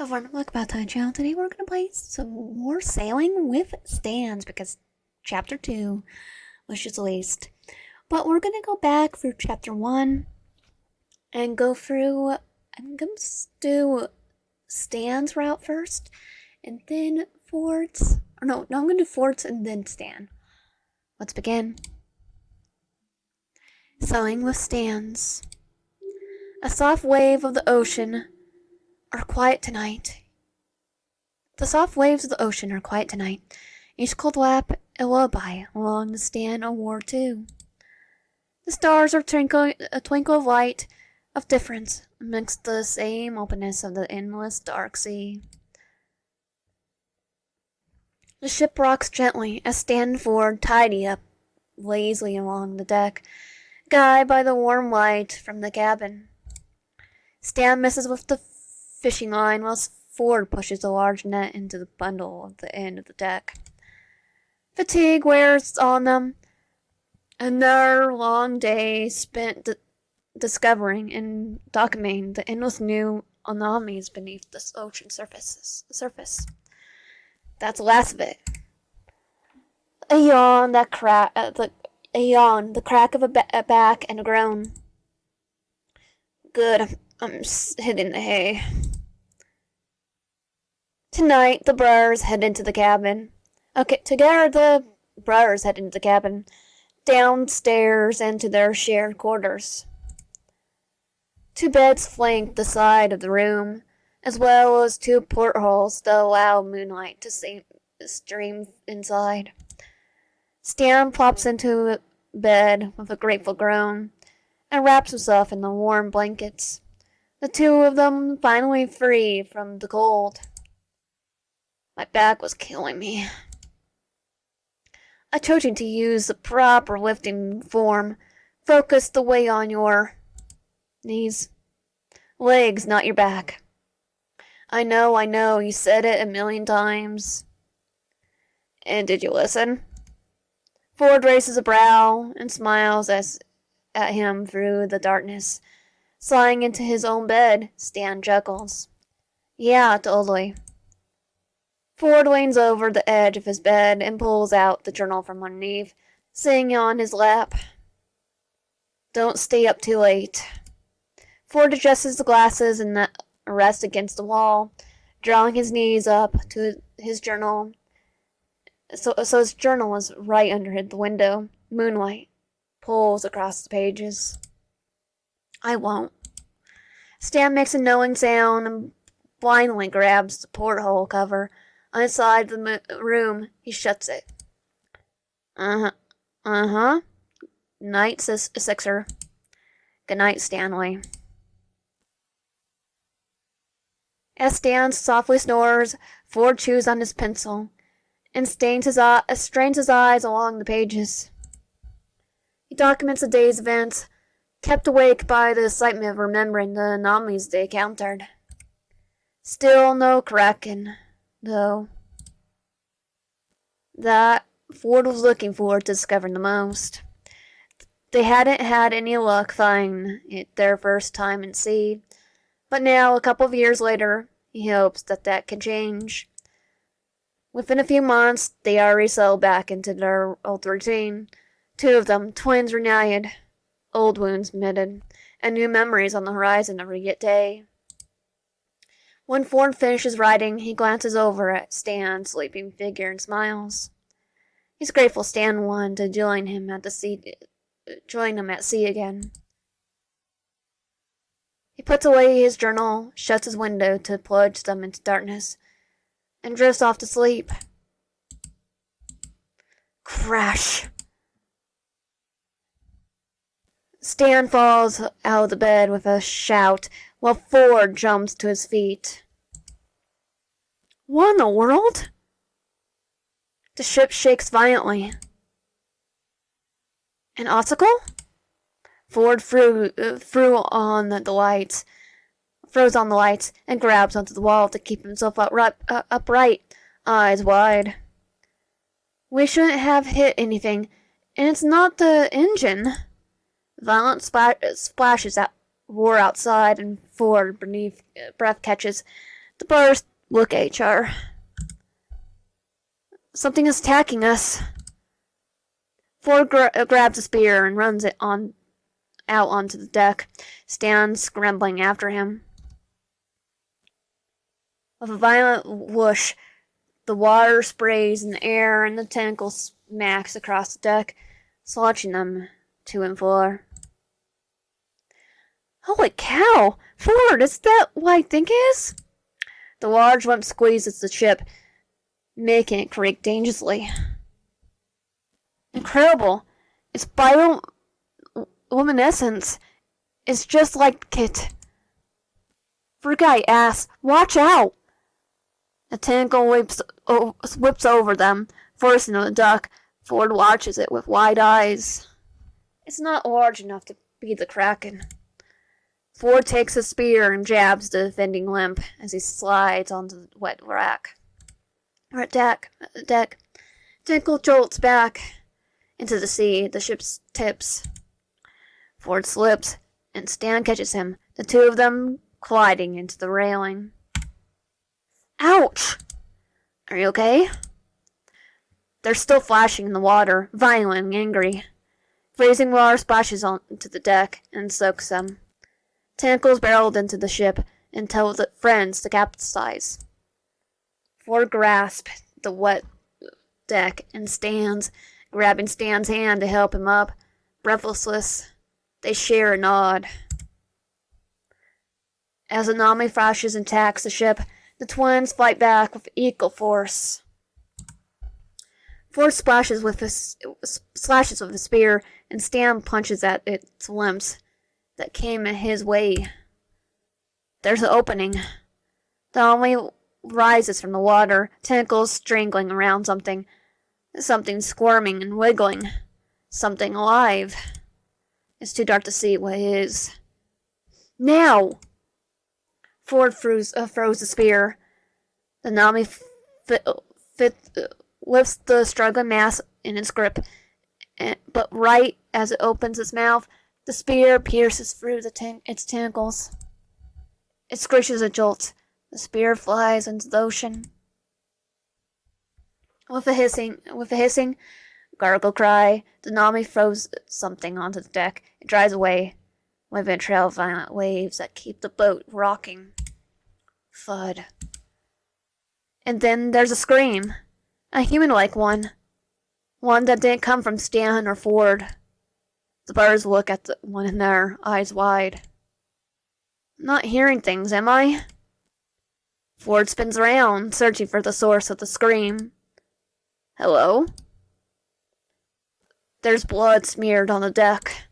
Everyone, welcome back to my channel. Today we're going to play some more Sailing with Stands because Chapter 2 was just released. But we're going to go back through Chapter 1 and go through, I'm going to do Stan's route first and then Ford's, or no, I'm going to do Ford's and then Stan. Let's begin. Sailing with Stands. A soft wave of the ocean are quiet tonight. The soft waves of the ocean are quiet tonight. Each cold lap a lullaby along the stand of war too. The stars are twinkling a twinkle of light of difference amidst the same openness of the endless dark sea. The ship rocks gently as Stan and Ford tidy up lazily along the deck, guided by the warm light from the cabin. Stan messes with the fishing line whilst Ford pushes a large net into the bundle at the end of the deck. Fatigue wears on them. Another long day spent discovering and documenting the endless new anomalies beneath the ocean surface. That's the last of it. A yawn, the crack of a back, and a groan. Good, I'm hitting the hay. Tonight, the brothers head into the cabin. Together the brothers head into the cabin, downstairs and to their shared quarters. Two beds flank the side of the room, as well as two portholes that allow moonlight to stream inside. Stan plops into bed with a grateful groan and wraps himself in the warm blankets. The two of them finally free from the cold. My back was killing me. I told you to use the proper lifting form. Focus the weight on your knees. Legs, not your back. I know, you said it a million times. And did you listen? Ford raises a brow and smiles at him through the darkness. Sliding into his own bed, Stan chuckles. Yeah, totally. Ford leans over the edge of his bed and pulls out the journal from underneath, sitting on his lap. Don't stay up too late. Ford adjusts the glasses and rests against the wall, drawing his knees up to his journal. So his journal is right under the window. Moonlight pulls across the pages. I won't. Stan makes a knowing sound and blindly grabs the porthole cover. On his side of the room, he shuts it. Uh-huh. Night, Sixer. Good night, Stanley. As Stan softly snores, Ford chews on his pencil and strains his eyes along the pages. He documents the day's events, kept awake by the excitement of remembering the anomalies they encountered. Still no Kraken, though. That Ford was looking forward to discovering the most. They hadn't had any luck finding it their first time at sea, but now, a couple of years later, he hopes that can change. Within a few months, they already settled back into their old routine. Two of them, twins, reunited, old wounds mended, and new memories on the horizon every day. When Ford finishes writing, he glances over at Stan's sleeping figure and smiles. He's grateful Stan wanted to join him at sea again. He puts away his journal, shuts his window to plunge them into darkness, and drifts off to sleep. Crash! Stan falls out of the bed with a shout, while Ford jumps to his feet. What in the world? The ship shakes violently. An obstacle? Ford froze on the lights, and grabs onto the wall to keep himself upright, eyes wide. We shouldn't have hit anything, and it's not the engine. Violent splashes roar outside, and Ford, breath catches The birds look at each other. Something is attacking us. Ford grabs a spear and runs it out onto the deck. Stan scrambling after him. With a violent whoosh, the water sprays in the air and the tentacle smacks across the deck, launching them to and fro. Holy cow! Ford, is that what I think it is? The large lump squeezes the ship, making it creak dangerously. Incredible! It's bioluminescence. It's just like Kit. Forguy asks, "Watch out!" The tentacle whips over them, forcing the duck. Ford watches it with wide eyes. It's not large enough to be the Kraken. Ford takes a spear and jabs the defending limb as he slides onto the wet deck. Tentacle jolts back into the sea. The ship tips. Ford slips, and Stan catches him, the two of them colliding into the railing. Ouch! Are you okay? They're still flashing in the water, violent and angry. Freezing water splashes onto the deck and soaks them. Tentacles barreled into the ship and tell the friends to capsize. Ford grasps the wet deck and stands, grabbing Stan's hand to help him up. Breathless, they share a nod. As a tsunami flashes and attacks the ship, the twins fight back with equal force. Ford slashes with a spear, and Stan punches at its limbs that came in his way. There's an opening. The tsunami rises from the water, tentacles strangling around something. Something squirming and wiggling. Something alive. It's too dark to see what it is. Now! Ford throws the spear. The tsunami lifts the struggling mass in its grip, but right as it opens its mouth, the spear pierces through its tentacles. It screeches and jolts. The spear flies into the ocean. With a hissing, gargle cry, the tsunami throws something onto the deck. It drives away, leaving a trail of violent waves that keep the boat rocking. Thud. And then there's a scream. A human-like one. One that didn't come from Stan or Ford. The birds look at one another, eyes wide. I'm not hearing things, am I? Ford spins around, searching for the source of the scream. Hello? There's blood smeared on the deck.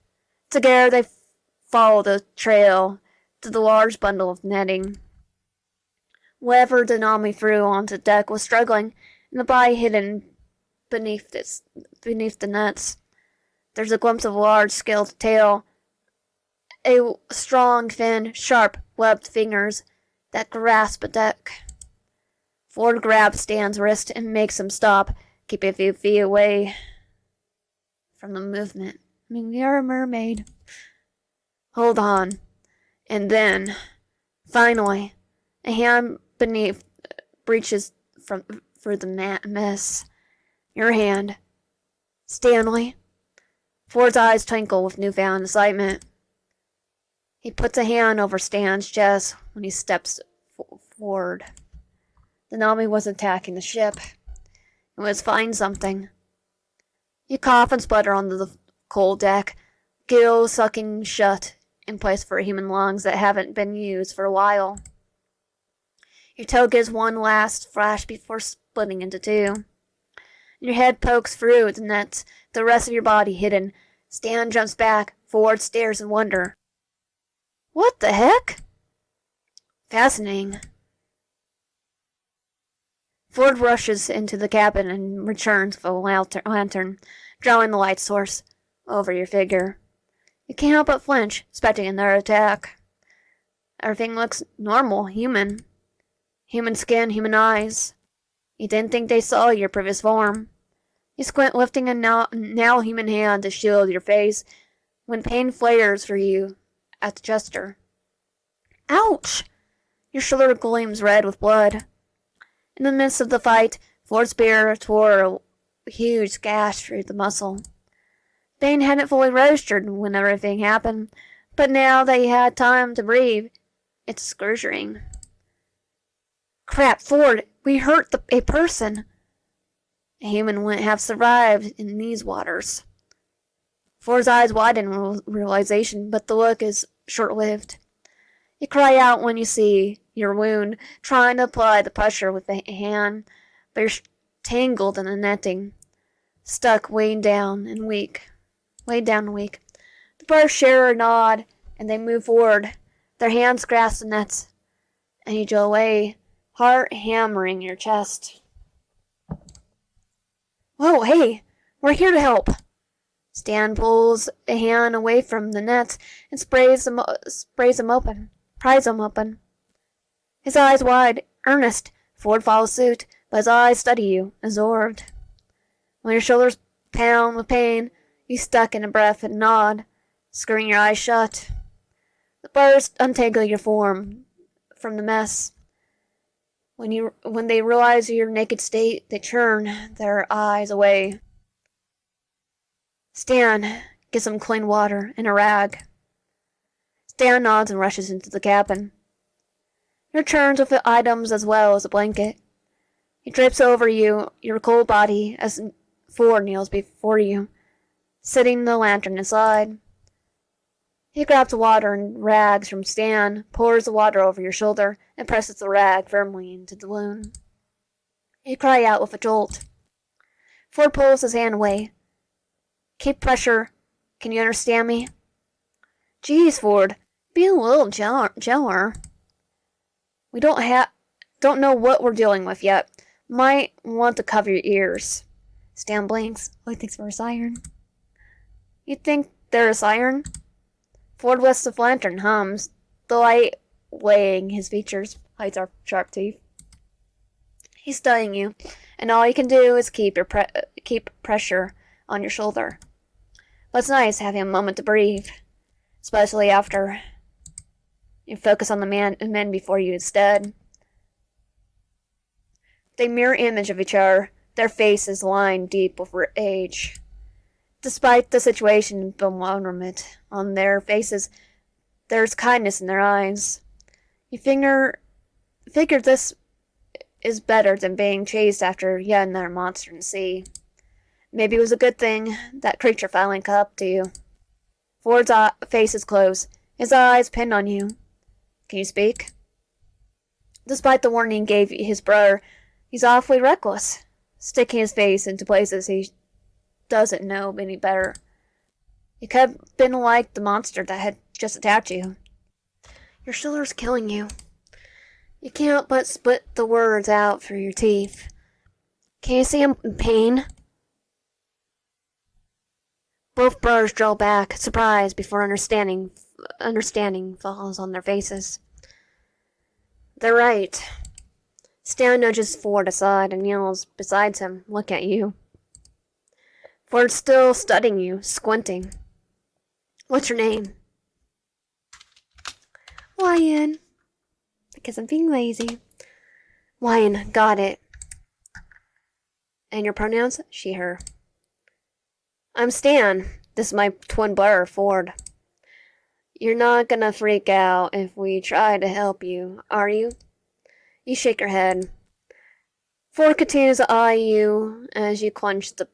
Together they follow the trail to the large bundle of netting. Whatever the tsunami threw onto the deck was struggling, and the body hidden beneath the nets. There's a glimpse of a large scaled tail, a strong fin, sharp, webbed fingers that grasp a deck. Ford grabs Stan's wrist and makes him stop, keeping a few feet away from the movement. You're a mermaid. Hold on. And then, finally, a hand beneath breaches through the mess. Your hand. Stanley. Ford's eyes twinkle with newfound excitement. He puts a hand over Stan's chest when he steps forward. The tsunami wasn't attacking the ship. It was finding something. You cough and sputter onto the cold deck, gills sucking shut in place for human lungs that haven't been used for a while. Your toe gives one last flash before splitting into two. Your head pokes through the nets, the rest of your body hidden. Stan jumps back, Ford stares in wonder. What the heck? Fascinating. Ford rushes into the cabin and returns with a lantern, drawing the light source over your figure. You can't help but flinch, expecting another attack. Everything looks normal, human. Human skin, human eyes. You didn't think they saw your previous form. You squint, lifting a now human hand to shield your face when pain flares for you at the gesture. Ouch! Your shoulder gleams red with blood. In the midst of the fight, Ford's spear tore a huge gash through the muscle. Bane hadn't fully registered when everything happened, but now that he had time to breathe, it's excruciating. Crap, Ford, we hurt a person. A human wouldn't have survived in these waters. Ford's eyes widen in realization, but the look is short-lived. You cry out when you see your wound, trying to apply the pressure with a hand, but you're tangled in the netting, stuck weighed down and weak. The brothers share a nod, and they move forward. Their hands grasp the nets, and you draw away, heart hammering your chest. Whoa, hey, we're here to help. Stan pulls a hand away from the nets and pries them open. His eyes wide, earnest. Ford follows suit, but his eyes study you, absorbed. When your shoulders pound with pain, you stuck in a breath and nod, screwing your eyes shut. The birds untangle your form from the mess. When they realize your naked state, they turn their eyes away. Stan, get some clean water and a rag. Stan nods and rushes into the cabin. He returns with the items as well as a blanket. He drapes over you, your cold body, as Ford kneels before you, setting the lantern aside. He grabs water and rags from Stan, pours the water over your shoulder, and presses the rag firmly into the wound. You cry out with a jolt. Ford pulls his hand away. Keep pressure. Can you understand me? Geez, Ford, be a little gentler. We don't know what we're dealing with yet. Might want to cover your ears. Stan blinks. Oh, he thinks we're a siren. You think they're a siren? Ford lifts the lantern, hums, the light weighing his features, hides our sharp teeth. He's studying you, and all you can do is keep pressure on your shoulder. But it's nice having a moment to breathe, especially after you focus on the men before you instead. They mirror image of each other, their faces lined deep with rage. Despite the situation and bewilderment on their faces, there's kindness in their eyes. You figure this is better than being chased after yet another monster in the sea. Maybe it was a good thing that creature finally caught up to you. Ford's face is closed, his eyes pinned on you. Can you speak? Despite the warning he gave his brother, he's awfully reckless, sticking his face into places he doesn't know any better. It could have been like the monster that had just attacked you. Your shoulder's killing you. You can't but spit the words out through your teeth. Can you see him in pain? Both brothers draw back, surprised before understanding falls on their faces. They're right. Stan nudges Ford aside and kneels beside him, look at you. Ford's still studying you, squinting. What's your name? Lion. Because I'm being lazy. Lion, got it. And your pronouns? She, her. I'm Stan. This is my twin brother, Ford. You're not gonna freak out if we try to help you, are you? You shake your head. Ford continues to eye you as you clench the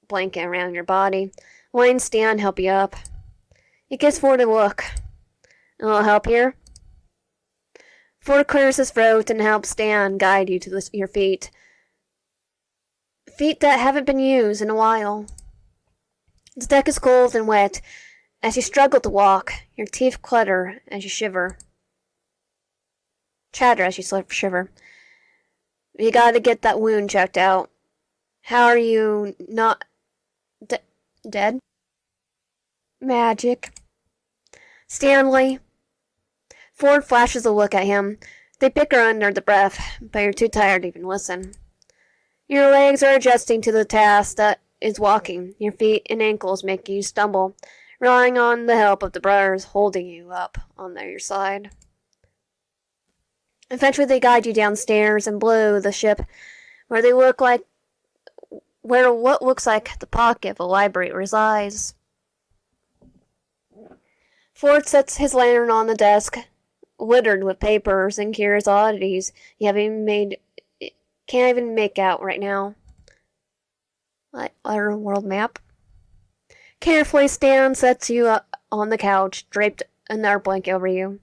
blanket around your body. Lion Stan help you up. He gives Ford a look. A little help here? Ford clears his throat and helps Stan guide you to your feet. Feet that haven't been used in a while. The deck is cold and wet. As you struggle to walk, your teeth chatter as you shiver. You gotta get that wound checked out. How are you not dead? Magic. Stanley. Ford flashes a look at him. They bicker under the breath, but you're too tired to even listen. Your legs are adjusting to the task that is walking. Your feet and ankles make you stumble, relying on the help of the brothers holding you up on their side. Eventually they guide you downstairs and below the ship, where they look like where what looks like the pocket of a library resides. Ford sets his lantern on the desk, littered with papers and curious oddities can't even make out right now. Like our world map. Carefully, Stan sets you up on the couch, draped another blanket over you.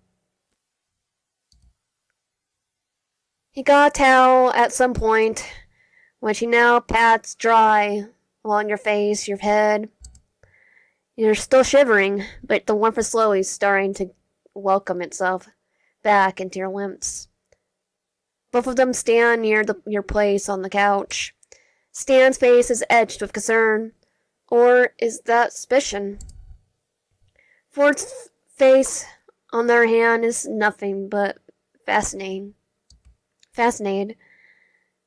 He got a towel at some point, which he now pats dry along your face, your head. You're still shivering, but the warmth is slowly starting to welcome itself back into your limbs. Both of them stand near your place on the couch. Stan's face is etched with concern. Or is that suspicion? Ford's face, on the other hand, is nothing but fascinating. Fascinated.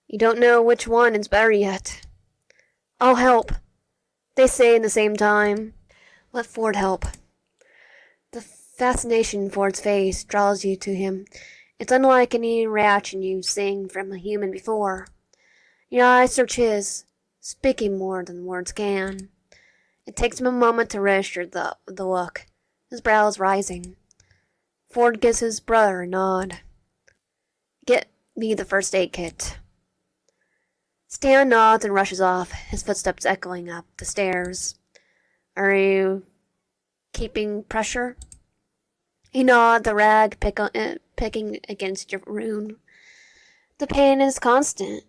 You don't know which one is better yet. I'll help, they say at the same time. Let Ford help. The fascination in Ford's face draws you to him. It's unlike any reaction you've seen from a human before. Your eyes search his, speaking more than words can. It takes him a moment to register the look. His brow is rising. Ford gives his brother a nod. Get me the first aid kit. Stan nods and rushes off, his footsteps echoing up the stairs. Are you keeping pressure? He nods, the rag picking against your wound. The pain is constant,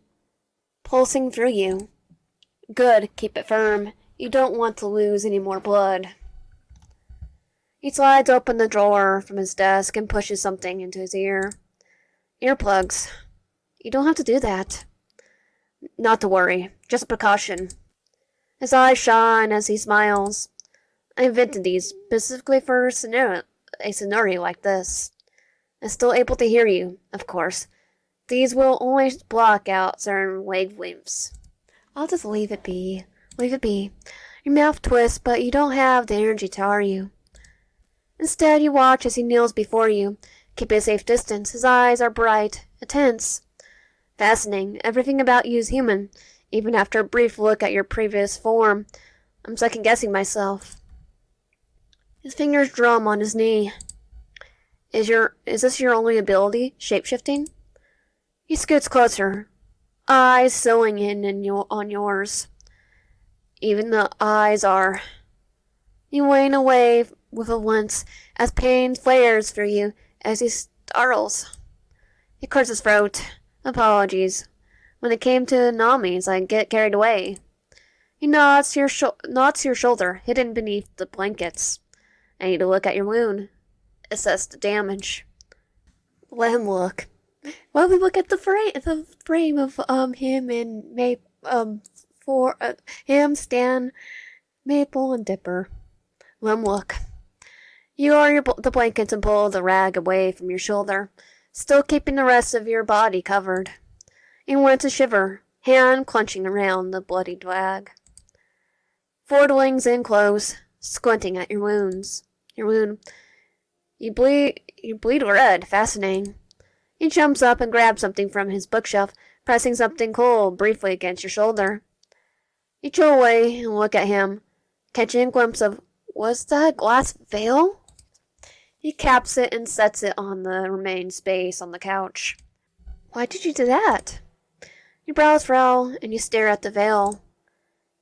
pulsing through you. Good, keep it firm. You don't want to lose any more blood. He slides open the drawer from his desk and pushes something into his ear. Earplugs. You don't have to do that. Not to worry, just a precaution. His eyes shine as he smiles. I invented these specifically for a scenario like this. I'm still able to hear you, of course. These will only block out certain wavelengths. I'll just leave it be. Leave it be. Your mouth twists, but you don't have the energy to argue. Instead, you watch as he kneels before you. Keep a safe distance. His eyes are bright, intense. Fascinating. Everything about you is human. Even after a brief look at your previous form, I'm second-guessing myself. His fingers drum on his knee. Is this your only ability, shape-shifting? He scoots closer, eyes sewing in on yours. Even the eyes are. You wane away with a wince as pain flares through you as he startles. He clears his throat. Apologies. When it came to Nami's, I get carried away. He nods to your shoulder, hidden beneath the blankets. I need to look at your wound. Assess the damage. Let him look. While we look at the frame of him and him, Stan, Maple, and Dipper. Let him look. You lower the blankets and pull the rag away from your shoulder, still keeping the rest of your body covered. You went to shiver, hand clenching around the bloodied rag. Ford leans in close, squinting at your wound. You bleed red, fascinating. He jumps up and grabs something from his bookshelf, pressing something cold briefly against your shoulder. You chill away and look at him, catching a glimpse of, was that a glass veil? He caps it and sets it on the remaining space on the couch. Why did you do that? Your brows frown and you stare at the veil.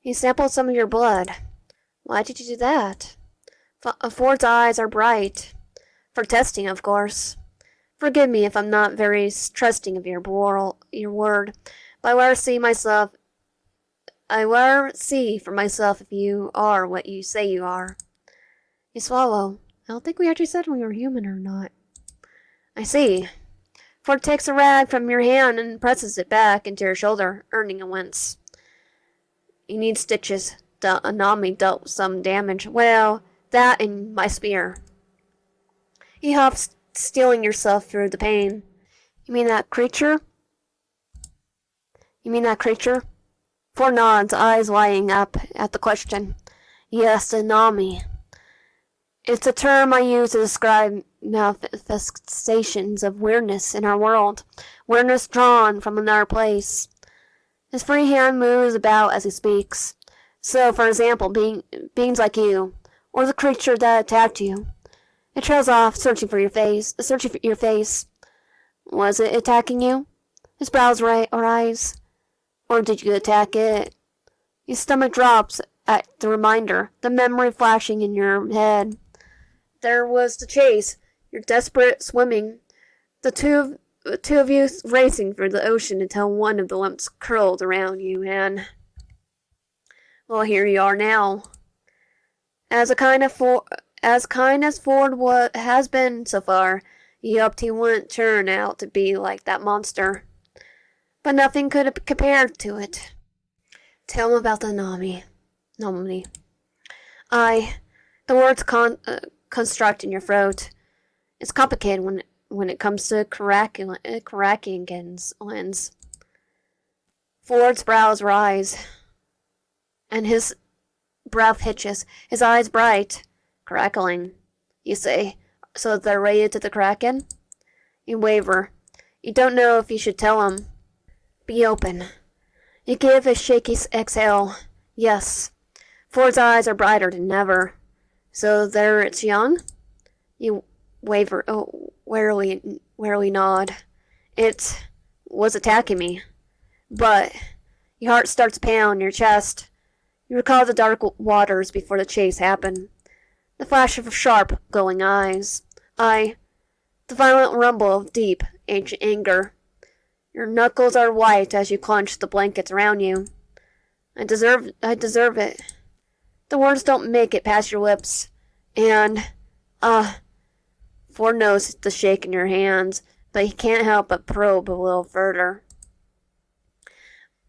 He sampled some of your blood. Why did you do that? Ford's eyes are bright. For testing, of course. Forgive me if I'm not very trusting of your word, but I will see for myself if you are what you say you are. You swallow. I don't think we actually said we were human or not. I see. Ford takes a rag from your hand and presses it back into your shoulder, earning a wince. You need stitches. The Anami dealt some damage. Well, that and my spear. He huffs, steeling yourself through the pain. You mean that creature? Ford nods, eyes lighting up at the question. Yes, the Nami. It's a term I use to describe manifestations of weirdness in our world, weirdness drawn from another place. His free hand moves about as he speaks. So, for example, beings like you, or the creature that attacked you. It trails off, searching for your face. Was it attacking you? His brows rise. Or did you attack it? Your stomach drops at the reminder, the memory flashing in your head. There was the chase, your desperate swimming, the two of you racing through the ocean until one of the lumps curled around you, and well, here you are now. As kind as Ford has been so far, he hoped he wouldn't turn out to be like that monster. But nothing could have compared to it. Tell him about the Nominee. The words construct in your throat. It's complicated when it comes to cracking lens. Ford's brows rise, and his breath hitches, his eyes bright, crackling. You say, so they're related to the Kraken? You waver. You don't know if you should tell him. Be open. You give a shaky exhale. Yes. Ford's eyes are brighter than ever. So there it's young? You waver, warily nod. It was attacking me. But your heart starts to pound in your chest. You recall the dark waters before the chase happened. The flash of sharp, glowing eyes. The violent rumble of deep, ancient anger. Your knuckles are white as you clench the blankets around you. I deserve it. The words don't make it past your lips. And, Ford knows the shake in your hands, but he can't help but probe a little further.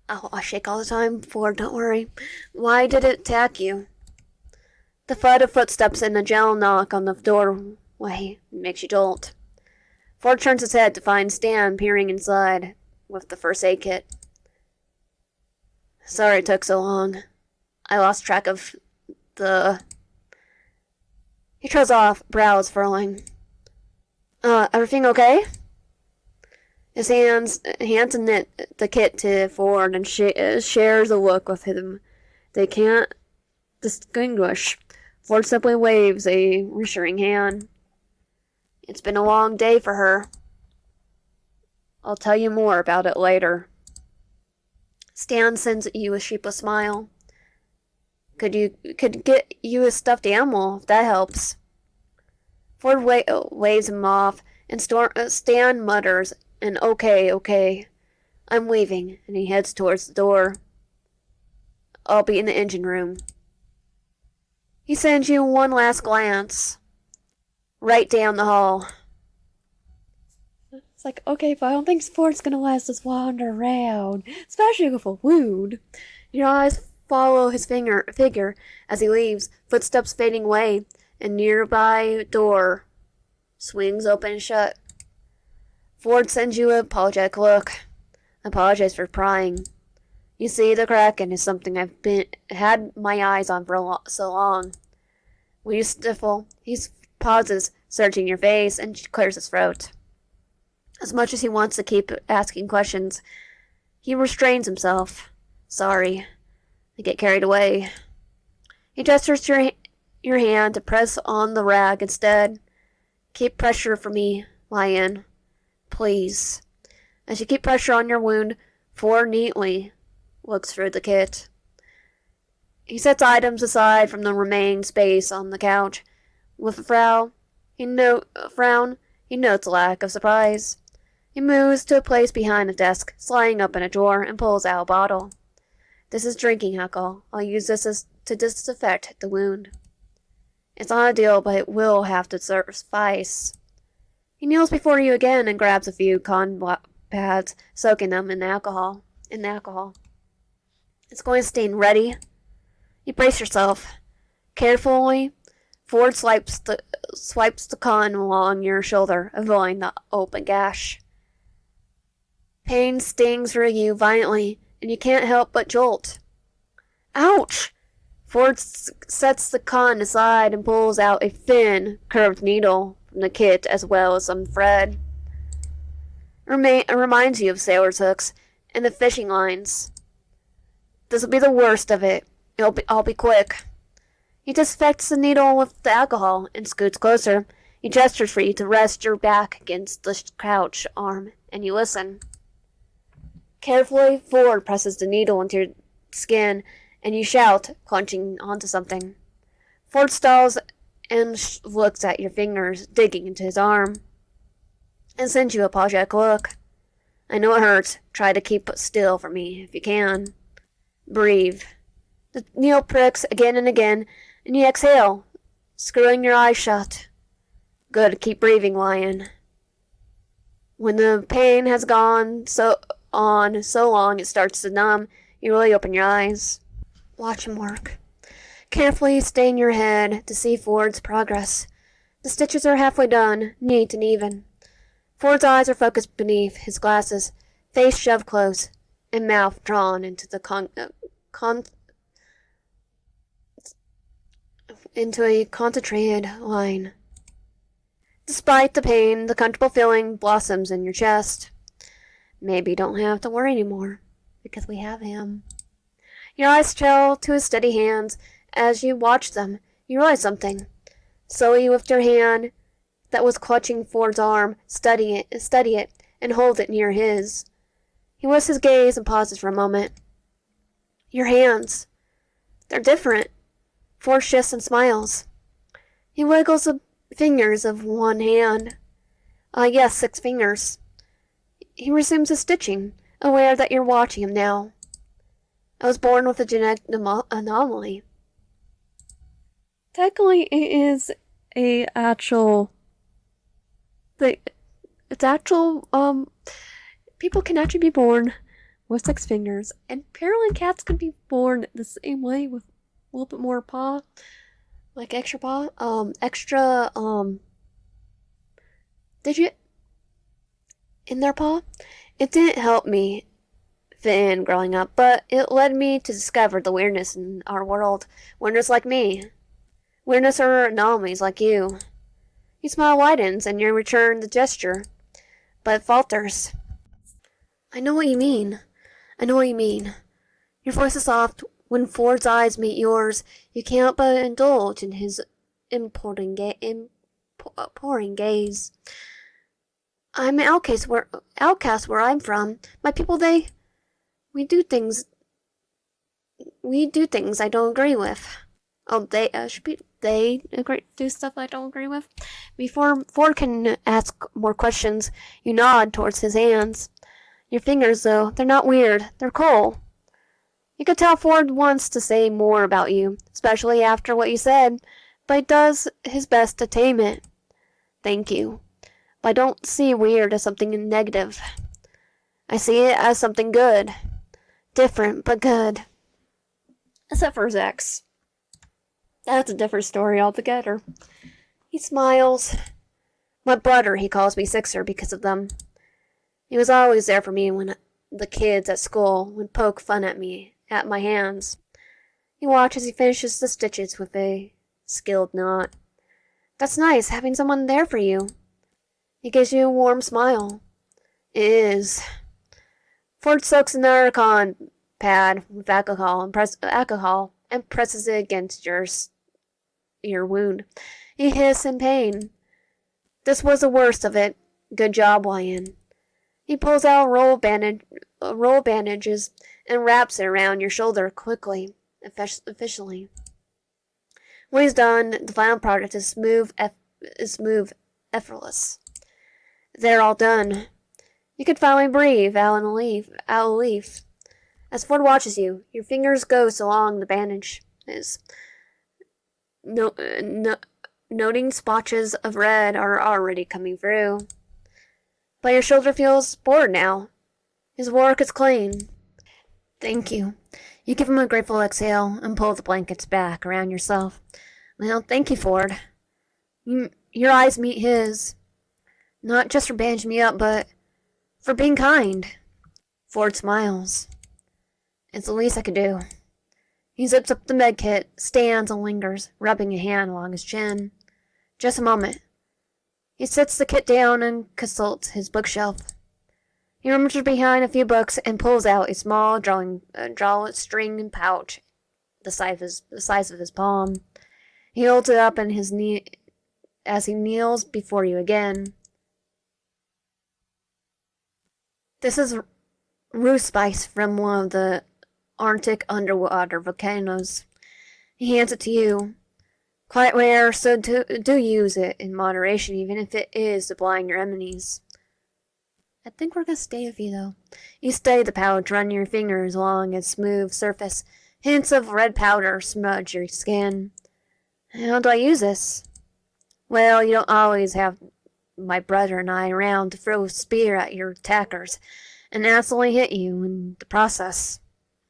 Oh, I shake all the time, Ford, don't worry. Why did it attack you? The thud of footsteps and a gentle knock on the doorway makes you jolt. Ford turns his head to find Stan peering inside with the first aid kit. Sorry it took so long. I lost track of the... He trails off, brows furrowing. Everything okay? His hands knit the kit to Ford and shares a look with him they can't distinguish. Ford simply waves a reassuring hand. It's been a long day for her. I'll tell you more about it later. Stan sends you a sheepless smile. Could get you a stuffed animal, if that helps. Ford waves him off, and Stan mutters an okay. I'm leaving, and he heads towards the door. I'll be in the engine room. He sends you one last glance. Right down the hall. It's like, okay, but I don't think Ford's gonna let us just wander around, especially with a wound. Your eyes follow his figure as he leaves, footsteps fading away, and nearby door swings open and shut. Ford sends you an apologetic look. Apologize for prying. You see, the Kraken is something I've had my eyes on for so long. Will you stifle? He pauses, searching your face, and clears his throat. As much as he wants to keep asking questions, he restrains himself. Sorry. I get carried away. He gestures your hand to press on the rag instead. Keep pressure for me, Lion. Please. As you keep pressure on your wound, Ford neatly looks through the kit. He sets items aside from the remaining space on the couch. With a frown, he notes a lack of surprise. He moves to a place behind the desk, sliding up in a drawer, and pulls out a bottle. This is drinking alcohol. I'll use this to disinfect the wound. It's not ideal, but it will have to suffice. He kneels before you again and grabs a few cotton pads, soaking them in alcohol. It's going to stain. Ready? You brace yourself. Carefully, Ford swipes the cotton along your shoulder, avoiding the open gash. Pain stings through you violently, and you can't help but jolt. Ouch! Ford sets the cotton aside and pulls out a thin, curved needle from the kit as well as some thread. It reminds you of sailor's hooks and the fishing lines. This'll be the worst of it. I'll be quick. He disinfects the needle with the alcohol and scoots closer. He gestures for you to rest your back against the couch arm, and you listen. Carefully, Ford presses the needle into your skin, and you shout, clutching onto something. Ford stalls and looks at your fingers, digging into his arm, and sends you a apologetic look. I know it hurts. Try to keep still for me, if you can. Breathe. The needle pricks again and again, and you exhale, screwing your eyes shut. Good, keep breathing, Lion. When the pain has gone so long it starts to numb, you really open your eyes. Watch him work. Carefully stay in your head to see Ford's progress. The stitches are halfway done, neat and even. Ford's eyes are focused beneath his glasses, face shoved close, and mouth drawn into into a concentrated line. Despite the pain, the comfortable feeling blossoms in your chest. Maybe you don't have to worry anymore, because we have him. Your eyes trail to his steady hands. As you watch them, you realize something. Slowly you lift your hand that was clutching Ford's arm, steady it, and hold it near his. He lifts his gaze and pauses for a moment. Your hands. They're different. Ford shifts and smiles. He wiggles the fingers of one hand. Yes, 6 fingers. He resumes his stitching, aware that you're watching him now. I was born with a genetic anomaly. Technically, it is a actual... It's actual, people can actually be born with 6 fingers, and apparently cats can be born the same way with a little bit more paw, like extra paw, digit in their paw. It didn't help me fit in growing up, but it led me to discover the weirdness in our world. Weirdness like me. Weirdness or anomalies like you. Your smile widens and you return the gesture, but it falters. I know what you mean. Your voice is soft. When Ford's eyes meet yours, you can't but indulge in his pouring gaze. I'm an outcast where I'm from. My people, we do things I don't agree with. They do stuff I don't agree with. Before Ford can ask more questions, you nod towards his hands. Your fingers, though, they're not weird. They're cool. You could tell Ford wants to say more about you, especially after what you said, but he does his best to tame it. Thank you. But I don't see weird as something negative. I see it as something good. Different, but good. Except for his ex. That's a different story altogether. He smiles. My brother, he calls me Sixer because of them. He was always there for me when the kids at school would poke fun at me, at my hands. He watches he finishes the stitches with a skilled knot. That's nice, having someone there for you. He gives you a warm smile. It is. Ford soaks another cotton pad with alcohol and presses it against your wound. He hisses in pain. This was the worst of it. Good job, Wyan. He pulls out a roll of bandages and wraps it around your shoulder quickly, efficiently. When he's done, the final product is smooth, effortless. They're all done. You can finally breathe out a relief. As Ford watches you, your fingers go along the bandages. Noting splotches of red are already coming through. But your shoulder feels bored now. His work is clean. Thank you. You give him a grateful exhale and pull the blankets back around yourself. Well, thank you, Ford. Your eyes meet his. Not just for bandaging me up, but for being kind. Ford smiles. It's the least I could do. He zips up the medkit, stands and lingers, rubbing a hand along his chin. Just a moment. He sets the kit down and consults his bookshelf. He rummaged behind a few books and pulls out a small drawstring pouch the size of his palm. He holds it up in his knee as he kneels before you again. This is rue spice from one of the Arctic underwater volcanoes. He hands it to you. Quite rare, so do use it in moderation, even if it is to blind your enemies. I think we're gonna stay with you, though. You study the pouch, run your fingers along its smooth surface. Hints of red powder smudge your skin. How do I use this? Well, you don't always have my brother and I around to throw a spear at your attackers and accidentally hit you in the process.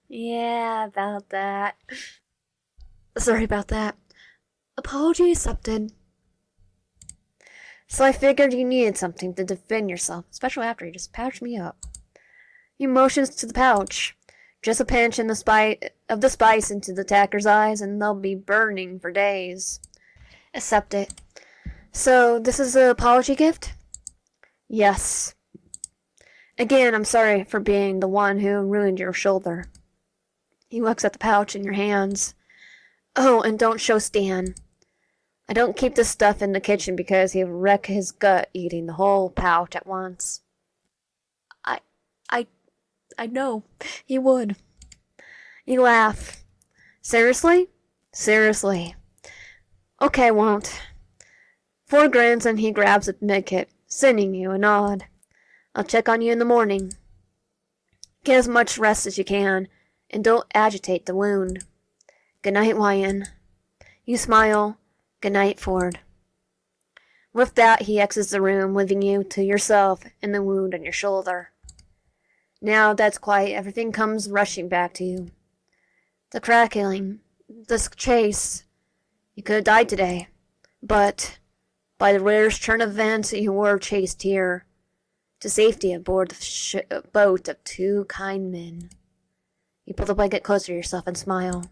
Yeah, about that. Sorry about that. Apology accepted. So I figured you needed something to defend yourself, especially after you just patched me up. He motions to the pouch. Just a pinch of the spice into the attacker's eyes, and they'll be burning for days. Accept it. So, this is an apology gift? Yes. Again, I'm sorry for being the one who ruined your shoulder. He looks at the pouch in your hands. Oh, and don't show Stan. I don't keep this stuff in the kitchen because he'll wreck his gut eating the whole pouch at once. I know. He would. You laugh. Seriously? Seriously. Okay, I won't. 4 grins and he grabs a medkit, sending you a nod. I'll check on you in the morning. Get as much rest as you can, and don't agitate the wound. Good night, Wyan. You smile. Good night, Ford. With that, he exits the room, leaving you to yourself and the wound on your shoulder. Now that's quiet, everything comes rushing back to you. The crackling, the chase. You could have died today, but by the rarest turn of events, you were chased here to safety aboard the boat of 2 kind men. You pull the blanket closer to yourself and smile.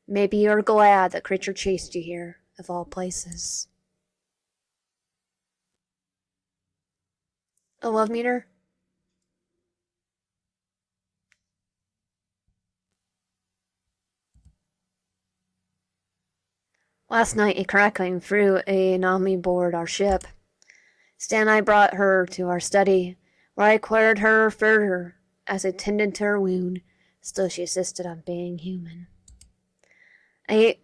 Maybe you're glad that creature chased you here, of all places. A love meter? Last night, a crackling threw an anomaly aboard our ship. Stan and I brought her to our study, where I acquired her further as I tended to her wound. Still, she insisted on being human. I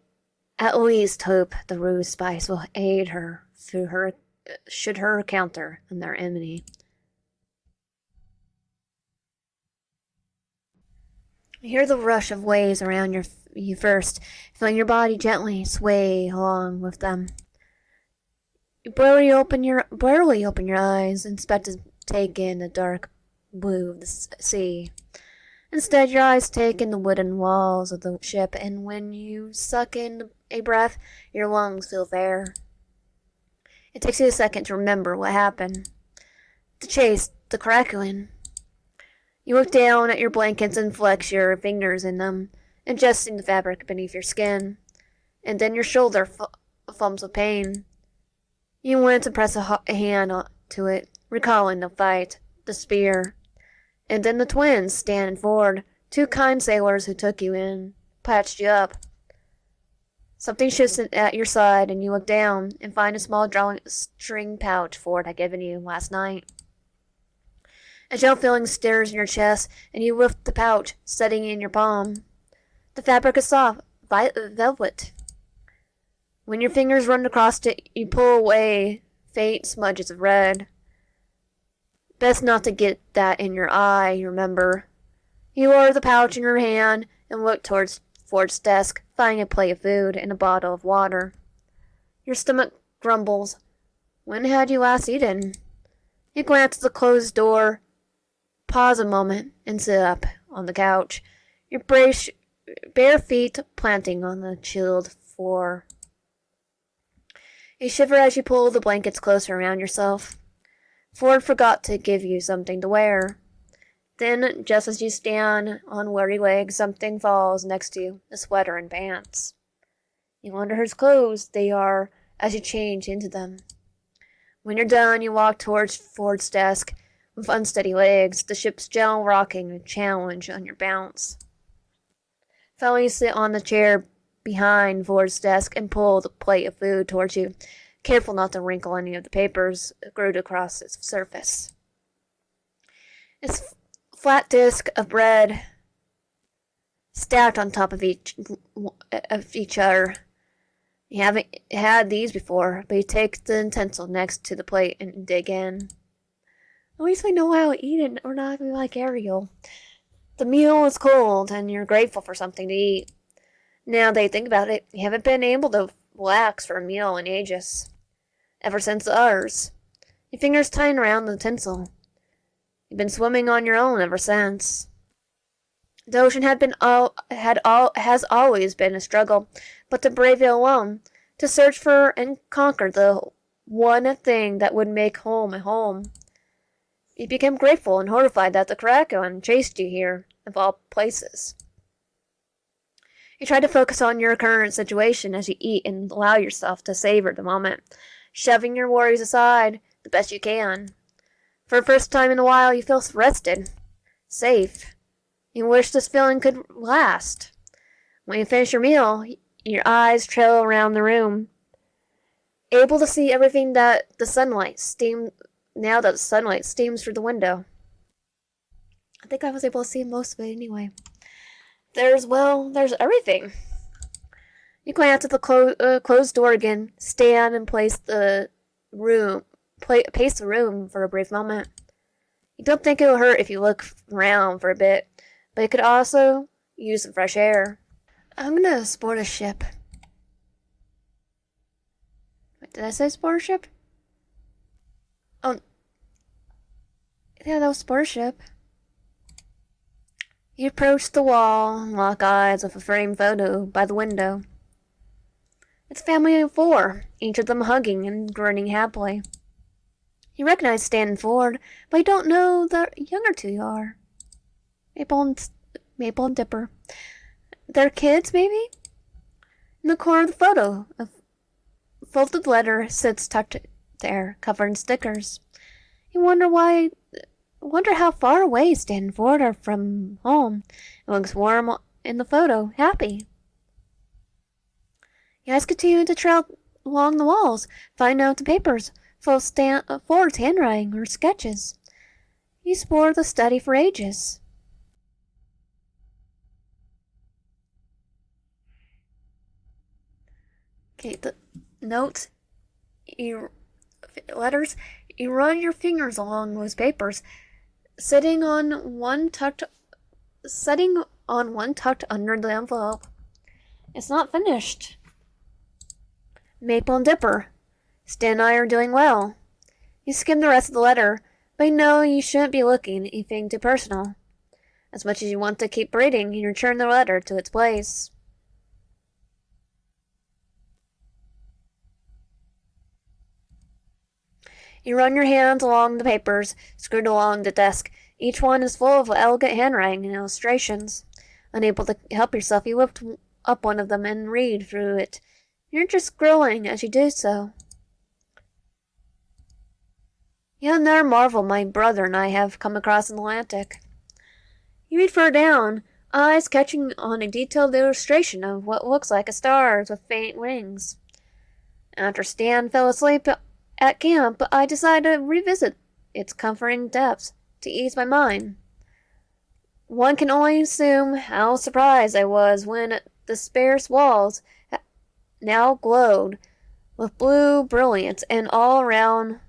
at least hope the ruse spice will aid her through her should her encounter their enemy. You hear the rush of waves around you first, feeling your body gently sway along with them. You barely open your eyes and expect to take in the dark blue of the sea. Instead, your eyes take in the wooden walls of the ship, and when you suck in a breath, your lungs fill with air. It takes you a second to remember what happened. The chase, the crackling. You look down at your blankets and flex your fingers in them, adjusting the fabric beneath your skin, and then your shoulder foams with pain. You went to press a hand to it, recalling the fight, the spear, and then the twins, Stan and Ford, 2 kind sailors who took you in, patched you up. Something shifts at your side, and you look down and find a small drawstring pouch Ford had given you last night. A gentle feeling stirs in your chest, and you lift the pouch, setting it in your palm. The fabric is soft, velvet. When your fingers run across it, you pull away faint smudges of red. Best not to get that in your eye, remember. You lower the pouch in your hand and look towards Ford's desk, finding a plate of food and a bottle of water. Your stomach grumbles. When had you last eaten? You glance at the closed door, pause a moment, and sit up on the couch, your bare feet planting on the chilled floor. You shiver as you pull the blankets closer around yourself. Ford forgot to give you something to wear. Then, just as you stand on weary legs, something falls next to you, a sweater and pants. You wonder whose clothes they are as you change into them. When you're done, you walk towards Ford's desk with unsteady legs, the ship's gentle rocking a challenge on your bounce. Finally, you sit on the chair behind Ford's desk and pull the plate of food towards you, careful not to wrinkle any of the papers glued across its surface. It's flat disc of bread stacked on top of each other. You haven't had these before, but you take the utensil next to the plate and dig in. At least we know how to eat it. We're not going to be like Ariel. The meal is cold, and you're grateful for something to eat. Now that you think about it, you haven't been able to relax for a meal in ages. Ever since ours. Your fingers tighten around the utensil. You've been swimming on your own ever since. The ocean has always been a struggle, but to brave it alone, to search for and conquer the one thing that would make home a home. You became grateful and horrified that the Kraken chased you here, of all places. You try to focus on your current situation as you eat and allow yourself to savor the moment, shoving your worries aside the best you can. For the first time in a while, you feel rested, safe. You wish this feeling could last. When you finish your meal, your eyes trail around the room, able to see everything now that the sunlight steams through the window. I think I was able to see most of it anyway. There's everything. You go out to the closed door again, stand and pace the room for a brief moment. You don't think it'll hurt if you look around for a bit, but it could also use some fresh air. I'm gonna sport a ship. Wait, did I say sport a ship? Oh, yeah, that was sport a ship. You approach the wall and lock eyes with a framed photo by the window. It's a family of 4, each of them hugging and grinning happily. You recognize Stan and Ford, but you don't know the younger two are. Maple and Dipper. They're kids, maybe? In the corner of the photo, a folded letter sits tucked there, covered in stickers. You wonder how far away Stan and Ford are from home. It looks warm in the photo, happy. You guys continue to trail along the walls, find notes and papers full of Ford's handwriting or sketches. You explore the study for ages. Okay, the notes, letters, you run your fingers along those papers, setting on one tucked under the envelope. It's not finished. Maple and Dipper. Stan and I are doing well. You skim the rest of the letter, but you know you shouldn't be looking at anything too personal. As much as you want to keep reading, you return the letter to its place. You run your hands along the papers, screwed along the desk. Each one is full of elegant handwriting and illustrations. Unable to help yourself, you lift up one of them and read through it. You're just growing as you do so. Yet another marvel my brother and I have come across in the Atlantic. You read further down, eyes catching on a detailed illustration of what looks like a star with faint wings. After Stan fell asleep at camp, I decided to revisit its comforting depths to ease my mind. One can only assume how surprised I was when the sparse walls now glowed with blue brilliance and all around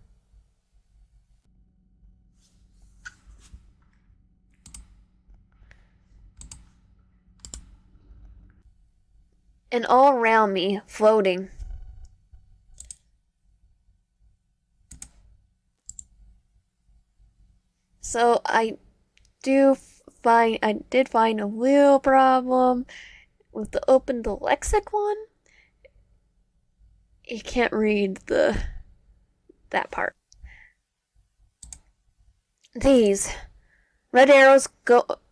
me floating. So I did find a little problem with the open dyslexic one. You can't read that part. These red arrows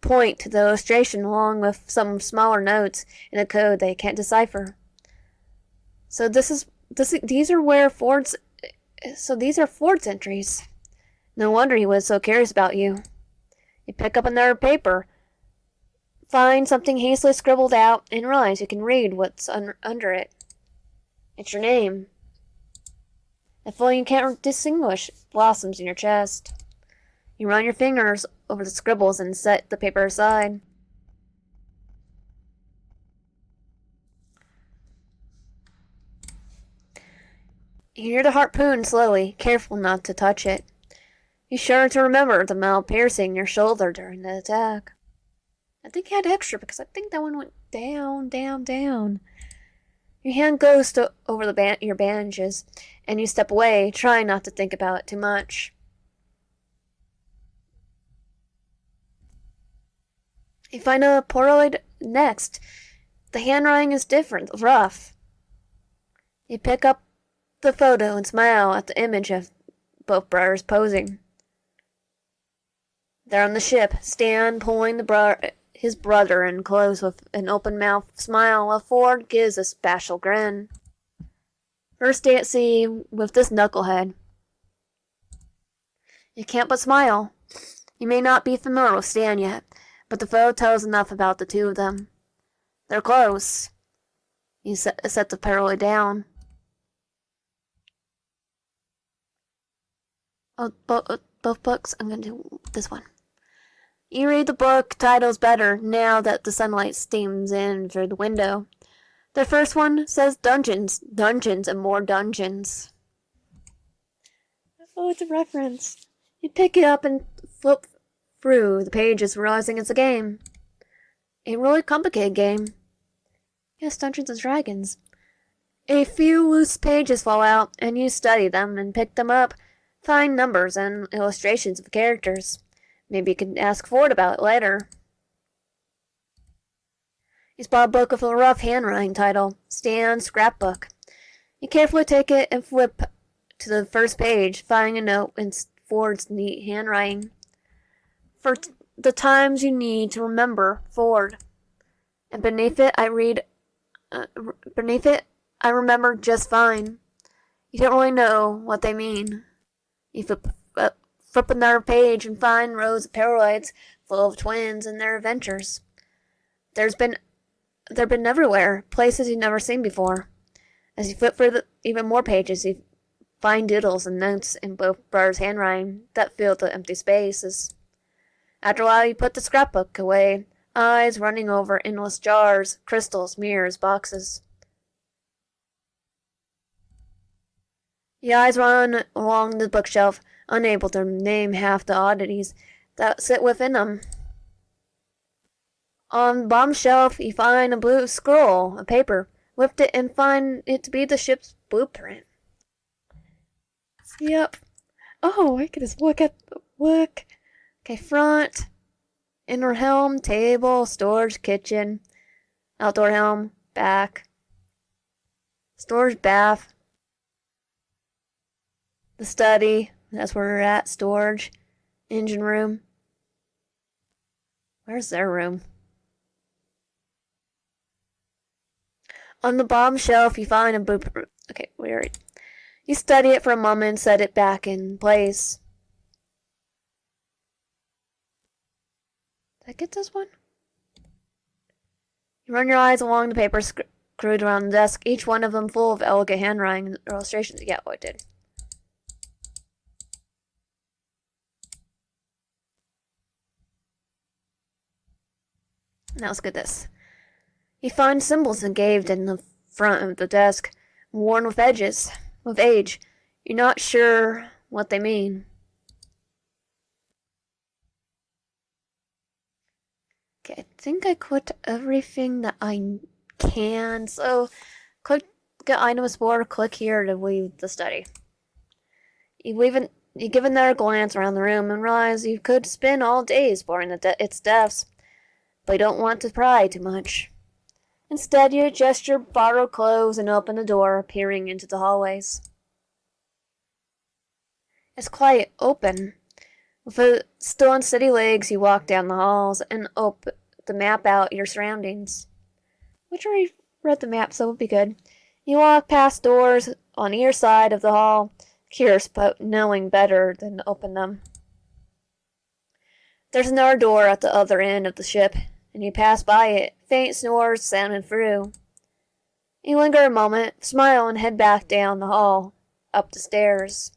point to the illustration along with some smaller notes in the code they can't decipher. So these are where Ford's So these are Ford's entries. No wonder he was so curious about you. You pick up another paper, find something hastily scribbled out, and realize you can read what's under it. It's your name. A feeling you can't distinguish blossoms in your chest. You run your fingers over the scribbles and set the paper aside. You hear the harpoon slowly, careful not to touch it. You're sure to remember the mallet piercing your shoulder during the attack. I think you had extra because I think that one went down, down, down. Your hand goes over your bandages, and you step away, trying not to think about it too much. You find a Polaroid next. The handwriting is different, rough. You pick up the photo and smile at the image of both brothers posing. They're on the ship, Stan pulling his brother in close with an open-mouthed smile while Ford gives a bashful grin. First day at sea with this knucklehead. You can't but smile. You may not be familiar with Stan yet, but the photo tells enough about the two of them. They're close. You set the Polaroid down. Oh, both books? I'm going to do this one. You read the book titles better now that the sunlight steams in through the window. The first one says dungeons, dungeons, and more dungeons. Oh, it's a reference. You pick it up and flip through the pages, realizing it's a game. A really complicated game. Yes, Dungeons and Dragons. A few loose pages fall out, and you study them and pick them up, find numbers and illustrations of characters. Maybe you can ask Ford about it later. You spot a book with a rough handwriting title, Stan's Scrapbook. You carefully take it and flip to the first page, finding a note in Ford's neat handwriting. For the times you need to remember Ford. And beneath it, I remember just fine. You don't really know what they mean. You flip another page and find rows of Polaroids full of twins and their adventures. They've been everywhere, places you've never seen before. As you flip through even more pages, you find doodles and notes in both brothers' handwriting that fill the empty spaces. After a while, you put the scrapbook away, eyes running over endless jars, crystals, mirrors, boxes. Your eyes run along the bookshelf, unable to name half the oddities that sit within them. On the bottom shelf, you find a blue scroll of paper. Lift it and find it to be the ship's blueprint. Yep. Oh, I can just look. Okay, front, inner helm, table, storage, kitchen, outdoor helm, back, storage, bath, the study, that's where we're at, storage, engine room. Where's their room? On the bottom shelf, you find a blueprint. Okay, weird. You study it for a moment and set it back in place. Did I get this one? You run your eyes along the paper screwed around the desk, each one of them full of elegant handwriting and illustrations. Yeah, I did. Now let's get this. You find symbols engraved in the front of the desk, worn with edges, with age. You're not sure what they mean. Okay, I think I clicked everything that I can. So, click get item explore, click here to leave the study. You give another glance around the room and realize you could spend all day exploring its depths, but you don't want to pry too much. Instead, you adjust your borrowed clothes and open the door, peering into the hallways. It's quite open. With still on steady legs, you walk down the halls and open the map out your surroundings. Which I already read the map, so it would be good. You walk past doors on either side of the hall, curious but knowing better than to open them. There's another door at the other end of the ship, and you pass by it, faint snores sounding through. You linger a moment, smile, and head back down the hall, up the stairs.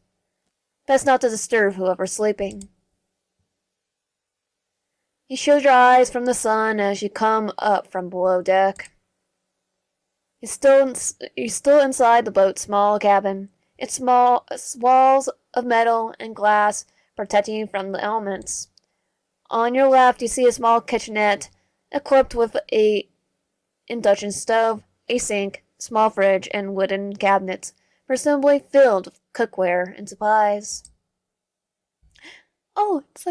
Best not to disturb whoever's sleeping. You shield your eyes from the sun as you come up from below deck. You're still inside the boat's small cabin. Its small walls of metal and glass protecting you from the elements. On your left, you see a small kitchenette equipped with a induction stove, a sink, small fridge, and wooden cabinets, presumably filled with cookware and supplies. Oh, it's a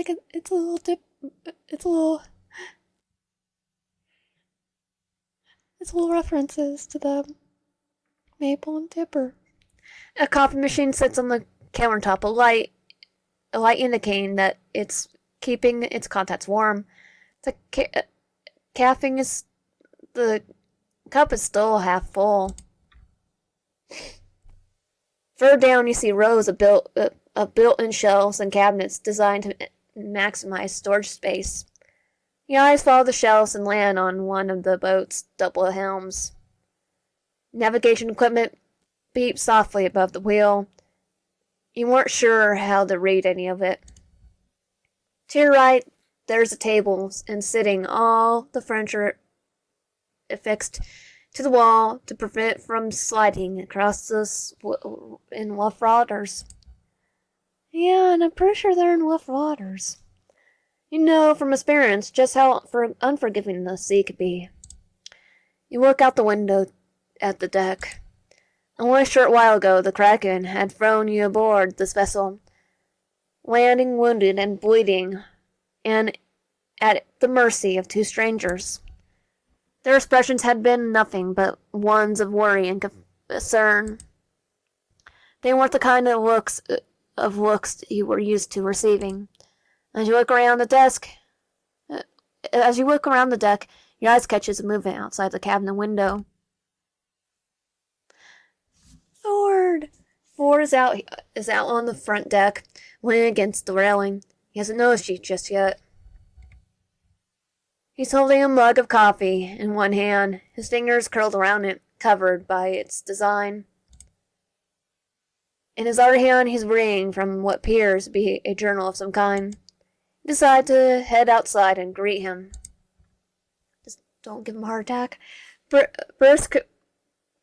little references to the Maple and Dipper. A coffee machine sits on the countertop, a light indicating that it's keeping its contents warm. The cup is still half full. Further down, you see rows of built-in shelves and cabinets designed to maximize storage space. Your eyes follow the shelves and land on one of the boat's double helms. Navigation equipment beeps softly above the wheel. You weren't sure how to read any of it. To your right, there's a table, and sitting all the furniture affixed to the wall to prevent it from sliding across in rough waters. Yeah, and I'm pretty sure they're in rough waters. You know from experience just how unforgiving the sea could be. You look out the window at the deck. Only a short while ago, the Kraken had thrown you aboard this vessel, landing wounded and bleeding, and at the mercy of two strangers. Their expressions had been nothing but ones of worry and concern. They weren't the kind of looks you were used to receiving. As you look around the deck, your eyes catches a movement outside the cabin window. Ford is out on the front deck, leaning against the railing. He hasn't noticed you just yet. He's holding a mug of coffee in one hand, his fingers curled around it, covered by its design. In his other hand, he's reading from what appears to be a journal of some kind. You decide to head outside and greet him. Just don't give him a heart attack. Brisk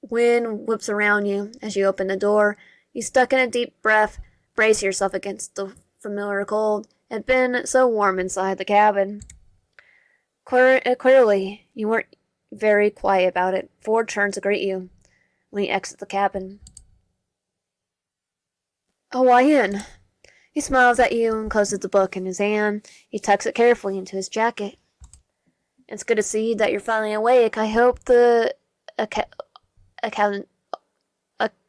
wind whips around you as you open the door. You stuck in a deep breath, brace yourself against the familiar cold. It had been so warm inside the cabin. Clearly, you weren't very quiet about it. Ford turns to greet you when you exit the cabin. Hawaiian. He smiles at you and closes the book in his hand. He tucks it carefully into his jacket. It's good to see that you're finally awake. I hope the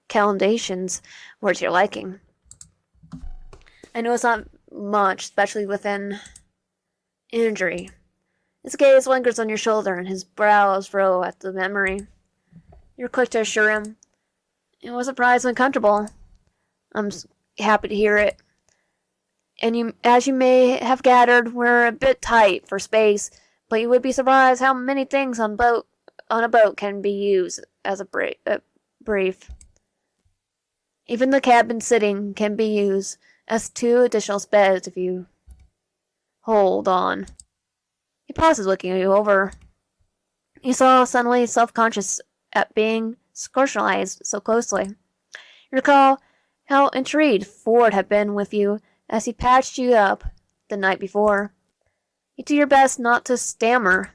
accommodations were to your liking. I know it's not much, especially with an injury. His gaze lingers on your shoulder and his brows furrow at the memory. You're quick to assure him. It was surprisingly comfortable. I'm happy to hear it. And as you may have gathered, we're a bit tight for space, but you would be surprised how many things on a boat can be used as a brief. Even the cabin sitting can be used as 2 additional beds if you hold on. He pauses, looking you over. You saw suddenly self-conscious at being scrutinized so closely. You recall how intrigued Ford had been with you as he patched you up the night before. You do your best not to stammer,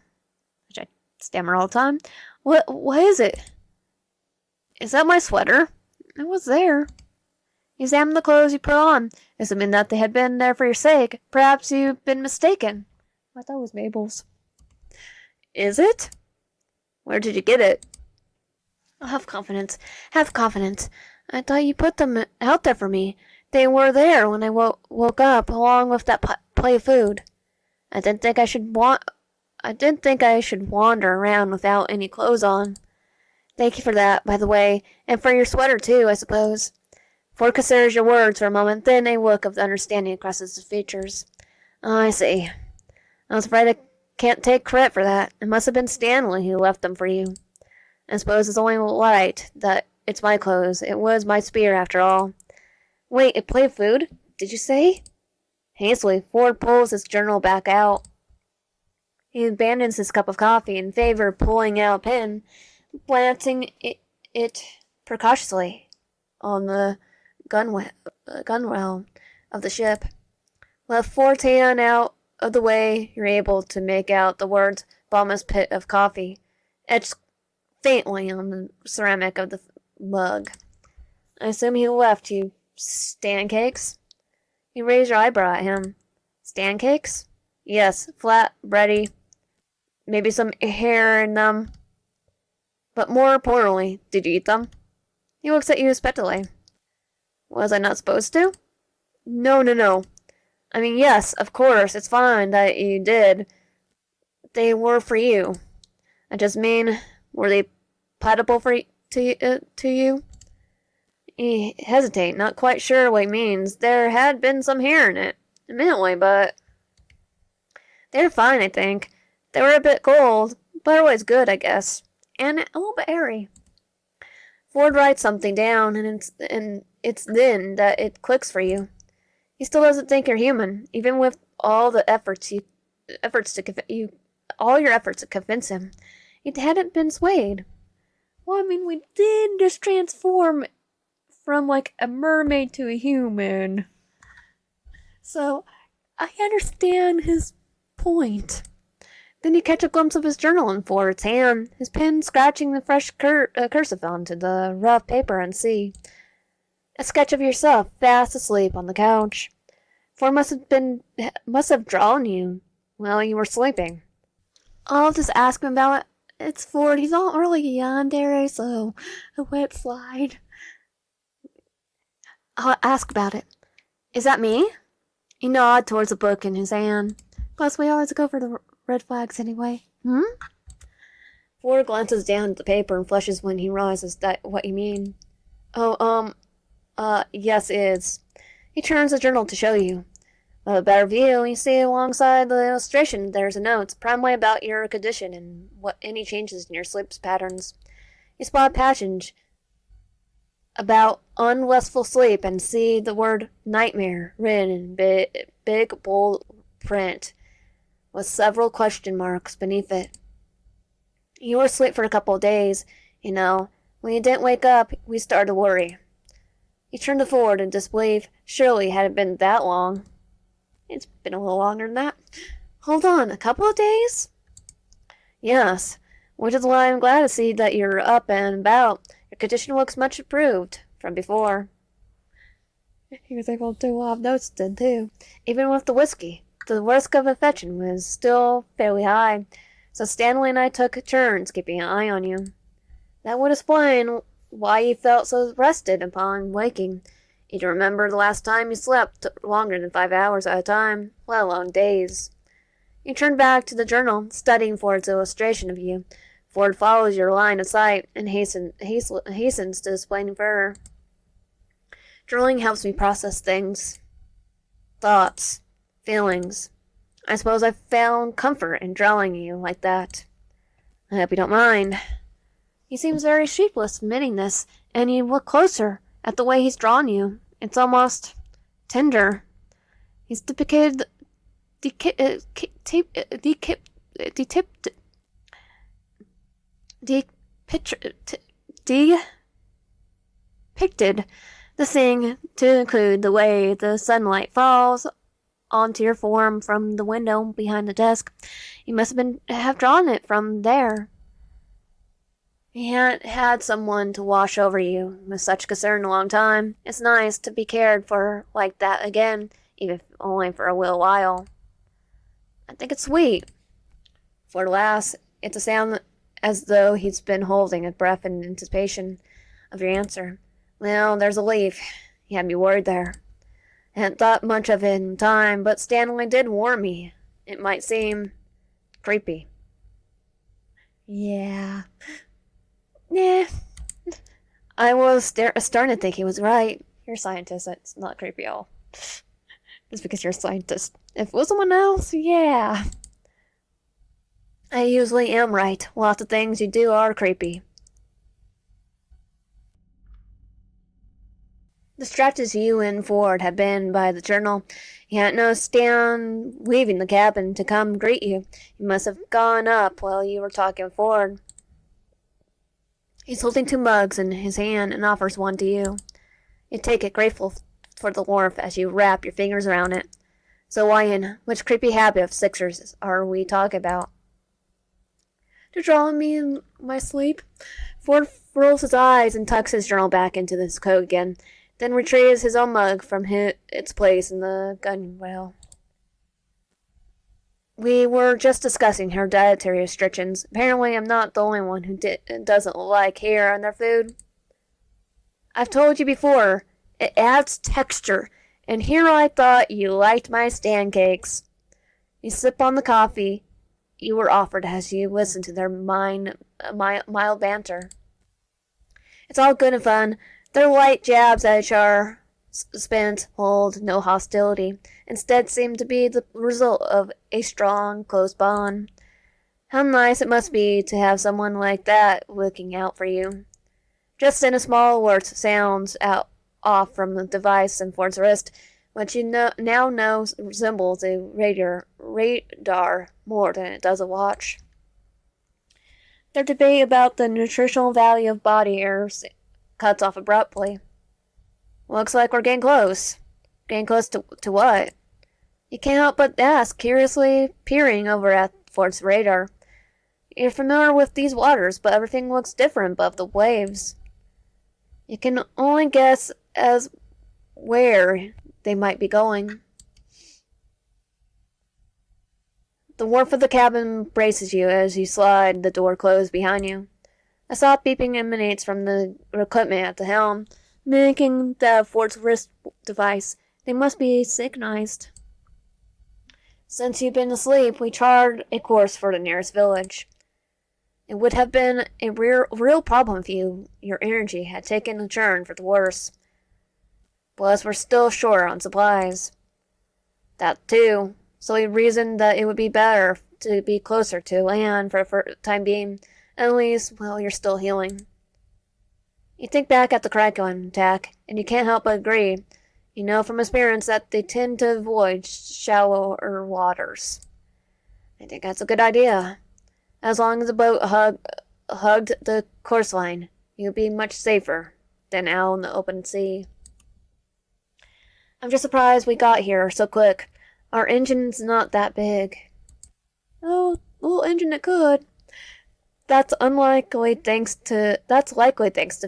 which I stammer all the time. What is it? Is that my sweater? It was there. You examined the clothes you put on, assuming that they had been there for your sake. Perhaps you've been mistaken. I thought it was Mabel's. Is it? Where did you get it? Oh, have confidence. Have confidence. I thought you put them out there for me. They were there when I woke up, along with that plate of food. I didn't think I should wander around without any clothes on. Thank you for that, by the way, and for your sweater too, I suppose. Ford considers your words for a moment, then a look of understanding crosses his features. Oh, I see. I was afraid I can't take credit for that. It must have been Stanley who left them for you. I suppose it's only right that it's my clothes. It was my spear, after all. Wait, it played food? Did you say? Hastily, Ford pulls his journal back out. He abandons his cup of coffee in favor of pulling out a pen, planting it precautiously on the gunwale of the ship. With Ford's hand out of the way, you're able to make out the words "bottomless pit of coffee," etched faintly on the ceramic of the mug. I assume he left you stand cakes? You raise your eyebrow at him. Stand cakes? Yes, flat, bready, maybe some hair in them. But more importantly, did you eat them? He looks at you expectantly. Was I not supposed to? No. I mean, yes, of course, it's fine that you did. They were for you. I just mean, were they palatable to you? You hesitate, not quite sure what he means. There had been some hair in it, admittedly, but they're fine, I think. They were a bit cold, but always good, I guess. And a little bit airy. Ford writes something down, and it's then that it clicks for you. He still doesn't think you're human, even with all the all your efforts to convince him. He hadn't been swayed. Well, I mean, we did just transform from like a mermaid to a human. So, I understand his point. Then you catch a glimpse of his journal in Ford's hand, his pen scratching the fresh cursive onto the rough paper, and see a sketch of yourself fast asleep on the couch. Ford must have drawn you while you were sleeping. I'll just ask him about it. It's Ford. He's not really yandere, so a wet slide. I'll ask about it. Is that me? He nods towards the book in his hand. Plus, we always go for the red flags anyway. Ford glances down at the paper and flushes when he realizes that what you mean. Yes, it is. He turns the journal to show you. With a better view, you see alongside the illustration there's a note, primarily about your condition and what any changes in your sleep patterns. You spot a passage about unrestful sleep and see the word nightmare written in big bold print with several question marks beneath it. You were asleep for a couple of days, you know. When you didn't wake up, we started to worry. You turned to Ford in disbelief. Surely it hadn't been that long. It's been a little longer than that. Hold on, a couple of days? Yes, which is why I'm glad to see that you're up and about. Your condition looks much improved from before. He was able to do a lot of notes then, too. Even with the whiskey, the risk of infection was still fairly high, so Stanley and I took turns keeping an eye on you. That would explain why you felt so rested upon waking. You don't remember the last time you slept longer than 5 hours at a time, let alone days. You turn back to the journal, studying Ford's illustration of you. Ford follows your line of sight and hastens to explain further. Journaling helps me process things, thoughts, feelings. I suppose I found comfort in drawing you like that. I hope you don't mind. He seems very sheepless admitting this, and you look closer at the way he's drawn you. It's almost tender. He's depicted depicted the thing to include the way the sunlight falls onto your form from the window behind the desk. You must have drawn it from there. He hadn't had someone to wash over you with such concern in a long time. It's nice to be cared for like that again, even if only for a little while. I think it's sweet. Ford laughs. It's a sound as though he's been holding his breath in anticipation of your answer. Well, there's a leaf. You had me worried there. I hadn't thought much of it in time, but Stanley did warn me. It might seem creepy. Yeah. I was starting to think he was right. You're a scientist. It's not creepy at all. Just because you're a scientist. If it was someone else, yeah. I usually am right. Lots of things you do are creepy. Distracted as you and Ford had been by the journal, he hadn't noticed Stan leaving the cabin to come greet you. He must have gone up while you were talking with Ford. He's holding 2 mugs in his hand and offers one to you. You take it, grateful for the warmth as you wrap your fingers around it. So, Ryan, which creepy habit of Sixers are we talking about? To draw me in my sleep. Ford rolls his eyes and tucks his journal back into his coat again, then retrieves his own mug from its place in the gunwale. We were just discussing hereditary restrictions. Apparently, I'm not the only one who doesn't like hair on their food. I've told you before, it adds texture, and here I thought you liked my stand cakes. You sip on the coffee you were offered as you listen to their mild banter. It's all good and fun. Their light jabs at each other spent hold no hostility. Instead seemed to be the result of a strong, close bond. How nice it must be to have someone like that looking out for you. Just then a small alert sounds out off from the device in Ford's wrist, which you now know resembles a radar more than it does a watch. Their debate about the nutritional value of body air cuts off abruptly. Looks like we're getting close. Getting close to what? You can't help but ask, curiously peering over at Ford's radar. You're familiar with these waters, but everything looks different above the waves. You can only guess as where they might be going. The warmth of the cabin braces you as you slide the door closed behind you. A soft beeping emanates from the equipment at the helm, mimicking that of Ford's wrist device. They must be synchronized. Since you've been asleep, we charted a course for the nearest village. It would have been a real problem if your energy had taken a turn for the worse. Plus, we're still short on supplies. That too. So we reasoned that it would be better to be closer to land for the time being, at least while you're still healing. You think back at the Kraken attack, and you can't help but agree. You know from experience that they tend to avoid shallower waters. I think that's a good idea. As long as the boat hugged the coastline, you'd be much safer than out in the open sea. I'm just surprised we got here so quick. Our engine's not that big. Oh, little engine that could. That's likely thanks to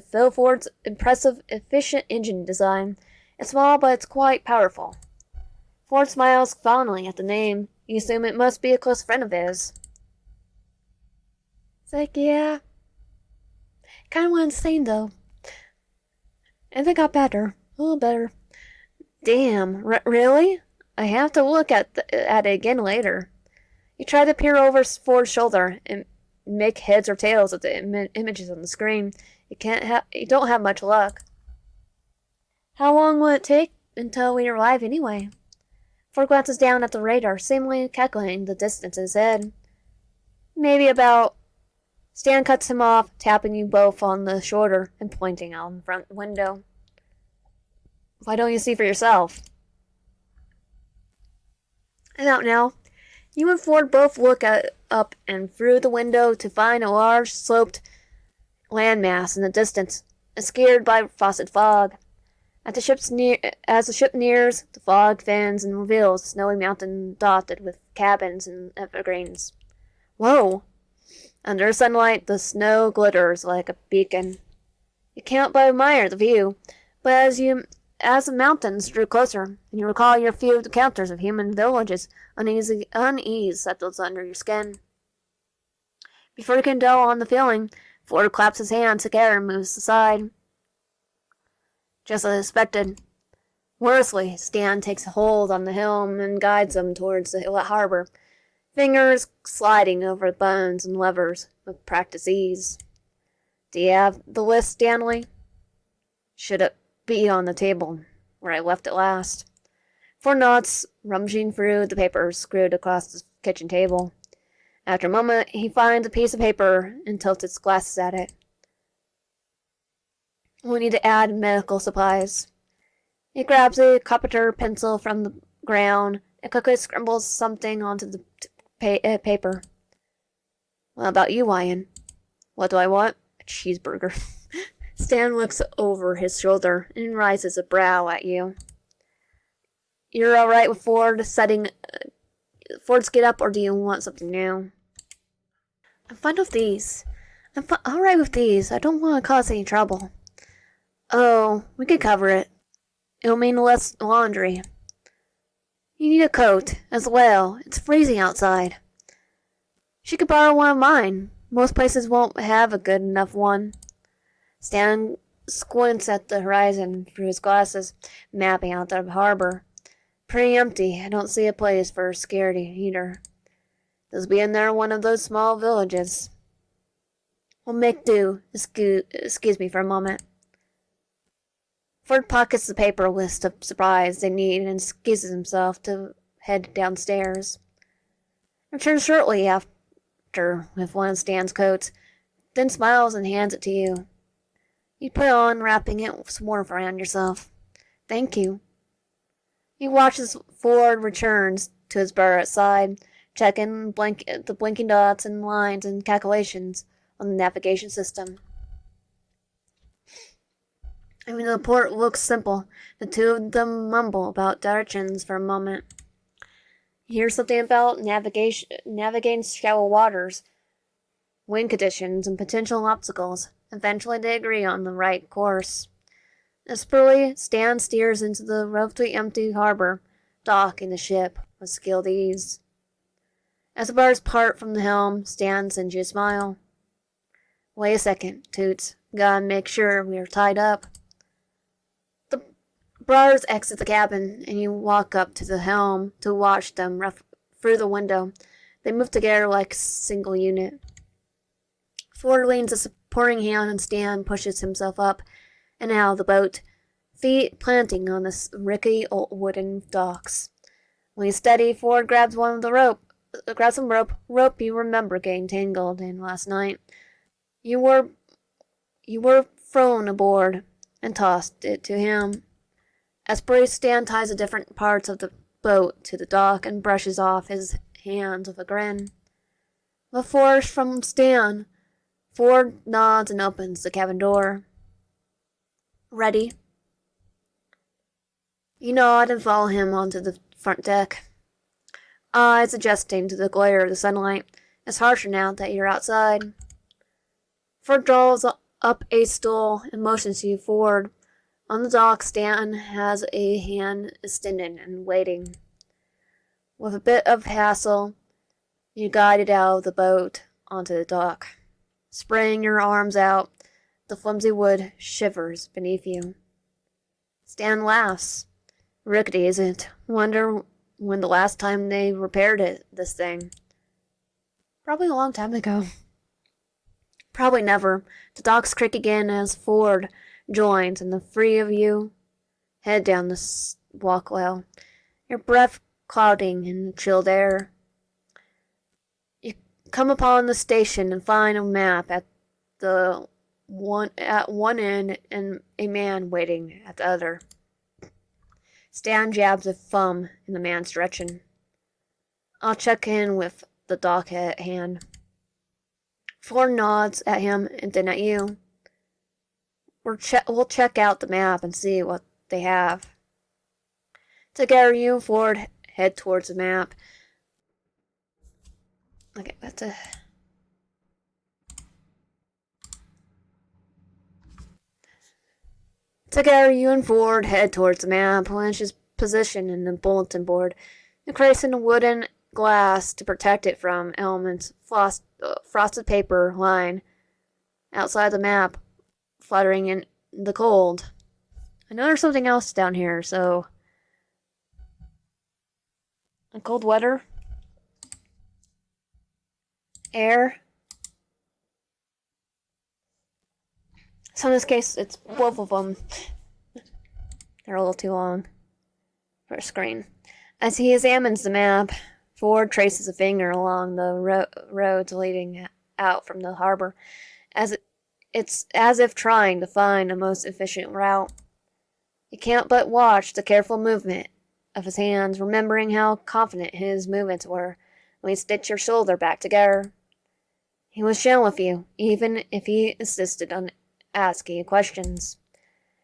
Phil Ford's impressive, efficient engine design. It's small, but it's quite powerful. Ford smiles fondly at the name. You assume it must be a close friend of his. It's like, yeah. Kind of went insane, though. And it got better. A little better. Damn, really? I have to look at it again later. You try to peer over Ford's shoulder and make heads or tails of the images on the screen. You don't have much luck. How long will it take until we arrive anyway? Ford glances down at the radar, seemingly calculating the distance in his head. Maybe about... Stan cuts him off, tapping you both on the shoulder and pointing out the front window. Why don't you see for yourself? I'm out now. You and Ford both look up and through the window to find a large sloped landmass in the distance, obscured by frosted fog. As the ship nears, the fog thins and reveals a snowy mountain dotted with cabins and evergreens. Whoa! Under sunlight, the snow glitters like a beacon. You can't but admire the view, but as the mountains drew closer, and you recall your few encounters of human villages, unease settles under your skin. Before you can dwell on the feeling, Ford claps his hands together and moves aside. Just as expected. Worsley, Stan takes a hold on the helm and guides them towards the harbor, fingers sliding over buttons and levers with practiced ease. Do you have the list, Stanley? Should be on the table, where I left it last. Ford nods, rummaging through the papers screwed across the kitchen table. After a moment, he finds a piece of paper and tilts his glasses at it. We need to add medical supplies. He grabs a copper pencil from the ground and quickly scribbles something onto the paper. What about you, Ryan? What do I want? A cheeseburger. Stan looks over his shoulder and raises a brow at you. You're alright with Ford's get up, or do you want something new? I'm fine with these. I'm alright with these. I don't want to cause any trouble. Oh, we can cover it. It'll mean less laundry. You need a coat, as well. It's freezing outside. She could borrow one of mine. Most places won't have a good enough one. Stan squints at the horizon through his glasses, mapping out the harbor. Pretty empty. I don't see a place for a security either. This being there one of those small villages. We'll make do. Excuse me for a moment. Ford pockets the paper list of supplies they need and excuses himself to head downstairs. Returns shortly after with one of Stan's coats, then smiles and hands it to you. You put it on, wrapping it with some warmth around yourself. Thank you. He watches Ford returns to his burr outside, checking the blinking dots and lines and calculations on the navigation system. I mean, the port looks simple. The two of them mumble about directions for a moment. You hear something about navigating shallow waters, wind conditions, and potential obstacles. Eventually, they agree on the right course. Desperately, Stan steers into the relatively empty harbor, docking the ship with skilled ease. As the bars part from the helm, Stan sends you a smile. Wait a second, Toots. Gotta make sure we are tied up. The bars exit the cabin, and you walk up to the helm to watch them through the window. They move together like a single unit. Ford leans a supporting hand, and Stan pushes himself up and out of the boat, feet planting on the rickety old wooden docks. When he's steady, Ford grabs some rope you remember getting tangled in last night. You were thrown aboard and tossed it to him. As Stan ties the different parts of the boat to the dock and brushes off his hands with a grin. With force from Stan, Ford nods and opens the cabin door. Ready? You nod and follow him onto the front deck. Eyes adjusting to the glare of the sunlight. It's harsher now that you're outside. Ford draws up a stool and motions you forward. On the dock, Stan has a hand extended and waiting. With a bit of hassle, you guide it out of the boat onto the dock. Spraying your arms out, the flimsy wood shivers beneath you. Stan laughs. Rickety, isn't it? Wonder when the last time they repaired this thing. Probably a long time ago. Probably never. The docks creak again as Ford joins, and the three of you head down the walkway, your breath clouding in the chilled air. You come upon the station and find a map at one end and a man waiting at the other. Stan jabs a thumb in the man's direction. I'll check in with the dock at hand. Ford nods at him and then at you. We'll check out the map and see what they have. Together, you and Ford head towards the map. Okay, that's a... Together, you and Ford head towards the map, which is positioned in the bulletin board, encasing a wooden glass to protect it from elements. Frosted paper line outside the map, fluttering in the cold. I know there's something else down here, so... A cold weather? Air? So in this case, it's both of them. They're a little too long for a screen. As he examines the map, Ford traces a finger along the roads leading out from the harbor, it's as if trying to find the most efficient route. You can't but watch the careful movement of his hands, remembering how confident his movements were when he stitched your shoulder back together. He was gentle with you, even if he insisted on asking you questions.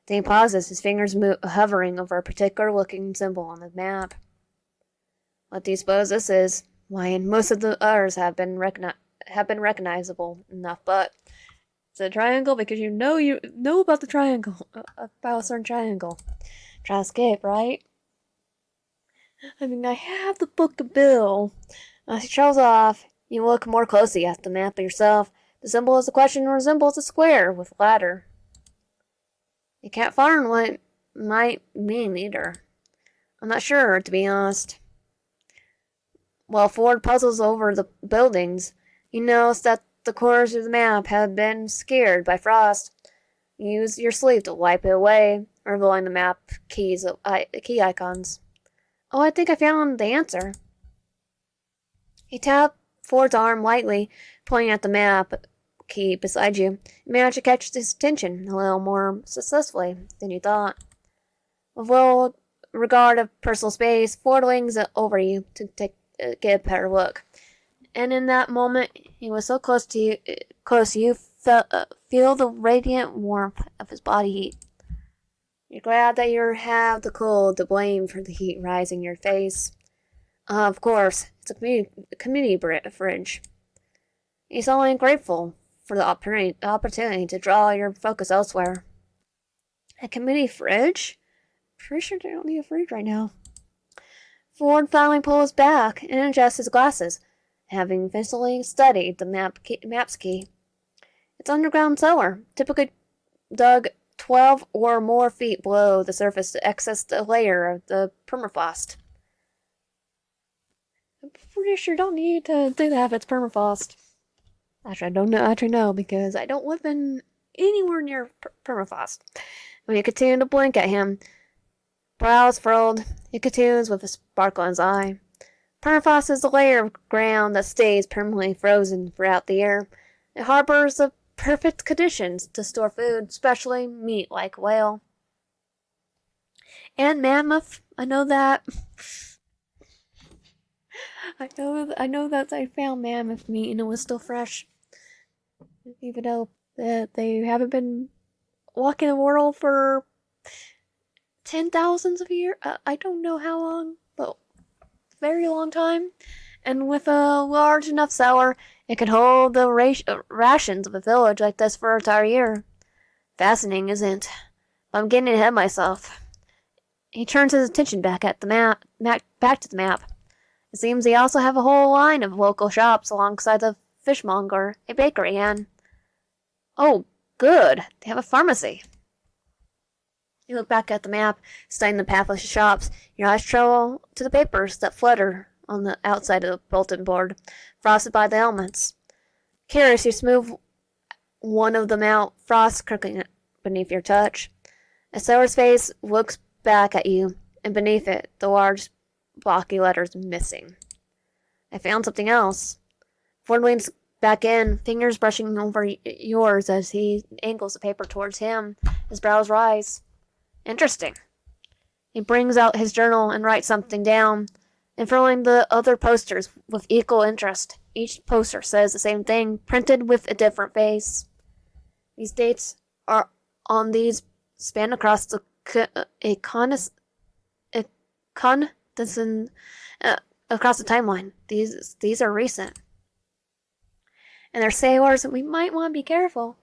Then he pauses, his fingers hovering over a particular-looking symbol on the map. What do you suppose this is? Why, most of the others have been recognizable enough, but it's a triangle because you know about the triangle, about a certain triangle. Try to escape, right? I mean, I have the book of Bill. As he trails off, you look more closely at the map yourself. The symbol is a question resembles a square with a ladder. You can't find what it might mean either. I'm not sure, to be honest. While Ford puzzles over the buildings, you notice that the corners of the map have been scared by frost. Use your sleeve to wipe it away, revealing the map key icons. Oh, I think I found the answer. He tapped Ford's arm lightly, pointing at the map key beside you. You managed to catch his attention a little more successfully than you thought. With little regard of personal space, Ford leans over you to get a better look. And in that moment, he was so close to you feel the radiant warmth of his body heat. You're glad that you have the cold to blame for the heat rising in your face. Of course, it's a community fridge. He's only grateful for the opportunity to draw your focus elsewhere. A community fridge? Pretty sure they don't need a fridge right now. Ford finally pulls back and adjusts his glasses, having visually studied the map's key. It's an underground cellar, typically dug 12 or more feet below the surface to access the layer of the permafrost. I'm pretty sure you don't need to do that if it's permafrost. Actually, I don't know. Actually, no, because I don't live in anywhere near permafrost. When you continue to blink at him, brows furrowed, he continues with a sparkle in his eye. Permafrost is a layer of ground that stays permanently frozen throughout the year. It harbors the perfect conditions to store food, especially meat like whale. And mammoth, I know that. I know that I found mammoth meat and it was still fresh. Even though they haven't been walking the world for 10,000s of years. I don't know how long, but very long time. And with a large enough cellar, it could hold the rations of a village like this for an entire year. Fascinating, isn't it? But I'm getting ahead of myself. He turns his attention back at the back to the map. It seems they also have a whole line of local shops alongside the fishmonger, a bakery, and... Oh, good. They have a pharmacy. You look back at the map, studying the path of shops. Your eyes travel to the papers that flutter on the outside of the bulletin board, frosted by the elements. Curious, you smooth one of them out, frost crackling beneath your touch. A sailor's face looks back at you, and beneath it, the large blocky letters missing. I found something else. Ford leans back in, fingers brushing over yours as he angles the paper towards him. His brows rise. Interesting. He brings out his journal and writes something down, unfurling the other posters with equal interest. Each poster says the same thing, printed with a different face. These dates are on these span across the across the timeline. These are recent. And they're sailors, we might want to be careful.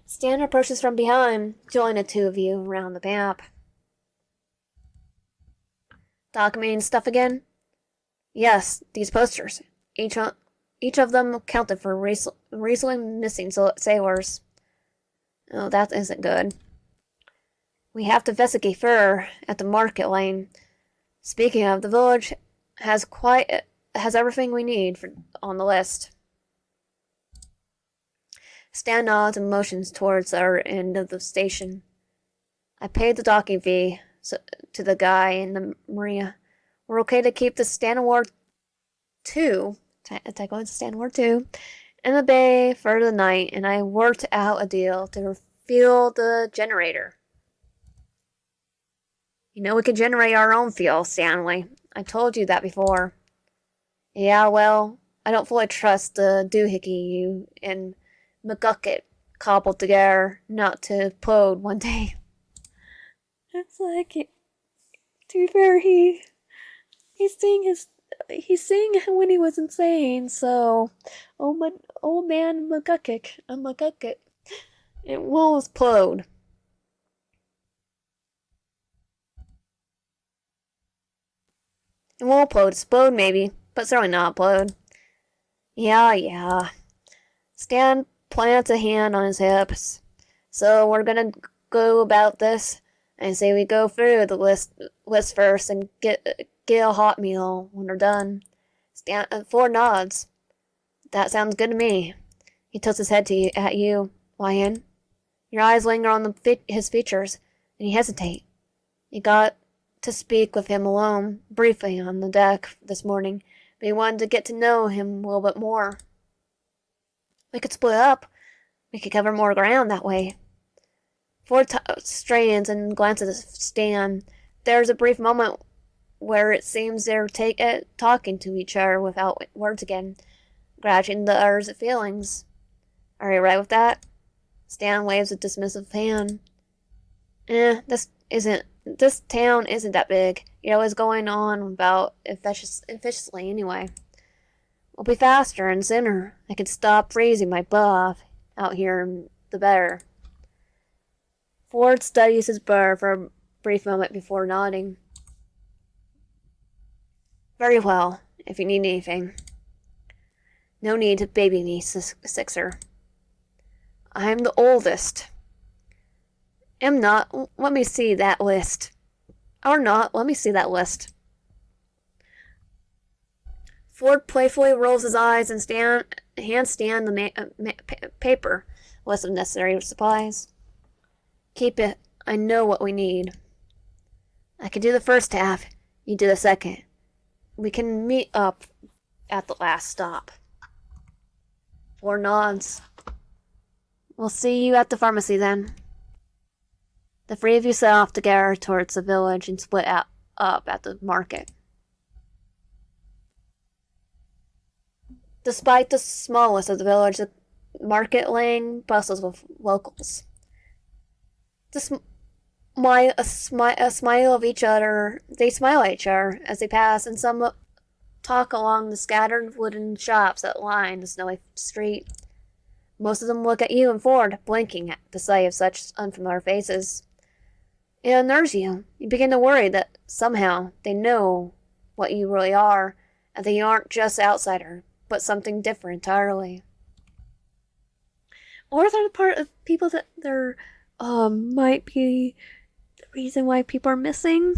Stan approaches from behind, joining the two of you around the map. Documenting stuff again? Yes, these posters. Each of them counted for recently missing sailors. Oh, that isn't good. We have to investigate further at the market lane. Speaking of, the village has everything we need on the list. Stan nods and motions towards our end of the station. I paid the docking fee, so, to the guy in the Maria. We're okay to keep the Stand War 2, technically it's Stand War 2, in the bay for the night, and I worked out a deal to refuel the generator. You know, we can generate our own fuel, Stanley. I told you that before. Yeah, well, I don't fully trust the doohickey you and McGucket cobbled together not to implode one day. It's like, to be fair, he's seeing when he was insane. So, old man McGucket, it will explode. It won't explode maybe, but certainly not implode. Yeah. Stan plants a hand on his hips. So we're gonna go about this and say we go through the list first and get a hot meal when we're done. Stan Ford nods. That sounds good to me. He tilts his head at you, Lion. Your eyes linger on his features, and you hesitate. You got to speak with him alone, briefly, on the deck this morning, but you wanted to get to know him a little bit more. We could split up. We could cover more ground that way. Ford strains and glances at Stan. There's a brief moment where it seems they're talking to each other without words again, grasping the other's feelings. Are you right with that? Stan waves a dismissive hand. This town isn't that big. You're always going on about efficiently anyway. We'll be faster and sooner. I could stop freezing my butt off out here, the better. Ford studies his burr for a brief moment before nodding. Very well, if you need anything. No need to baby me, Sixer. I'm the oldest. Am not. Let me see that list. Or not, let me see that list. Ford playfully rolls his eyes and hands Stan the paper list of necessary supplies. Keep it. I know what we need. I can do the first half. You do the second. We can meet up at the last stop. Ford nods. We'll see you at the pharmacy then. The three of you set off together towards the village and split up at the market. Despite the smallest of the village, the market lane bustles with locals. They smile at each other as they pass, and some talk along the scattered wooden shops that line the snowy street. Most of them look at you and Ford, blinking at the sight of such unfamiliar faces. It unnerves you. You begin to worry that somehow they know what you really are, and that you aren't just outsider, but something different entirely. Or they're the part of people that might be the reason why people are missing.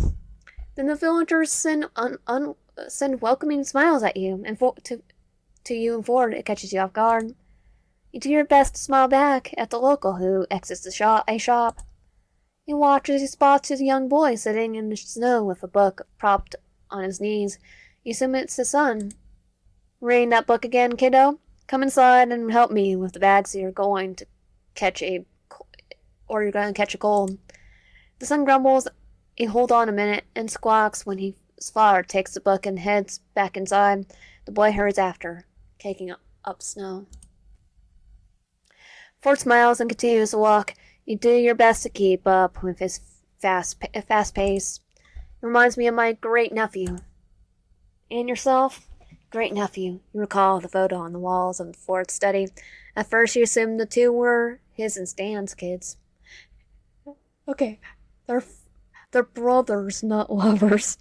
Then the villagers send welcoming smiles at you, and to you and Ford, it catches you off guard. You do your best to smile back at the local who exits a shop. You watch as he spots a young boy sitting in the snow with a book propped on his knees. You assume it's his son. Reading that book again, kiddo? Come inside and help me with the bags you're going to catch a cold. The son grumbles. He holds on a minute and squawks when his father takes the book and heads back inside. The boy hurries after, kicking up snow. Ford smiles and continues to walk. You do your best to keep up with his fast pace. It reminds me of my great-nephew. And yourself? Great-nephew. You recall the photo on the walls of Ford's study. At first you assumed the two were his and Stan's kids. Okay, they're brothers, not lovers.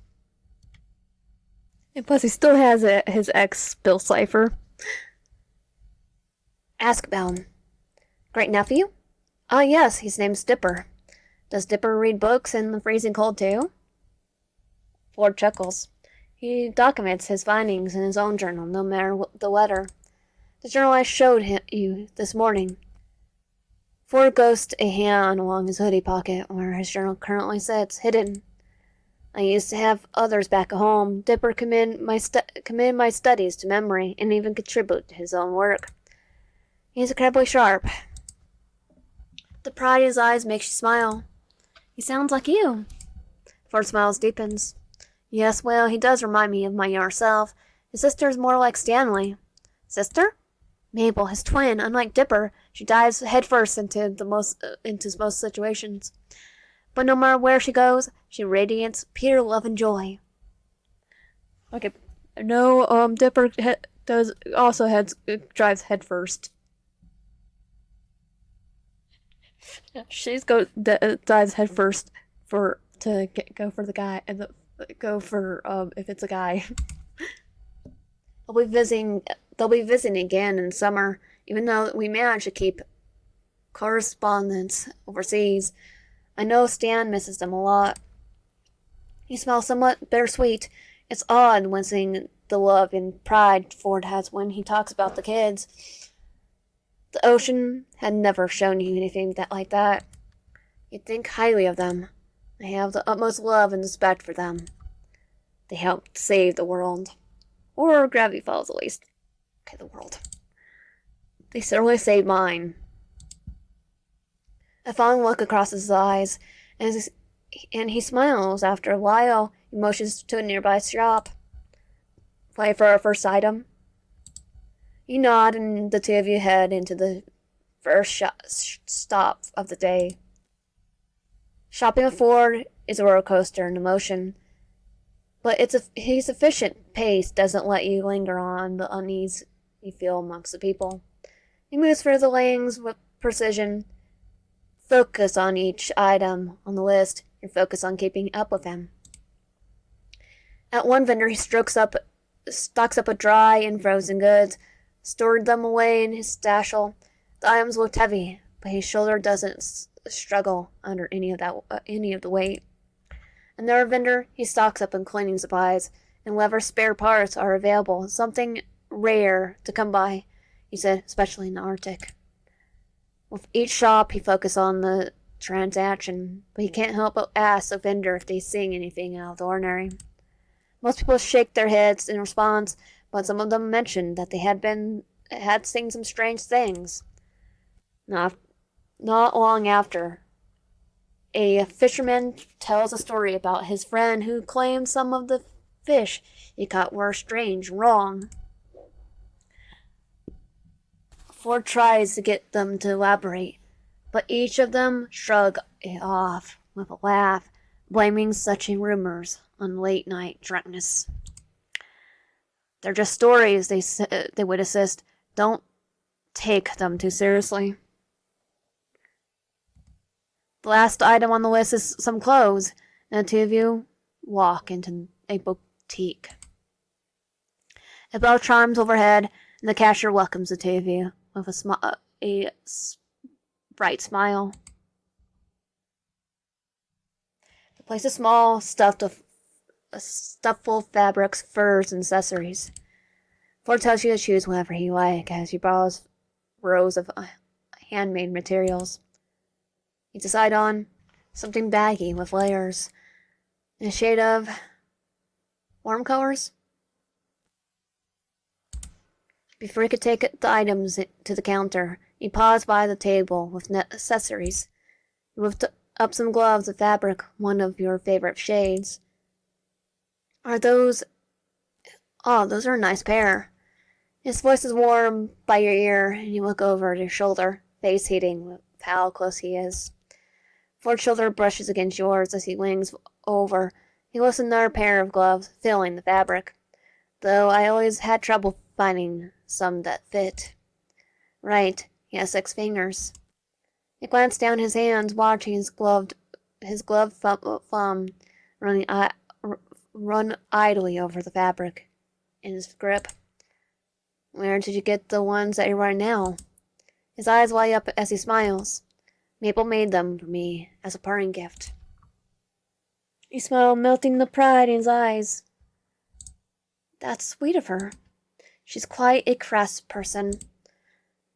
And plus he still has his ex, Bill Cipher. Ask about him. Great-nephew? Ah, yes, his name's Dipper. Does Dipper read books in the freezing cold, too? Ford chuckles. He documents his findings in his own journal, no matter the weather. The journal I showed you this morning. Ford ghosts a hand along his hoodie pocket where his journal currently sits, hidden. I used to have others back at home. Dipper commit my studies to memory and even contribute to his own work. He's incredibly sharp. The pride in his eyes makes you smile. He sounds like you. Ford's smile deepens. Yes, well, he does remind me of my younger self. His sister is more like Stanley. Sister? Mabel, his twin. Unlike Dipper, she dives headfirst into most situations. But no matter where she goes, she radiates pure love and joy. Okay, no, Dipper drives headfirst. Dives headfirst go for the guy and go for if it's a guy. They'll be visiting again in summer, even though we managed to keep correspondence overseas. I know Stan misses them a lot. He smells somewhat bittersweet. It's odd when seeing the love and pride Ford has when he talks about the kids. The ocean had never shown you anything like that. You'd think highly of them. I have the utmost love and respect for them. They helped save the world. Or Gravity Falls, at least. Okay, the world. They certainly saved mine. A fond look across his eyes, and he smiles. After a while, he motions to a nearby shop. Play for our first item. You nod, and the two of you head into the first stop of the day. Shopping with Ford is a roller coaster in emotion, but his efficient pace doesn't let you linger on the unease you feel amongst the people. He moves through the lanes with precision. Focus on each item on the list and focus on keeping up with him. At one vendor, he stocks up with dry and frozen goods, stored them away in his satchel. The items looked heavy, but his shoulder doesn't struggle under any of the weight. Another vendor, he stocks up on cleaning supplies, and whatever spare parts are available, something rare to come by, he said, especially in the Arctic. With each shop, he focuses on the transaction, but he can't help but ask the vendor if they sing anything out of the ordinary. Most people shake their heads in response, but some of them mentioned that they had seen some strange things. Not long after, a fisherman tells a story about his friend who claimed some of the fish he caught were strange, wrong. Ford tries to get them to elaborate, but each of them shrug it off with a laugh, blaming such rumors on late-night drunkenness. They're just stories, they would insist. Don't take them too seriously. The last item on the list is some clothes, and the two of you walk into a boutique. A bell chimes overhead, and the cashier welcomes the two of you with a bright smile. The place is small, stuffed full of fabrics, furs, and accessories. Ford tells you to choose whatever you like as he borrows rows of handmade materials. You decide on something baggy with layers in a shade of warm colors. Before he could take the items to the counter, he paused by the table with accessories. He whipped up some gloves of fabric, one of your favorite shades. Those are a nice pair. His voice is warm by your ear, and you look over your shoulder, face heating with how close he is. Ford's shoulder brushes against yours as he leans over. He lifts another pair of gloves, filling the fabric. Though I always had trouble finding some that fit. Right, he has 6 fingers. He glanced down his hands, watching his gloved thumb run idly over the fabric in his grip. Where did you get the ones that you're wearing now? His eyes light up as he smiles. Mabel made them for me as a parting gift. He smiled, melting the pride in his eyes. That's sweet of her. She's quite a crass person.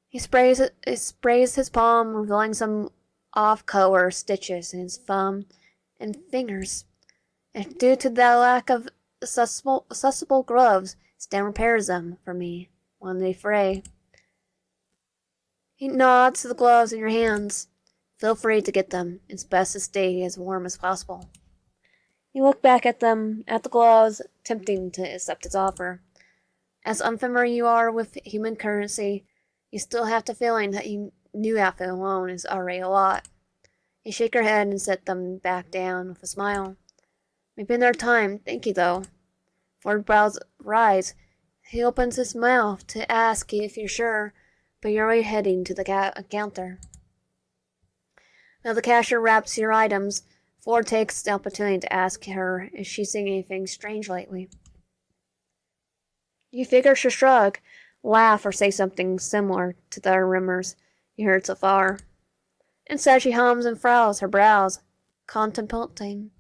He sprays his palm, revealing some off-color stitches in his thumb and fingers. And due to the lack of accessible gloves, Stan repairs them for me when they fray. He nods to the gloves in your hands. Feel free to get them. It's best to stay as warm as possible. You look back at them, at the gloves, tempting to accept his offer. As unfamiliar you are with human currency, you still have the feeling that your new outfit alone is already a lot. You shake your head and set them back down with a smile. Maybe another time, thank you though. Ford brows rise. He opens his mouth to ask if you're sure, but you're already heading to the counter. Now the cashier wraps your items. Ford takes the opportunity to ask her if she's seen anything strange lately. You figure she'll shrug, laugh, or say something similar to the other rumors you heard so far. Instead, she hums and frowns her brows, contemplating.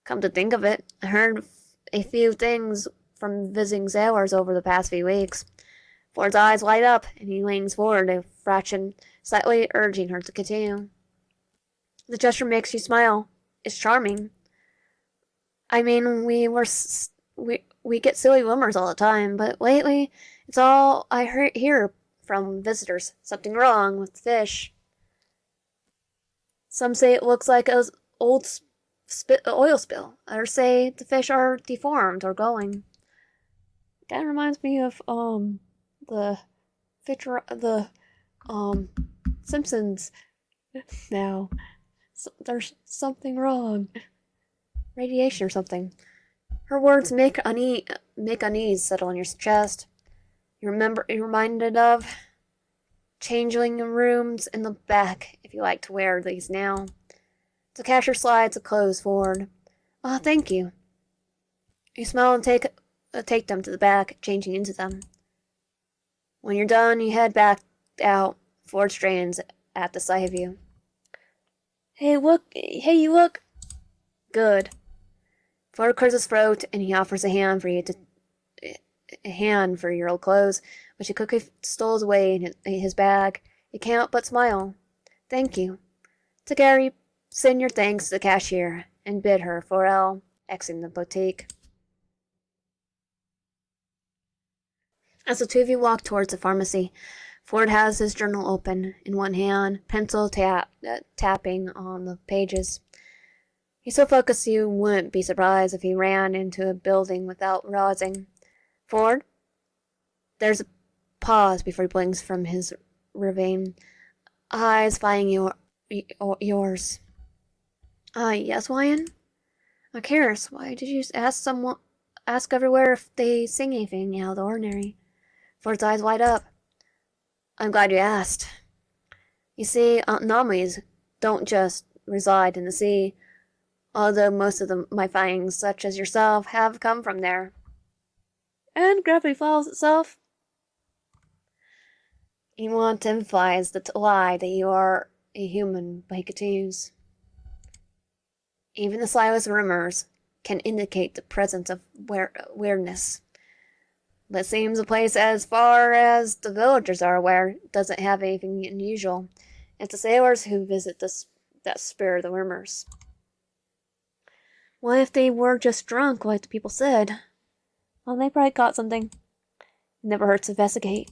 Come to think of it, I heard a few things from visiting sailors over the past few weeks. Ford's eyes light up, and he leans forward a fraction, slightly urging her to continue. The gesture makes you smile. It's charming. I mean, we get silly rumors all the time, but lately, it's all I hear from visitors. Something wrong with the fish. Some say it looks like an old oil spill. Others say the fish are deformed or going. That reminds me of the Simpsons. Now, there's something wrong. Radiation or something. Her words make unease settle in your chest. You're reminded of changeling rooms in the back, if you like to wear these now. The cashier slides the clothes forward. Oh, thank you. You smile and take them to the back, changing into them. When you're done, you head back out. Ford strains at the sight of you. Hey, you look. Good. Ford clears his throat, and he offers a hand for your old clothes, which he quickly stows away in his bag. You can't help but smile. Thank you. Together, you send your thanks to the cashier and bid her farewell, exiting the boutique. As the two of you walk towards the pharmacy, Ford has his journal open in one hand, pencil tapping on the pages. He's so focused you wouldn't be surprised if he ran into a building without realizing. Ford? There's a pause before he blinks from his ravine, eyes finding yours. Yes, Wyan? I'm curious, why did you ask everywhere if they sing anything out of the ordinary? Ford's eyes light up. I'm glad you asked. You see, anomalies don't just reside in the sea, although most of my findings, such as yourself, have come from there. And gravity follows itself? You want to emphasize the lie that you are a human, but he continues. Even the slightest rumors can indicate the presence of weirdness. But it seems the place, as far as the villagers are aware, doesn't have anything unusual. It's the sailors who visit that spirit of the rumors. What if they were just drunk, like the people said? Well, they probably caught something. It never hurts to investigate.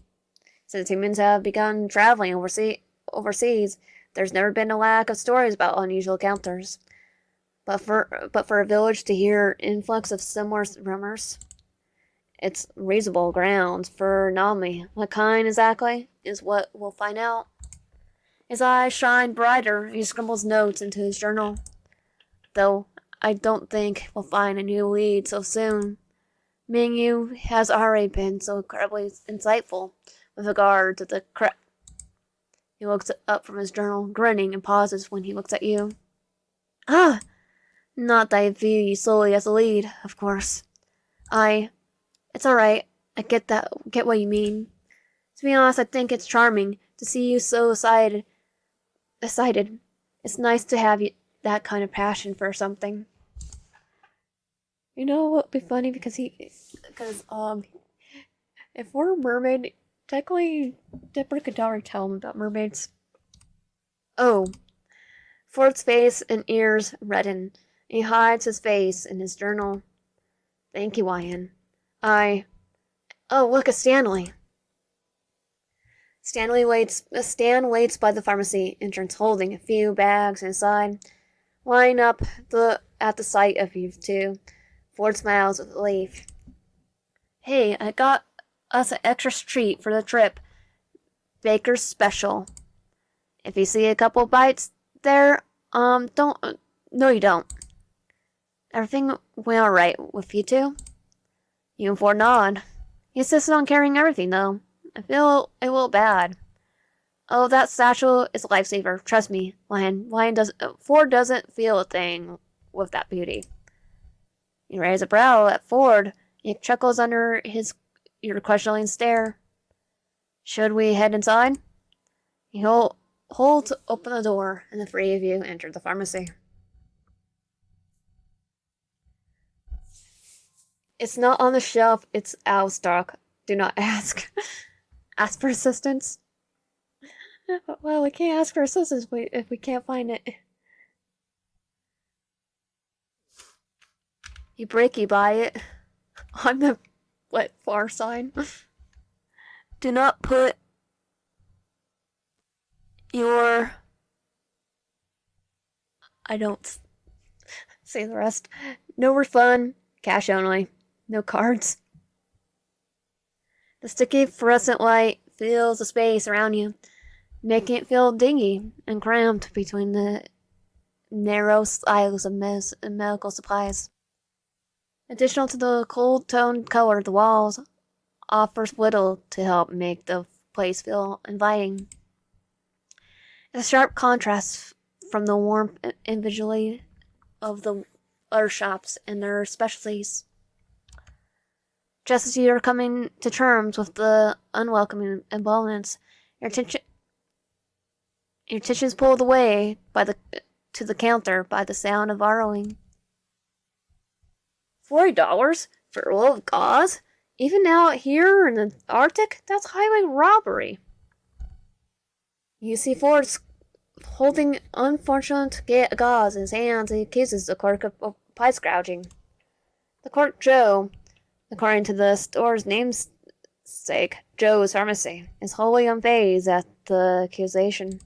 Since humans have begun traveling overseas, there's never been a lack of stories about unusual encounters. But for a village to hear influx of similar rumors, it's reasonable grounds for anomaly. What kind exactly is what we'll find out. His eyes shine brighter. He scribbles notes into his journal. Though I don't think we'll find a new lead so soon. Mingyu has already been so incredibly insightful with regard to the He looks up from his journal, grinning, and pauses when he looks at you. Ah! Not that I view you solely as a lead, of course. It's alright. I get what you mean. To be honest, I think it's charming to see you so excited. It's nice to have that kind of passion for something. You know what would be funny? Because if we're a mermaid, technically, Dipper could already tell him about mermaids. Oh. Ford's face and ears redden. He hides his face in his journal. Thank you, Ryan. Oh, look, a Stanley. Stan waits by the pharmacy entrance, holding a few bags inside. Line up at the sight of you two. Ford smiles with relief. Hey, I got us an extra treat for the trip. Baker's special. If you see a couple bites there, don't. No, you don't. Everything went alright with you two? You and Ford nod. He insisted on carrying everything, though. I feel a little bad. Oh, that satchel is a lifesaver. Trust me, Ford doesn't feel a thing with that beauty. You raise a brow at Ford. He chuckles under your questioning stare. Should we head inside? He holds open the door, and the three of you enter the pharmacy. It's not on the shelf. It's out of stock. Do not ask. Ask for assistance. Well, we can't ask for assistance if we can't find it. You buy it. On the far side. Do not put your... I don't say the rest. No refund. Cash only. No cards. The sticky fluorescent light fills the space around you, making it feel dingy and cramped between the narrow aisles of medical supplies. Additional to the cold toned color of the walls offers little to help make the place feel inviting. A sharp contrast from the warmth individually of the other shops and their specialties. Just as you are coming to terms with the unwelcoming involvements, your attention is pulled away to the counter by the sound of borrowing. $40 for a roll of gauze? Even out here in the Arctic? That's highway robbery. You see Ford holding unfortunate gauze in his hands and he accuses the clerk of price gouging. The clerk, Joe, according to the store's namesake, Joe's Pharmacy, is wholly unfazed at the accusation.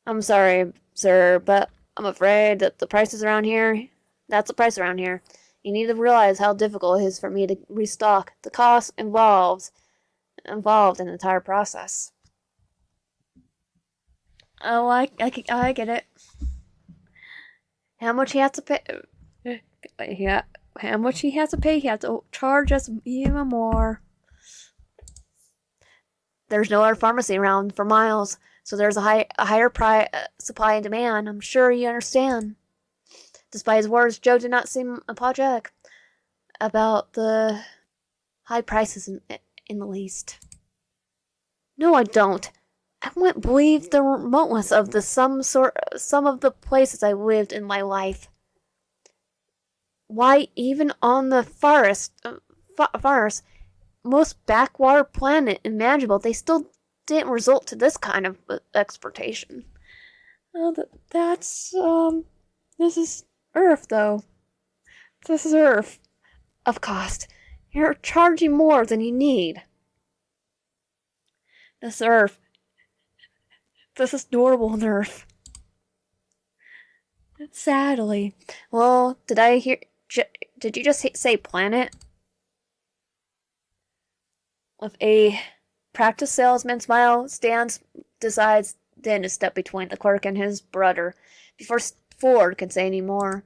I'm sorry, sir, but I'm afraid that that's the price around here. You need to realize how difficult it is for me to restock. The cost involved in the entire process. Oh, I get it. How much he has to pay? Yeah, how much he has to pay? He has to charge us even more. There's no other pharmacy around for miles, so there's a higher supply and demand. I'm sure you understand. Despite his words, Joe did not seem apologetic about the high prices in the least. No, I don't. I wouldn't believe the remoteness of some of the places I lived in my life. Why, even on the farthest, most backwater planet imaginable, they still didn't resort to this kind of exportation. This is Earth, though. This is Earth. Of cost. You're charging more than you need. This Earth. This is normal Earth. Sadly. Well, did you just say planet? With a practiced salesman smile, Stan decides then to step between the clerk and his brother before Ford can say any more.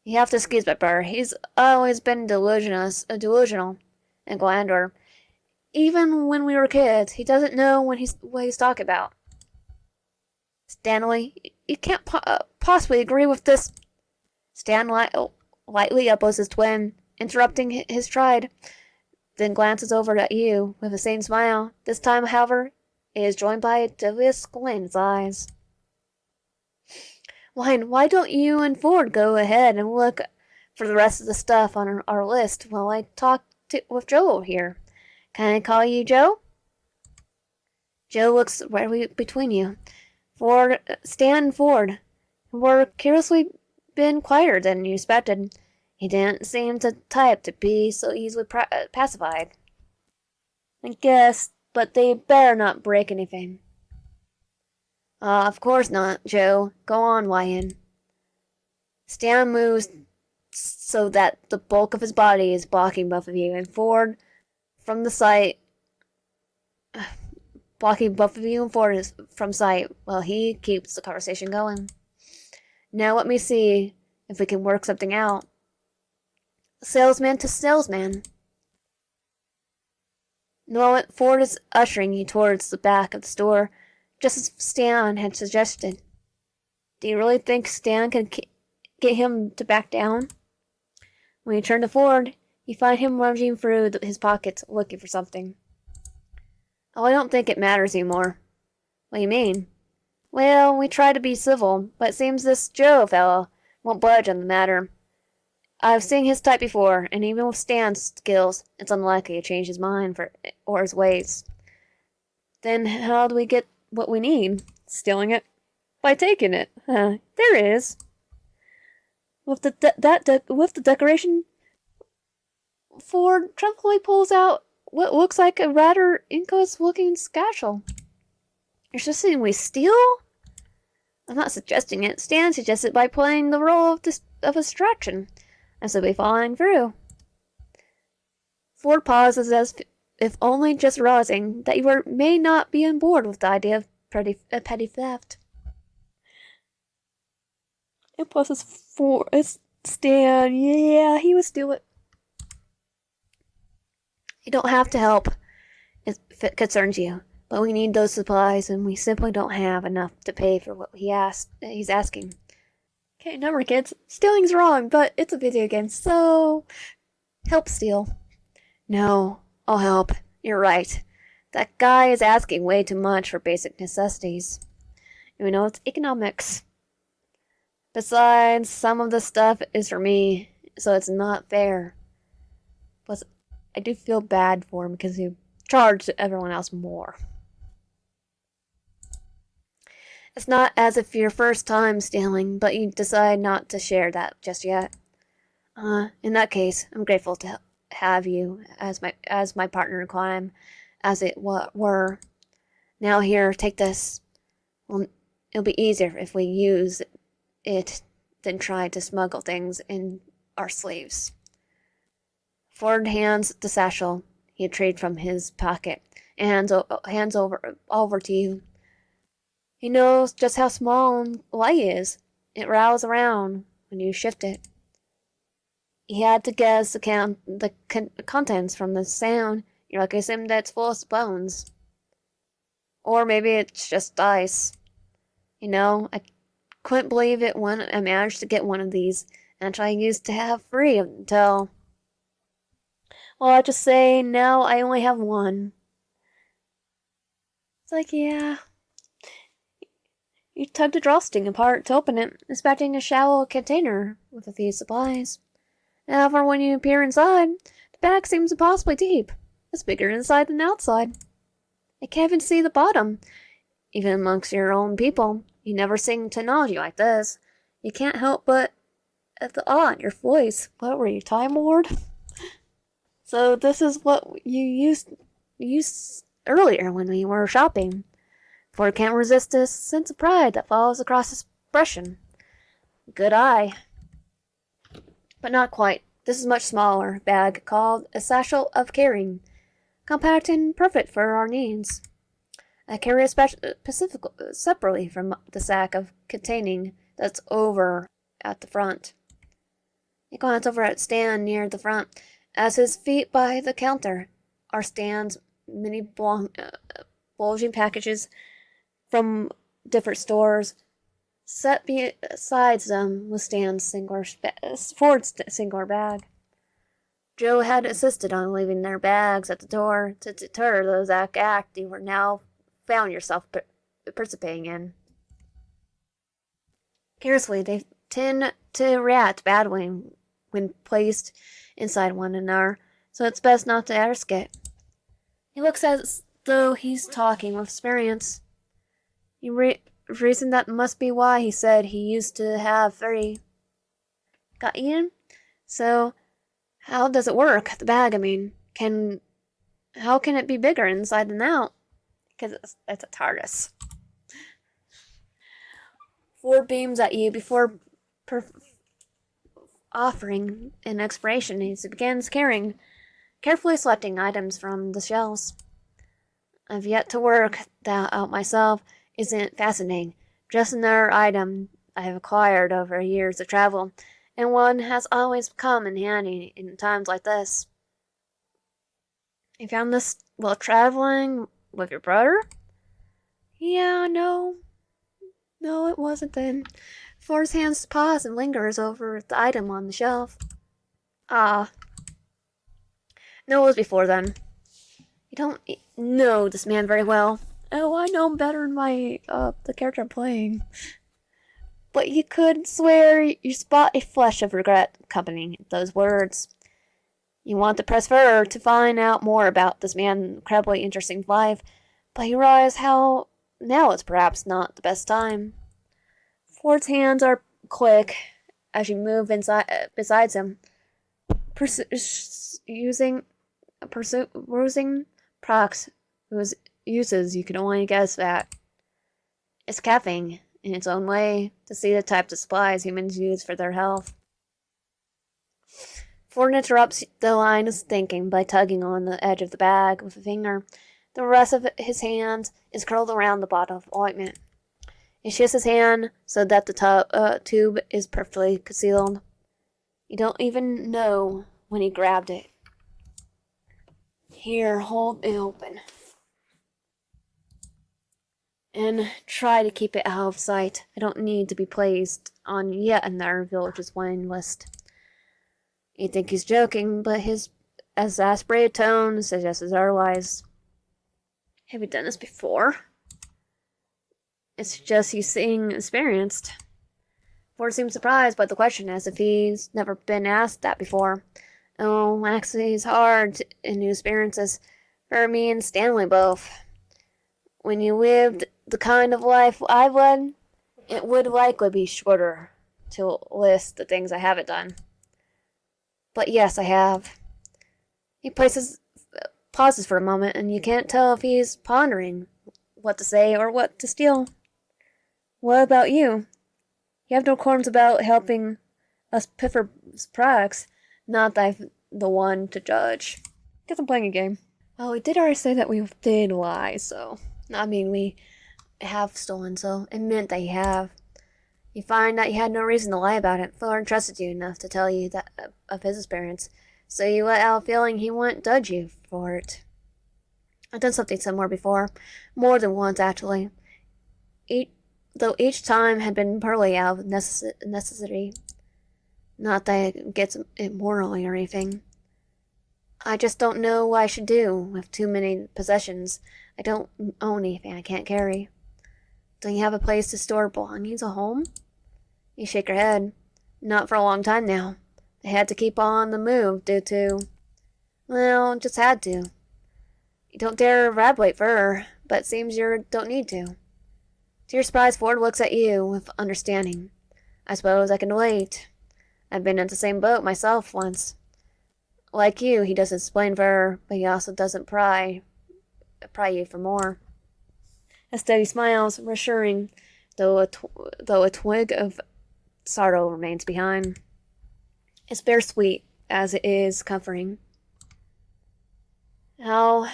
You have to excuse my brother. He's always been delusional and glandular. Even when we were kids, he doesn't know what he's talking about. Stanley, you can't possibly agree with this. Stan lightly elbows his twin, interrupting his stride, then glances over at you with the same smile. This time, however, it is joined by a devious glint in his eyes. Why don't you and Ford go ahead and look for the rest of the stuff on our list while I talk with Joe over here? Can I call you Joe? Joe looks right between you. Stan and Ford, were curiously been quieter than you expected. He didn't seem the type to be so easily pacified. I guess, but they better not break anything. Of course not, Joe. Go on, Wyan. Stan moves so that the bulk of his body is blocking both of you, and Ford from the sight, blocking both of you and Ford is from sight while he keeps the conversation going. Now let me see if we can work something out. Salesman to salesman. The moment Ford is ushering you towards the back of the store, just as Stan had suggested. Do you really think Stan can get him to back down? When you turn to Ford, you find him rummaging through his pockets looking for something. Oh, I don't think it matters anymore. What do you mean? Well, we try to be civil, but it seems this Joe fellow won't budge on the matter. I've seen his type before, and even with Stan's skills, it's unlikely to change his mind or his ways. Then how do we get what we need? Stealing it? By taking it. There it is. With the decoration, Ford tranquilly pulls out what looks like a rather inchoate-looking satchel. You're suggesting we steal? I'm not suggesting it. Stan suggests it by playing the role of distraction. I'm simply following through. Ford pauses as if only just realizing that you may not be on board with the idea of petty theft. And plus it's Stan. Yeah, he would steal it. You don't have to help if it concerns you, but we need those supplies, and we simply don't have enough to pay for what he's asking. Okay, remember, kids, stealing's wrong, but it's a video game, so help steal. No, I'll help. You're right. That guy is asking way too much for basic necessities. You know, it's economics. Besides, some of the stuff is for me, so it's not fair. Plus, I do feel bad for him because he charged everyone else more. It's not as if your first time stealing, but you decide not to share that just yet. In that case, I'm grateful to have you as my partner in crime, as it were. Now here, take this. Well, it'll be easier if we use it than try to smuggle things in our sleeves. Ford hands the satchel he retrieved from his pocket and hands over to you. He knows just how small and light it is. It rattles around when you shift it. He had to guess the contents from the sound. You're like, I assume that's full of bones. Or maybe it's just ice. You know, I couldn't believe it when I managed to get one of these, and I used to have three until... Well, I'll just say now I only have one. It's like, yeah. You tug the drawstring apart to open it, expecting a shallow container with a few supplies. However, when you peer inside, the bag seems impossibly deep. It's bigger inside than outside. I can't even see the bottom. Even amongst your own people, you never seen technology like this. You can't help but at the awe in your voice. What were you, Time Lord? So this is what you used earlier when we were shopping. For it can't resist this sense of pride that follows across his expression. Good eye. But not quite. This is a much smaller bag called a satchel of carrying, compact and perfect for our needs. I carry it separately from the sack of containing that's over at the front. He glance over at Stan near the front, as his feet by the counter are Stan's many bulging packages from different stores, set beside them with Ford's singular bag. Joe had insisted on leaving their bags at the door to deter those act you were now found yourself participating in. Curiously, they tend to react badly when placed inside one another, so it's best not to risk it. He looks as though he's talking with experience. You reason that must be why he said he used to have very... Got eaten? So, how does it work? The bag, I mean, how can it be bigger inside than out? Because it's a TARDIS. Ford beams at you before offering an explanation. He begins carefully selecting items from the shelves. I've yet to work that out myself. Isn't fascinating? Just another item I have acquired over years of travel, and one has always come in handy in times like this. You found this while traveling with your brother? Yeah, no, it wasn't then. Ford's hands pause and lingers over the item on the shelf. Ah. No, it was before then. You don't know this man very well. Oh, I know him better than the character I'm playing. But you could swear you spot a flush of regret accompanying those words. You want to press further to find out more about this man's incredibly interesting life, but you realize how now is perhaps not the best time. Ford's hands are quick as you move besides him, perusing products whose uses you can only guess at. It's caffeine, in its own way, to see the types of supplies humans use for their health. Ford interrupts the line of thinking by tugging on the edge of the bag with a finger. The rest of his hand is curled around the bottle of ointment. He shifts his hand so that the tube is perfectly concealed. You don't even know when he grabbed it. Here, hold it open. And try to keep it out of sight. I don't need to be placed on yet another village's wine list. You think he's joking, but his exasperated tone suggests otherwise. Have you done this before? It's just you seem experienced. Ford seems surprised by the question, as if he's never been asked that before. Oh, actually, it's hard in new experiences for me and Stanley both. When you lived the kind of life I've led, it would likely be shorter to list the things I haven't done. But yes, I have. He pauses for a moment, and you can't tell if he's pondering what to say or what to steal. What about you? You have no qualms about helping us pay for products. Not that I'm the one to judge. Guess I'm playing a game. Well, we did already say that we did lie, so... I mean, we have stolen, so it meant that you have. You find that you had no reason to lie about it. Ford trusted you enough to tell you that of his experience, so you let out a feeling he wouldn't judge you for it. I've done something similar before. More than once, actually. Though each time had been purely out of necessity. Not that it gets it morally or anything. I just don't know what I should do with too many possessions. I don't own anything I can't carry. Don't you have a place to store belongings, a home? You shake your head. Not for a long time now. I had to keep on the move due to... Well, just had to. You don't dare rabblate for her, but it seems you don't need to. To your surprise, Ford looks at you with understanding. I suppose I can wait. I've been in the same boat myself once. Like you, he doesn't explain for her, but he also doesn't pry you for more. A steady smiles, reassuring, though a twig of sorrow remains behind. It's bittersweet, as it is comforting. How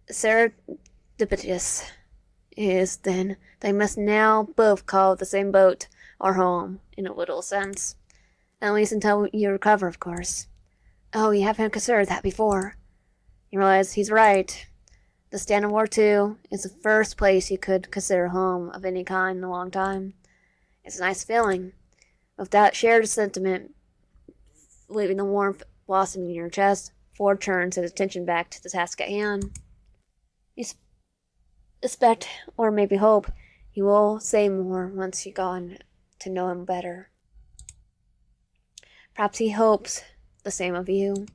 serendipitous is, then, they must now both call the same boat our home, in a little sense. At least until you recover, of course. Oh, you haven't considered that before. You realize he's right. The stand of War II is the first place you could consider home of any kind in a long time. It's a nice feeling. With that shared sentiment, leaving the warmth blossoming in your chest, Ford turns his attention back to the task at hand. You expect, or maybe hope, he will say more once you've gone to know him better. Perhaps he hopes the same of you.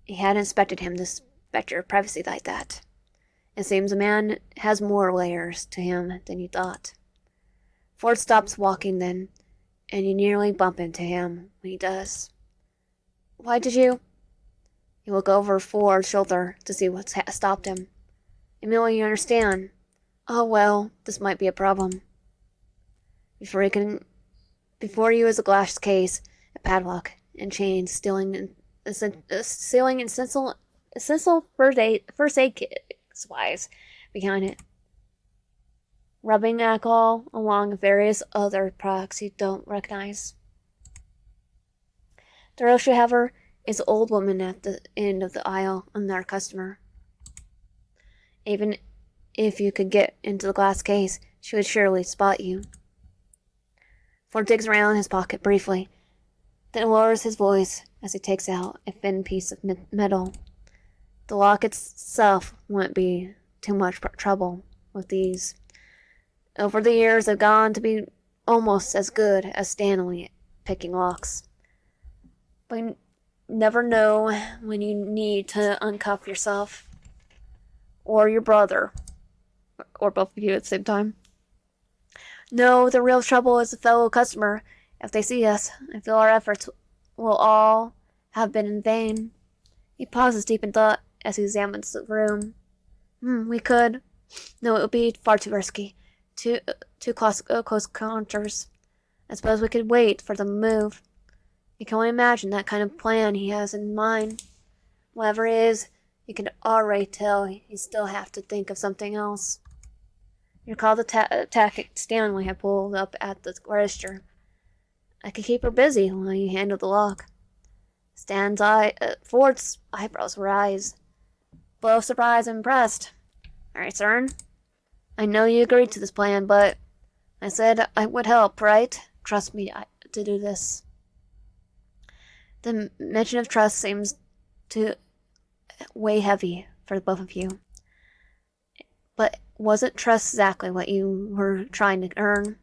He hadn't expected him to respect your privacy like that. It seems a man has more layers to him than you thought. Ford stops walking then, and you nearly bump into him when he does. Why did you? You look over Ford's shoulder to see what's stopped him. Emil, you understand. Oh well, this might be a problem. Before you is a glass case, a padlock, and chains, stealing essential first aid kit supplies behind it. Rubbing alcohol along various other products you don't recognize. The roast you have her is an old woman at the end of the aisle, another customer. Even if you could get into the glass case, she would surely spot you. Ford digs around his pocket briefly, then lowers his voice as he takes out a thin piece of metal. The lock itself wouldn't be too much trouble with these. Over the years, they've gone to be almost as good as Stanley at picking locks. But you never know when you need to uncuff yourself. Or your brother. Or both of you at the same time. No, the real trouble is a fellow customer. If they see us, I feel our efforts will all have been in vain. He pauses deep in thought as he examines the room. We could. No, it would be far too risky. Two close counters. I suppose we could wait for them to move. You can only imagine that kind of plan he has in mind. Whatever it is, you can already tell he still have to think of something else. You recall the tactic Stanley had pulled up at the register. I could keep her busy while you handle the lock. Ford's eyebrows rise. Both surprised and impressed. All right, Cern. I know you agreed to this plan, but I said I would help, right? Trust me to do this. The mention of trust seems to weigh heavy for both of you. But wasn't trust exactly what you were trying to earn?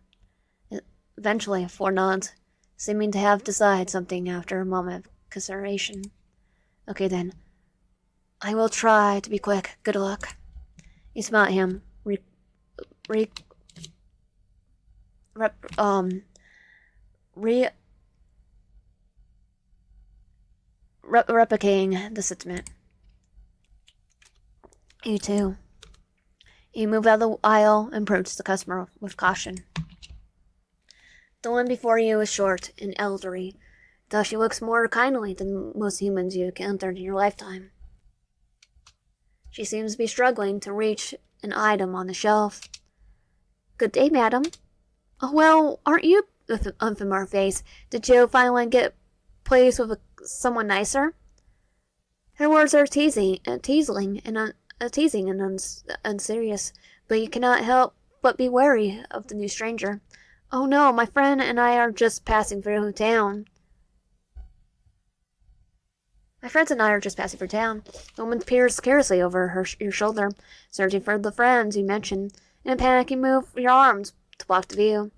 Eventually, Ford nods, seeming to have decided something after a moment of consideration. Okay then. I will try to be quick. Good luck. You smile at him, replicating the sentiment. You too. You move out of the aisle and approach the customer with caution. The one before you is short and elderly, though she looks more kindly than most humans you encountered in your lifetime. She seems to be struggling to reach an item on the shelf. Good day, madam. Oh, well, aren't you with an unfamiliar face? Did you finally get placed with someone nicer? Her words are teasing and unserious, but you cannot help but be wary of the new stranger. Oh no, my friend and I are just passing through town. The woman peers carelessly over your shoulder, searching for the friends you mentioned. In a panic, you move your arms to block the view.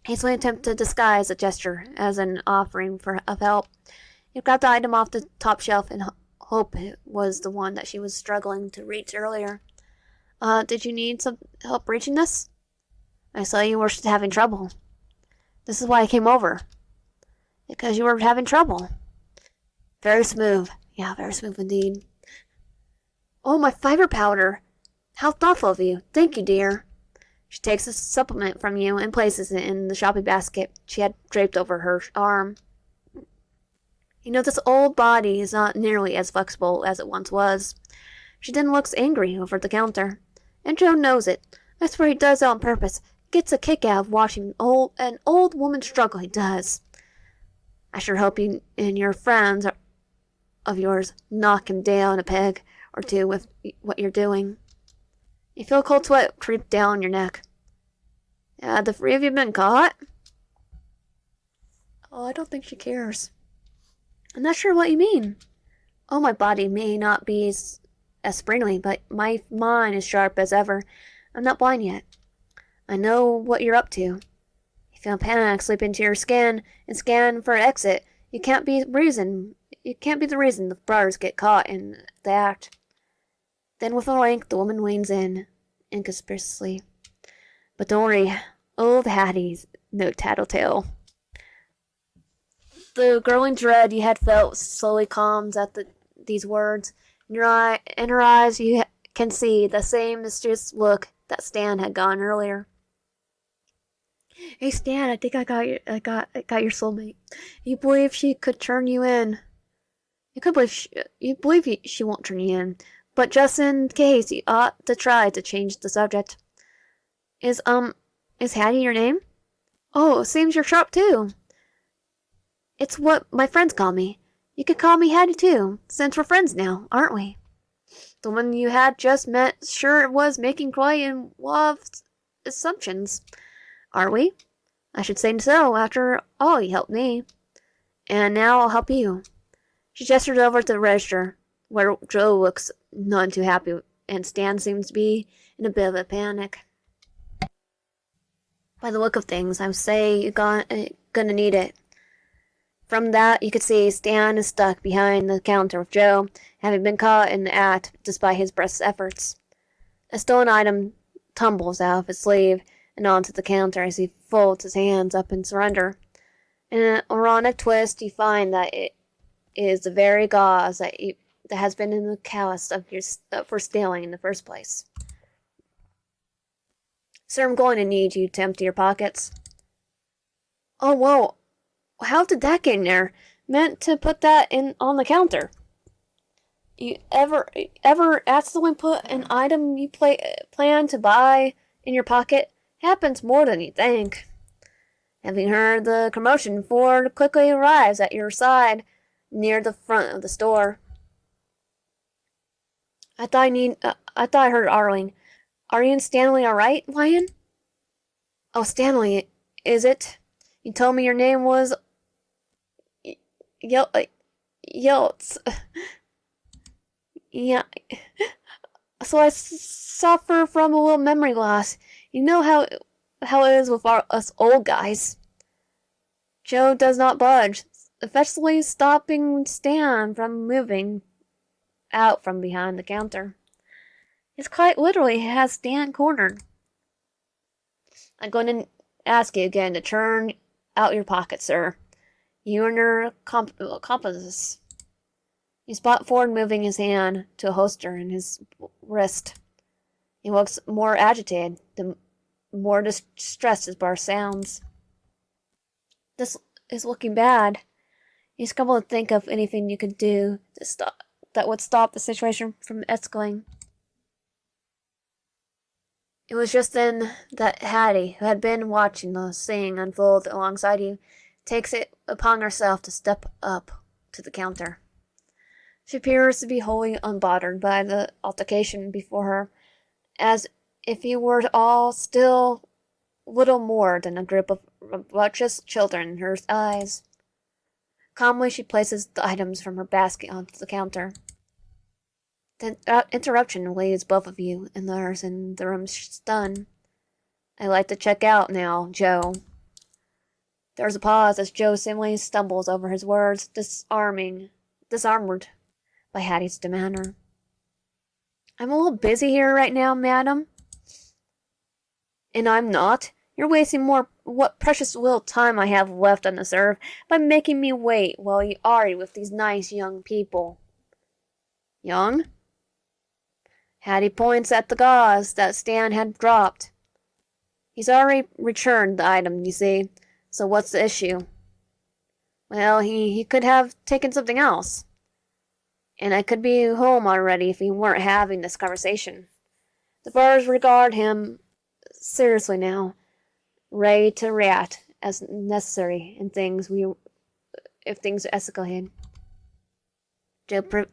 Hastily attempt to disguise a gesture as an offering of help. You grab the item off the top shelf and hope it was the one that she was struggling to reach earlier. Did you need some help reaching this? I saw you were having trouble. This is why I came over. Because you were having trouble. Very smooth. Yeah, very smooth indeed. Oh, my fiber powder. How thoughtful of you. Thank you, dear. She takes a supplement from you and places it in the shopping basket she had draped over her arm. You know, this old body is not nearly as flexible as it once was. She then looks angry over the counter. And Joe knows it. I swear he does it on purpose. Gets a kick out of watching an old woman struggle, he does. I sure hope you and your friends of yours knock him down a peg or two with what you're doing. You feel a cold sweat creep down your neck. The three of you been caught? Oh, I don't think she cares. I'm not sure what you mean. Oh, my body may not be as springly, but my mind is sharp as ever. I'm not blind yet. I know what you're up to. You feel panic slip into your skin and scan for exit. You can't be the reason the brothers get caught in the act. Then with a wink, the woman leans in, inconspicuously. But don't worry, old Hattie's no tattletale. The growing dread you had felt slowly calms at these words. In her eyes, you can see the same mysterious look that Stan had gotten earlier. Hey Stan, I think I got your soulmate. You believe she could turn you in? You believe she won't turn you in, but just in case, you ought to try to change the subject. Is Hattie your name? Oh, seems you're sharp too. It's what my friends call me. You could call me Hattie too, since we're friends now, aren't we? The one you had just met sure was making quite involved assumptions. Are we? I should say so, after all you helped me. And now I'll help you. She gestured over to the register, where Joe looks none too happy, and Stan seems to be in a bit of a panic. By the look of things, I would say you're gonna need it. From that, you could see Stan is stuck behind the counter with Joe, having been caught in the act despite his best efforts. A stolen item tumbles out of his sleeve and onto the counter as he folds his hands up in surrender. In an ironic twist, you find that it is the very gauze that has been in the callus of for stealing in the first place. Sir, I'm going to need you to empty your pockets. Oh, whoa. How did that get in there? Meant to put that in on the counter. You ever accidentally put an item you plan to buy in your pocket? Happens more than you think. Having heard the commotion, Ford quickly arrives at your side near the front of the store. I thought I heard Arling. Are you and Stanley all right, Lion? Oh, Stanley, is it? You told me your name was Yelts. Yeah. So I suffer from a little memory loss. You know how it is with us old guys. Joe does not budge, effectively stopping Stan from moving out from behind the counter. It's quite literally has Stan cornered. I'm going to ask you again to turn out your pocket, sir. You and your accomplices. You spot Ford moving his hand to a holster in his wrist. He looks more agitated, the more distressed his bar sounds. This is looking bad. He's able to think of anything you could do that would stop the situation from escalating. It was just then that Hattie, who had been watching the scene unfold alongside you, takes it upon herself to step up to the counter. She appears to be wholly unbothered by the altercation before her, as if you were all still little more than a group of rebellious children in her eyes. Calmly, she places the items from her basket onto the counter. The interruption leaves both of you and others in the room stunned. I'd like to check out now, Joe. There's a pause as Joe seemingly stumbles over his words, disarmed by Hattie's demeanor. I'm a little busy here right now, madam. And I'm not. You're wasting what precious little time I have left on this earth by making me wait while you argue with these nice young people. Young? Hattie points at the gauze that Stan had dropped. He's already returned the item, you see, so what's the issue? Well, he could have taken something else. And I could be home already if we weren't having this conversation. The bars regard him seriously now, ready to react as necessary if things escalate.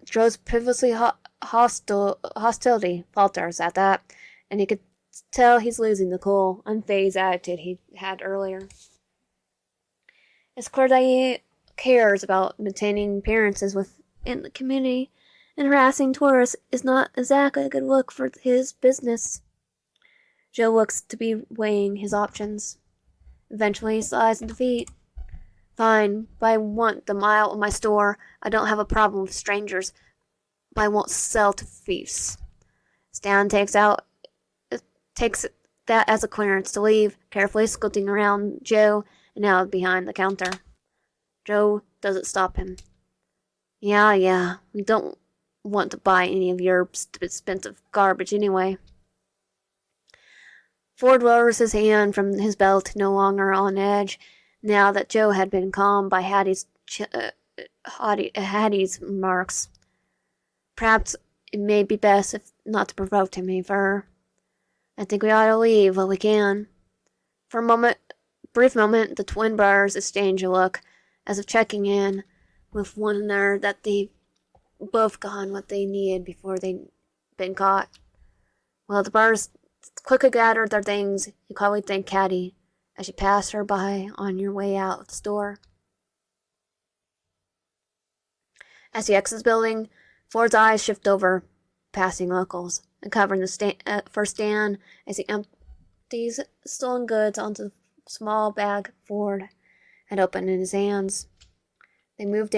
Joe's previously hostility falters at that, and you could tell he's losing the cool, unfazed attitude he had earlier. It's clear that he cares about maintaining appearances within the community, and harassing tourists is not exactly a good look for his business. Joe looks to be weighing his options. Eventually, he sighs in defeat. Fine, but I want the mile of my store. I don't have a problem with strangers, but I won't sell to thieves. Stan takes that as a clearance to leave, carefully scooting around Joe and out behind the counter. Joe doesn't stop him. Yeah, we don't want to buy any of your expensive garbage anyway. Ford lowers his hand from his belt, no longer on edge, now that Joe had been calmed by Hattie's remarks. Perhaps it may be best if not to provoke him any further. I think we ought to leave while we can. For a brief moment, the twin brothers exchange a look, as if checking in with one another that they both gotten what they needed before they'd been caught. Well, the brothers quickly gathered their things. You calmly thanked Hattie as she passed her by on your way out of the store. As he exits the building, Ford's eyes shift over passing locals and covering the first stand as he empties stolen goods onto the small bag Ford had opened in his hands. They move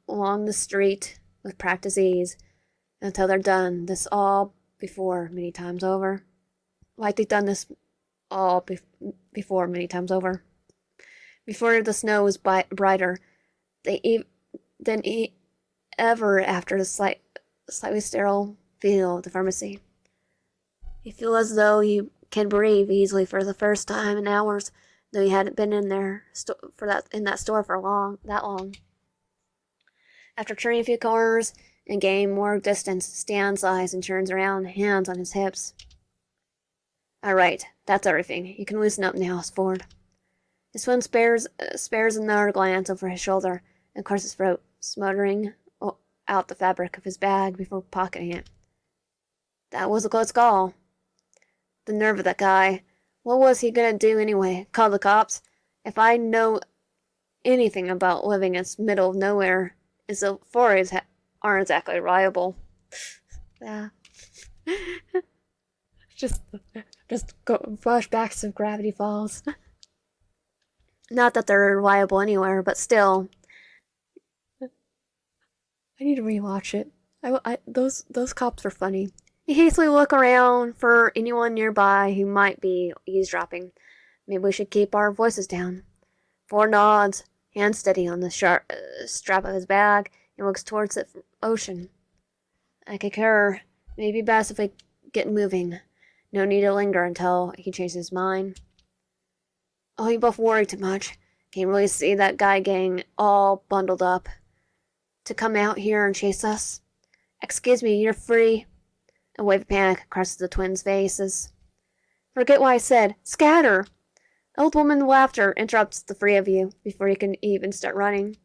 along the street with practiced ease until they're done. This all before many times over. Like they've done this all before many times over. Before the snow was brighter, than ever after the slightly sterile feel of the pharmacy. You feel as though you can breathe easily for the first time in hours, though you hadn't been in that store for that long. After turning a few corners and gaining more distance, Stan sighs and turns around, hands on his hips. All right, that's everything. You can loosen up now, Ford. His friend spares another glance over his shoulder and clears his throat, smothering out the fabric of his bag before pocketing it. That was a close call. The nerve of that guy. What was he gonna do anyway? Call the cops? If I know anything about living in the middle of nowhere, it's the forays aren't exactly reliable. Yeah. just flashbacks of Gravity Falls. Not that they're reliable anywhere, but still. I need to rewatch it. Those cops were funny. You hastily look around for anyone nearby who might be eavesdropping. Maybe we should keep our voices down. Ford nods, hand steady on the strap of his bag, and looks towards the ocean. I concur. Maybe best if we get moving. No need to linger until he changes his mind. Oh, you both worry too much. Can't really see that guy getting all bundled up to come out here and chase us. Excuse me, you're free. A wave of panic crosses the twins' faces. Forget what I said. Scatter! Old woman laughter interrupts the three of you before you can even start running.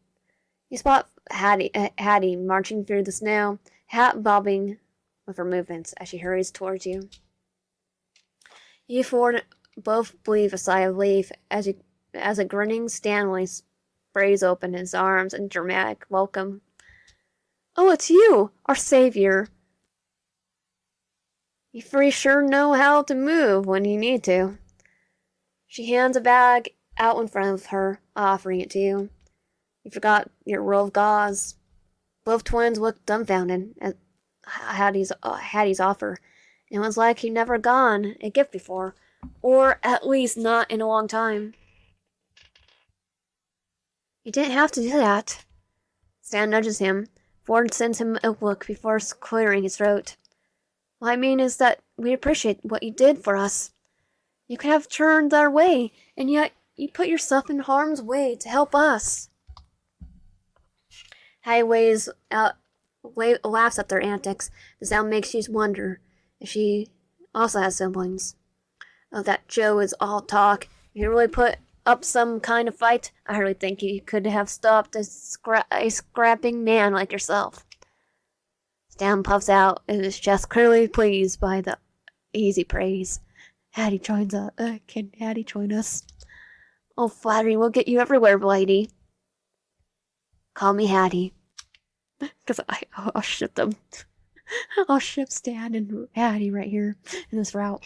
You spot Hattie marching through the snow, hat bobbing with her movements as she hurries towards you. You four both breathe a sigh of relief as a grinning Stanley sprays open his arms in dramatic welcome. Oh, it's you, our savior. You three sure know how to move when you need to. She hands a bag out in front of her, offering it to you. You forgot your roll of gauze. Both twins looked dumbfounded at Hattie's offer. It was like he'd never gotten a gift before, or at least not in a long time. You didn't have to do that. Stan nudges him. Ford sends him a look before clearing his throat. What I mean is that we appreciate what you did for us. You could have turned our way, and yet you put yourself in harm's way to help us. Hattie laughs at their antics. The sound makes you wonder if she also has siblings. Oh, that Joe is all talk. If he really put up some kind of fight, I hardly think he could have stopped a scrapping man like yourself. Stan puffs out and is just clearly pleased by the easy praise. Hattie joins us. Can Hattie join us? Oh, flattery will get you everywhere, lady. Call me Hattie. Because I'll ship them. I'll ship Stan and Hattie right here in this route.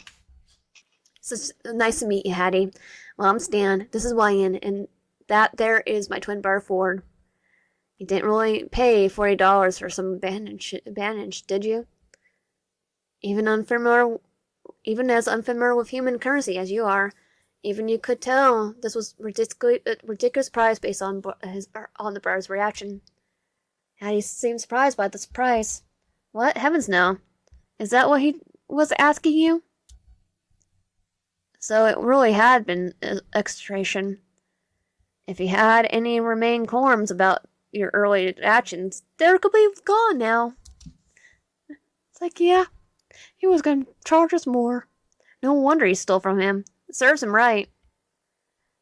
So nice to meet you, Hattie. Well, I'm Stan. This is Ryan, and that there is my twin brother Ford. You didn't really pay $40 for some bandage, did you? Even unfamiliar, even as unfamiliar with human currency as you are, even you could tell this was ridiculous price based on on the bird's reaction. Hattie seemed surprised by the surprise. What? Heavens no. Is that what he was asking you? So it really had been extraction. If you had any remaining qualms about your early actions, they could be gone now. It's like, yeah, he was going to charge us more. No wonder he stole from him. It serves him right.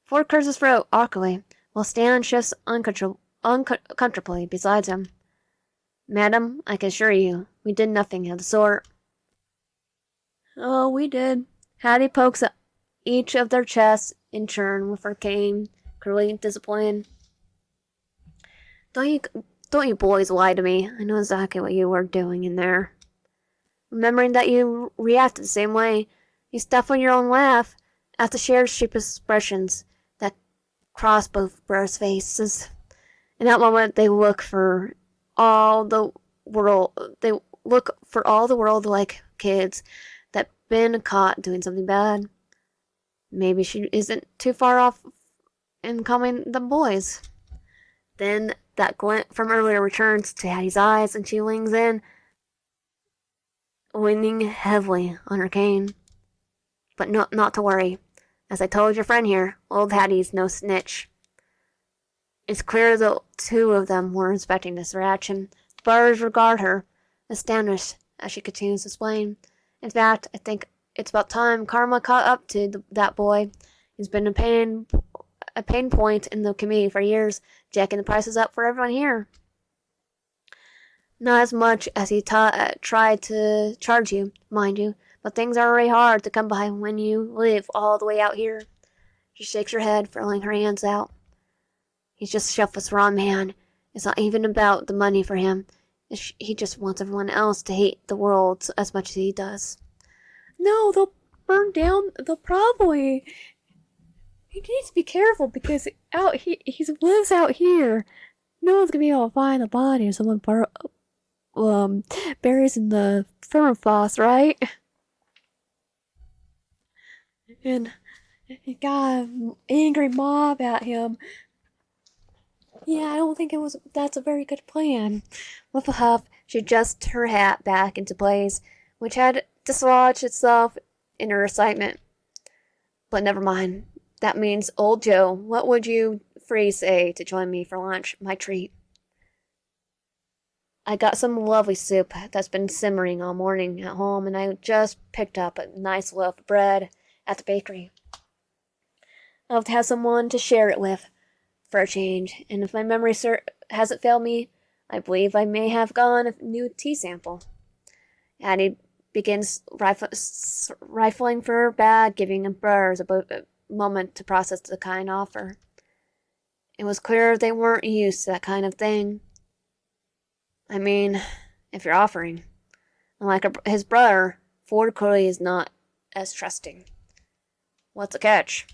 Ford clears his throat awkwardly, while Stan shifts uncomfortably beside him. Madam, I can assure you, we did nothing of the sort. Oh, we did. Hattie pokes at each of their chests in turn with her cane, clearly disappointed. Don't you boys lie to me. I know exactly what you were doing in there. Remembering that you reacted the same way, you stuff on your own laugh at the shared sheep expressions that cross both brothers' faces. In that moment, they look for all the world. They look for all the world like kids that been caught doing something bad. Maybe she isn't too far off in calling them boys. Then that glint from earlier returns to Hattie's eyes, and she leans in, leaning heavily on her cane. But not to worry. As I told your friend here, old Hattie's no snitch. It's clear the two of them were inspecting this reaction. The bars regard her, astonished, as she continues to explain. In fact, I think it's about time karma caught up to that boy. He's been a pain point in the community for years, jacking the prices up for everyone here. Not as much as he tried to charge you, mind you, but things are really hard to come by when you live all the way out here. She shakes her head, throwing her hands out. He's just shuffles raw man. It's not even about the money for him. He just wants everyone else to hate the world as much as he does. No, they'll burn down. They'll probably. He needs to be careful because he lives out here. No one's gonna be able to find the body of someone buries in the permafrost, right? And he got an angry mob at him. Yeah, I don't think that's a very good plan. With a huff, she adjusts her hat back into place, which had dislodged itself in her excitement. But never mind. That means, old Joe, what would you three say to join me for lunch? My treat. I got some lovely soup that's been simmering all morning at home, and I just picked up a nice loaf of bread at the bakery. I'll have to have someone to share it with for a change, and if my memory hasn't failed me, I believe I may have gotten a new tea sample. Addie begins rifling for her bag, giving her brothers a moment to process the kind offer. It was clear they weren't used to that kind of thing. I mean, if you're offering. Unlike his brother, Ford clearly is not as trusting. What's the catch?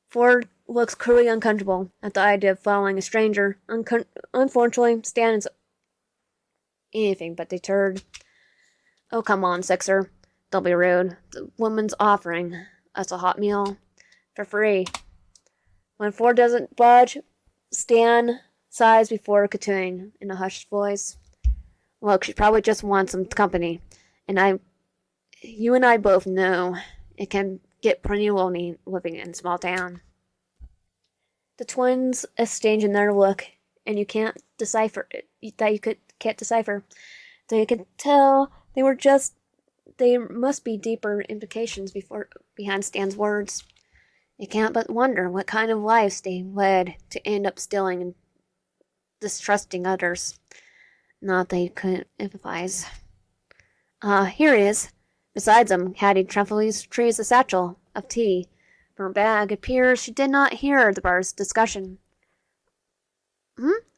Ford looks clearly uncomfortable at the idea of following a stranger. Unfortunately, Stan is anything but deterred. Oh, come on, Sixer. Don't be rude. The woman's offering us a hot meal for free. When Ford doesn't budge, Stan sighs before continuing in a hushed voice. Look, she probably just wants some company, and you and I both know it can get pretty lonely living in a small town. The twins exchange another look, and you can't decipher can't decipher. Though you can tell there must be deeper implications behind Stan's words. You can't but wonder what kind of lives they led to end up stealing and distrusting others. Not that he couldn't empathize. Here it is. Besides him, Hattie triumphantly retrieves a satchel of tea from her bag. It appears she did not hear the bar's discussion.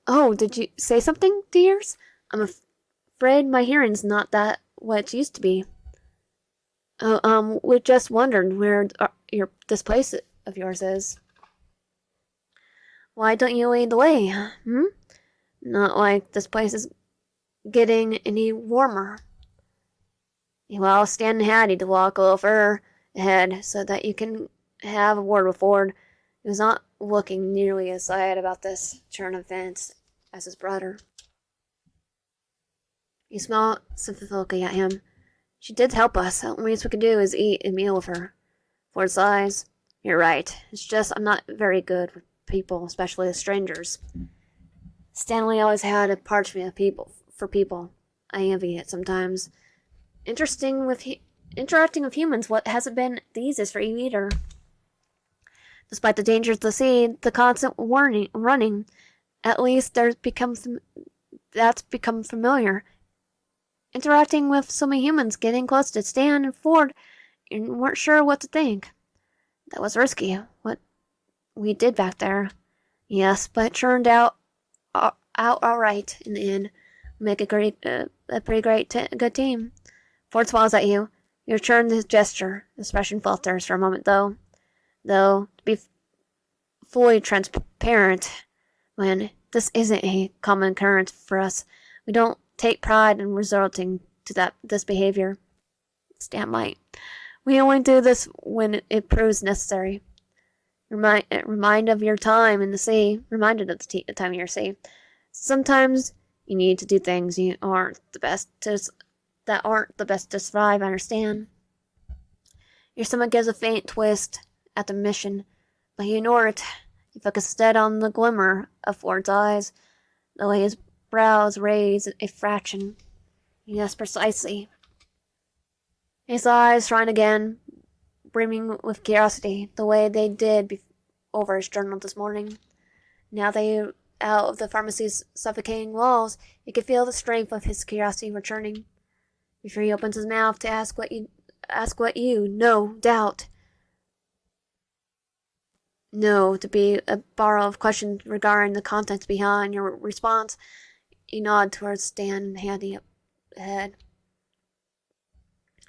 Oh, did you say something, dears? I'm afraid my hearing's not that what it used to be. We just wondered where this place of yours is. Why don't you lead the way, Not like this place is getting any warmer. You allow Stan and Hattie to walk a little further ahead so that you can have a word with Ford. He was not looking nearly as sad about this turn of events as his brother. You smiled sympathetically at him. She did help us. The least we could do is eat a meal with her. Ford sighs. You're right. It's just I'm not very good with people, especially with strangers. Stanley always had a parchment of people for people. I envy it sometimes. Interacting with humans, what hasn't been the easiest for you either. Despite the dangers of the sea, the constant running, at least that's become familiar. Interacting with so many humans, getting close to Stan and Ford, and weren't sure what to think. That was risky, what we did back there. Yes, but it turned out all right in the end. We make a pretty good team. Ford smiles at you. You return his gesture. The expression falters for a moment, though. To be fully transparent, when this isn't a common occurrence for us, we don't take pride in resulting to this behavior. Stan might. We only do this when it proves necessary. Remind of your time in the sea. Reminded of the time in your sea. Sometimes you need to do things that aren't the best to survive. I understand. Your stomach gives a faint twist at the mission, but you ignore it. You focus instead on the glimmer of Ford's eyes, the way his brows raise a fraction. Yes, precisely. His eyes shine again, brimming with curiosity, the way they did over his journal this morning. Now they out of the pharmacy's suffocating walls, you could feel the strength of his curiosity returning. Before he opens his mouth to ask what you, no doubt, know to be a barrel of questions regarding the contents behind your response, you nod towards Stan and Hattie up ahead.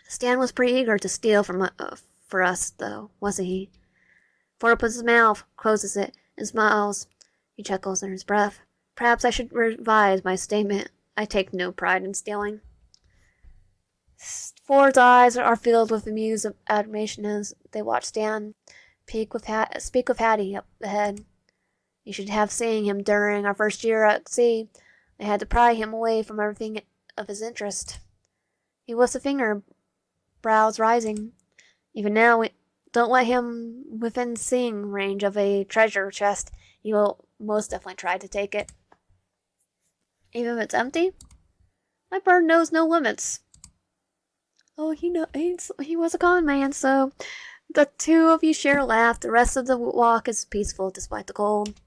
Stan was pretty eager to steal for us, though, wasn't he? Ford opens his mouth, closes it, and smiles. He chuckles under his breath. Perhaps I should revise my statement. I take no pride in stealing. Ford's eyes are filled with amused admiration as they watch Stan speak with Hattie up ahead. You should have seen him during our first year at sea. I had to pry him away from everything of his interest. He lifts a finger, brows rising. Even now, don't let him within seeing range of a treasure chest. He will most definitely try to take it. Even if it's empty? My bird knows no limits. Oh, he was a con man, so the two of you share a laugh. The rest of the walk is peaceful despite the cold.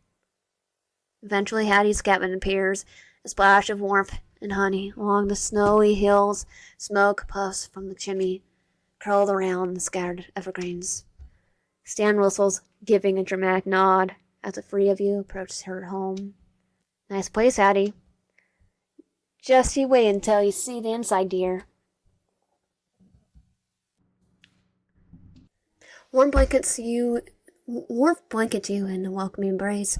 Eventually, Hattie's cabin appears, a splash of warmth and honey along the snowy hills. Smoke puffs from the chimney, curled around the scattered evergreens. Stan whistles, giving a dramatic nod as the three of you approach her home. Nice place, Hattie. Just you wait until you see the inside, dear. Warm blankets you in a welcoming embrace.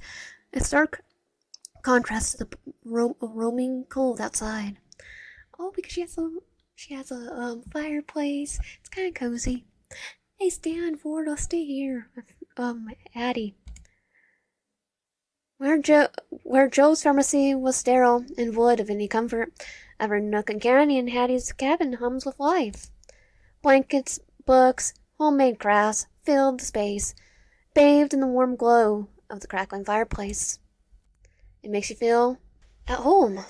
A stark contrast to the roaming cold outside. Oh, because she has a fireplace. It's kind of cozy. Hey, Stan, Ford, I'll stay here. Addie. Where Joe's pharmacy was sterile and void of any comfort, every nook and cranny in Hattie's cabin hums with life. Blankets, books, homemade crafts filled the space, bathed in the warm glow of the crackling fireplace. It makes you feel at home.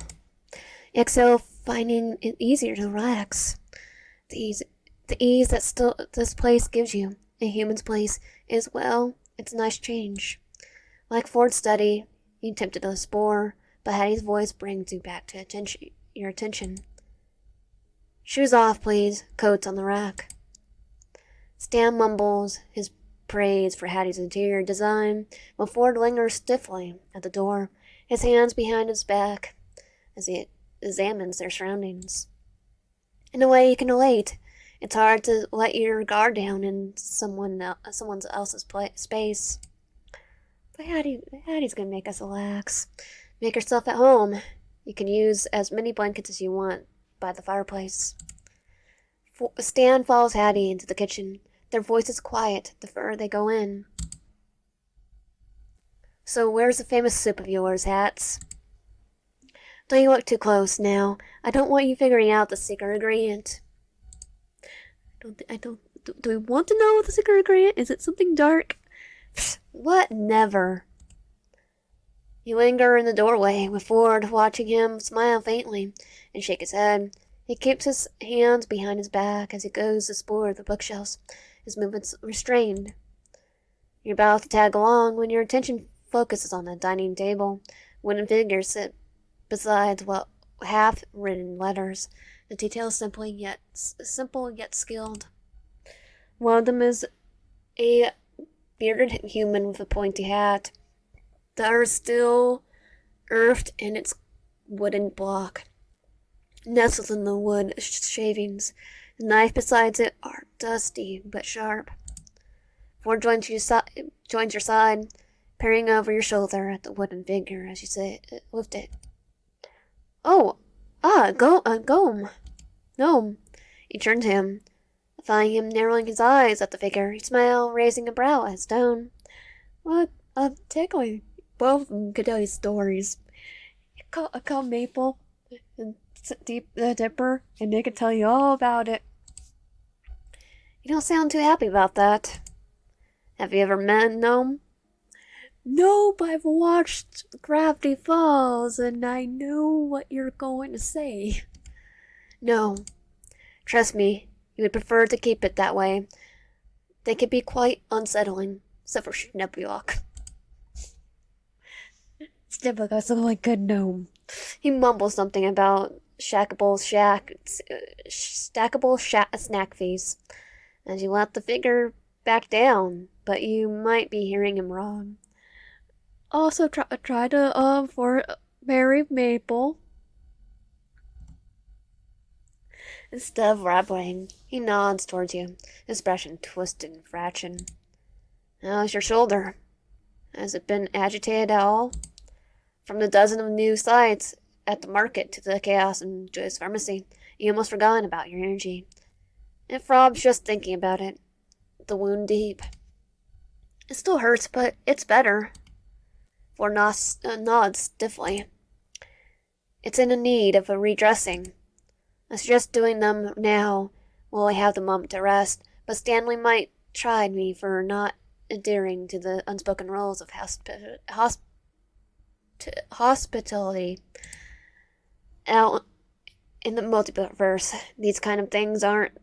You exhale, finding it easier to relax. The ease that this place gives you, a human's place, is, well, it's a nice change. Like Ford's study, you tempted to spore, but Hattie's voice brings you back to your attention. Shoes off, please. Coats on the rack. Stan mumbles his praise for Hattie's interior design, while Ford lingers stiffly at the door, his hands behind his back, as he examines their surroundings. In a way you can relate. It's hard to let your guard down in someone else's space. But Hattie's gonna make us relax. Make yourself at home. You can use as many blankets as you want by the fireplace. Stan follows Hattie into the kitchen. Their voices quiet the further they go in. So where's the famous soup of yours, Hats? Don't you look too close now. I don't want you figuring out the secret ingredient. Do we want to know the secret ingredient? Is it something dark? What? Never. You linger in the doorway, with Ford watching him smile faintly and shake his head. He keeps his hands behind his back as he goes to explore the bookshelves, his movements restrained. You're about to tag along when your attention focuses on the dining table. Wooden figures sit beside half-written letters. The details simple yet skilled. One of them is a bearded human with a pointy hat. The other is still earthed in its wooden block, nestled in the wood shavings. The knife beside it are dusty but sharp. Ford joins your side, peering over your shoulder at the wooden figure as you lift it. Gnome. You turn to him, finding him narrowing his eyes at the figure. You smile, raising a brow at his tone. What? Technically, both of them could tell you stories. I call Maple and Dipper, and they could tell you all about it. You don't sound too happy about that. Have you ever met a gnome? No, but I've watched Gravity Falls, and I know what you're going to say. No. Trust me, you would prefer to keep it that way. They can be quite unsettling, except for Schnebliok. Schnebliok's a really good gnome. He mumbles something about stackable snack fees, as you let the figure back down, but you might be hearing him wrong. Also, try to for marry Maple. Instead of rapping, he nods towards you, his expression twisted in fraction. How's your shoulder? Has it been agitated at all? From the dozen of new sights at the market to the chaos in Joy's pharmacy, you almost forgotten about your energy. It throbs just thinking about it. The wound deep. It still hurts, but it's better. Ford nods stiffly. It's in need of a redressing. I suggest doing them now while I have the moment to rest, but Stanley might chide me for not adhering to the unspoken rules of hospitality. Out in the multiverse, these kind of things aren't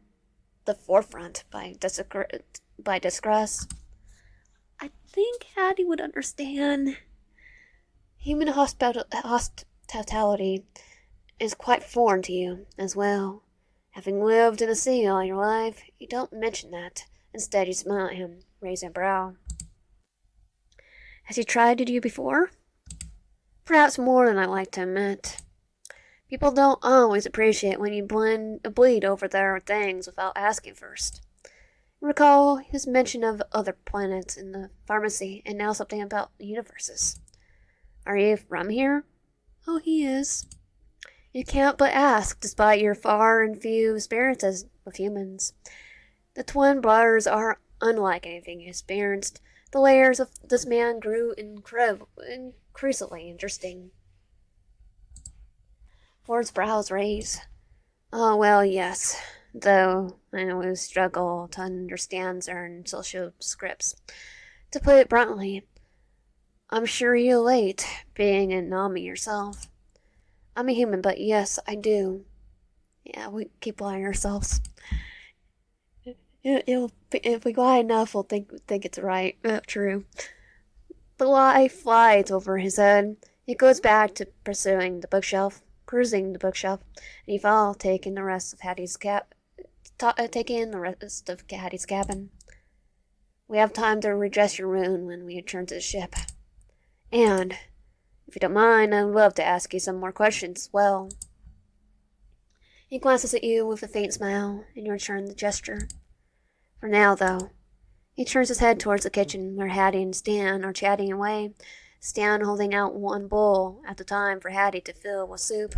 the forefront by disgrace. I think Hattie would understand. Human hospitality is quite foreign to you as well. Having lived in the sea all your life, you don't mention that. Instead, you smile at him, raising a brow. Has he tried to do before? Perhaps more than I like to admit. People don't always appreciate when you bleed over their things without asking first. Recall his mention of other planets in the pharmacy, and now something about universes. Are you from here? Oh, he is. You can't but ask, despite your far and few experiences with humans. The twin brothers are unlike anything you experienced. The layers of this man grew increasingly interesting. Ford's brows raise. Oh, well, yes. Though I always struggle to understand certain social scripts. To put it bluntly, I'm sure you relate, being a Nami yourself. I'm a human, but yes, I do. Yeah, we keep lying ourselves. If we lie enough, we'll think it's right. True. The lie flies over his head. He goes back to cruising the bookshelf, and he falls, taking the rest of Hattie's cabin. We have time to redress your wound when we return to the ship. And, if you don't mind, I'd love to ask you some more questions as well. He glances at you with a faint smile, and you return the gesture. For now, though, he turns his head towards the kitchen where Hattie and Stan are chatting away, Stan holding out one bowl at a time for Hattie to fill with soup.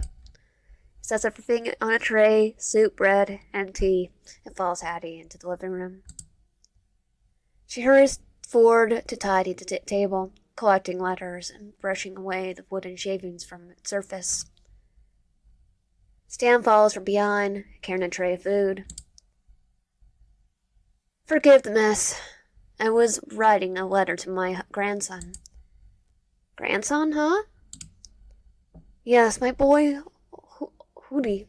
Sets everything on a tray, soup, bread, and tea, and follows Hattie into the living room. She hurries forward to tidy the table, collecting letters and brushing away the wooden shavings from its surface. Stan follows from behind, carrying a tray of food. Forgive the mess. I was writing a letter to my grandson. Grandson, huh? Yes, my boy, Hootie.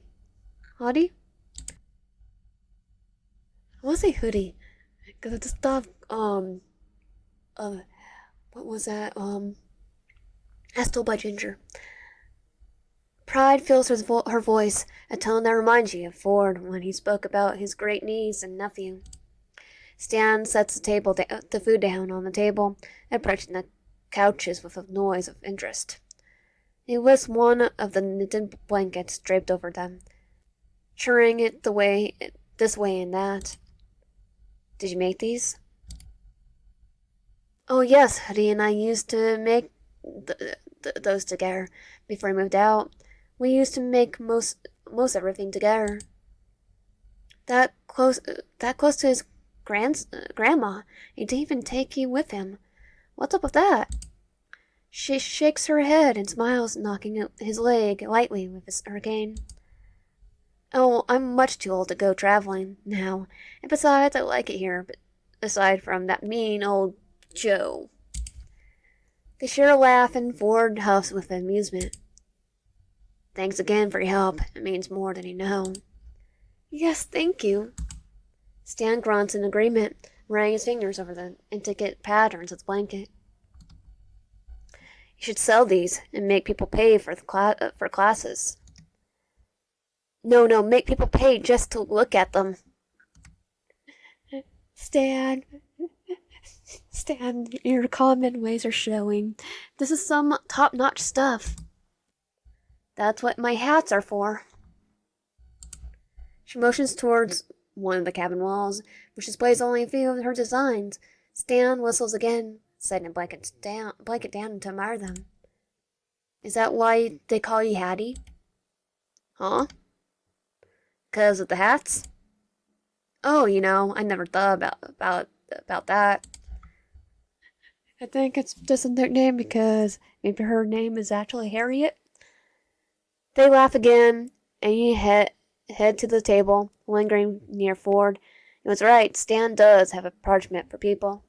Hottie? I want to say Hootie, because it's stuff, what was that, as told by Ginger. Pride fills her voice, a tone that reminds you of Ford when he spoke about his great niece and nephew. Stan sets the food down on the table, approaching the couches with a noise of interest. He lifts one of the knitted blankets draped over them, churning it this way and that. Did you make these? Oh yes, Huddy and I used to make those together before we moved out. We used to make most everything together. That close to his grandma. He didn't even take you with him. What's up with that? She shakes her head and smiles, knocking his leg lightly with her cane. Oh, I'm much too old to go traveling now, and besides, I like it here, but aside from that mean old Joe. They share a laugh, and Ford huffs with amusement. Thanks again for your help. It means more than you know. Yes, thank you. Stan grunts in agreement, running his fingers over the intricate patterns of the blanket. You should sell these and make people pay for classes. No, make people pay just to look at them. Stan, your common ways are showing. This is some top-notch stuff. That's what my hats are for. She motions towards one of the cabin walls, which displays only a few of her designs. Stan whistles again, setting a blanket down to admire them. Is that why they call you Hattie? Huh? 'Cause of the hats? Oh, I never thought about that. I think it's just a nickname because maybe her name is actually Harriet. They laugh again, and you head to the table, lingering near Ford. It was right, Stan does have a parchment for people.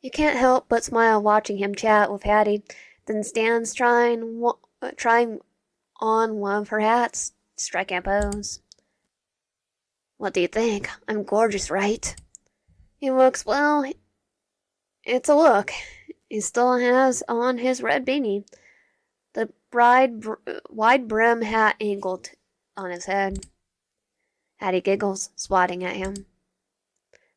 You can't help but smile watching him chat with Hattie. Then Stan's trying on one of her hats, striking a pose. What do you think? I'm gorgeous, right? He looks, well, it's a look. He still has on his red beanie, the wide brim hat angled on his head. Hattie giggles, swatting at him.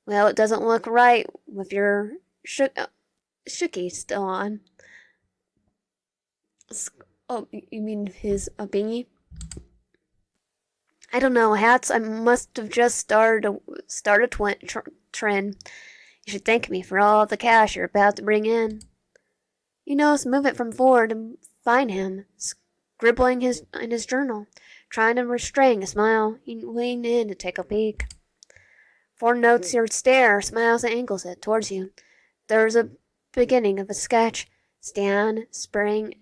Well, it doesn't look right with your shookie still on. Oh, you mean his beanie? I don't know, hats. I must have just started a trend. You should thank me for all the cash you're about to bring in. Move it from Ford and find him, scribbling in his journal, trying to restrain a smile. He leaned in to take a peek. Ford notes your stare, smiles and angles it towards you. There's a beginning of a sketch. Stan sprang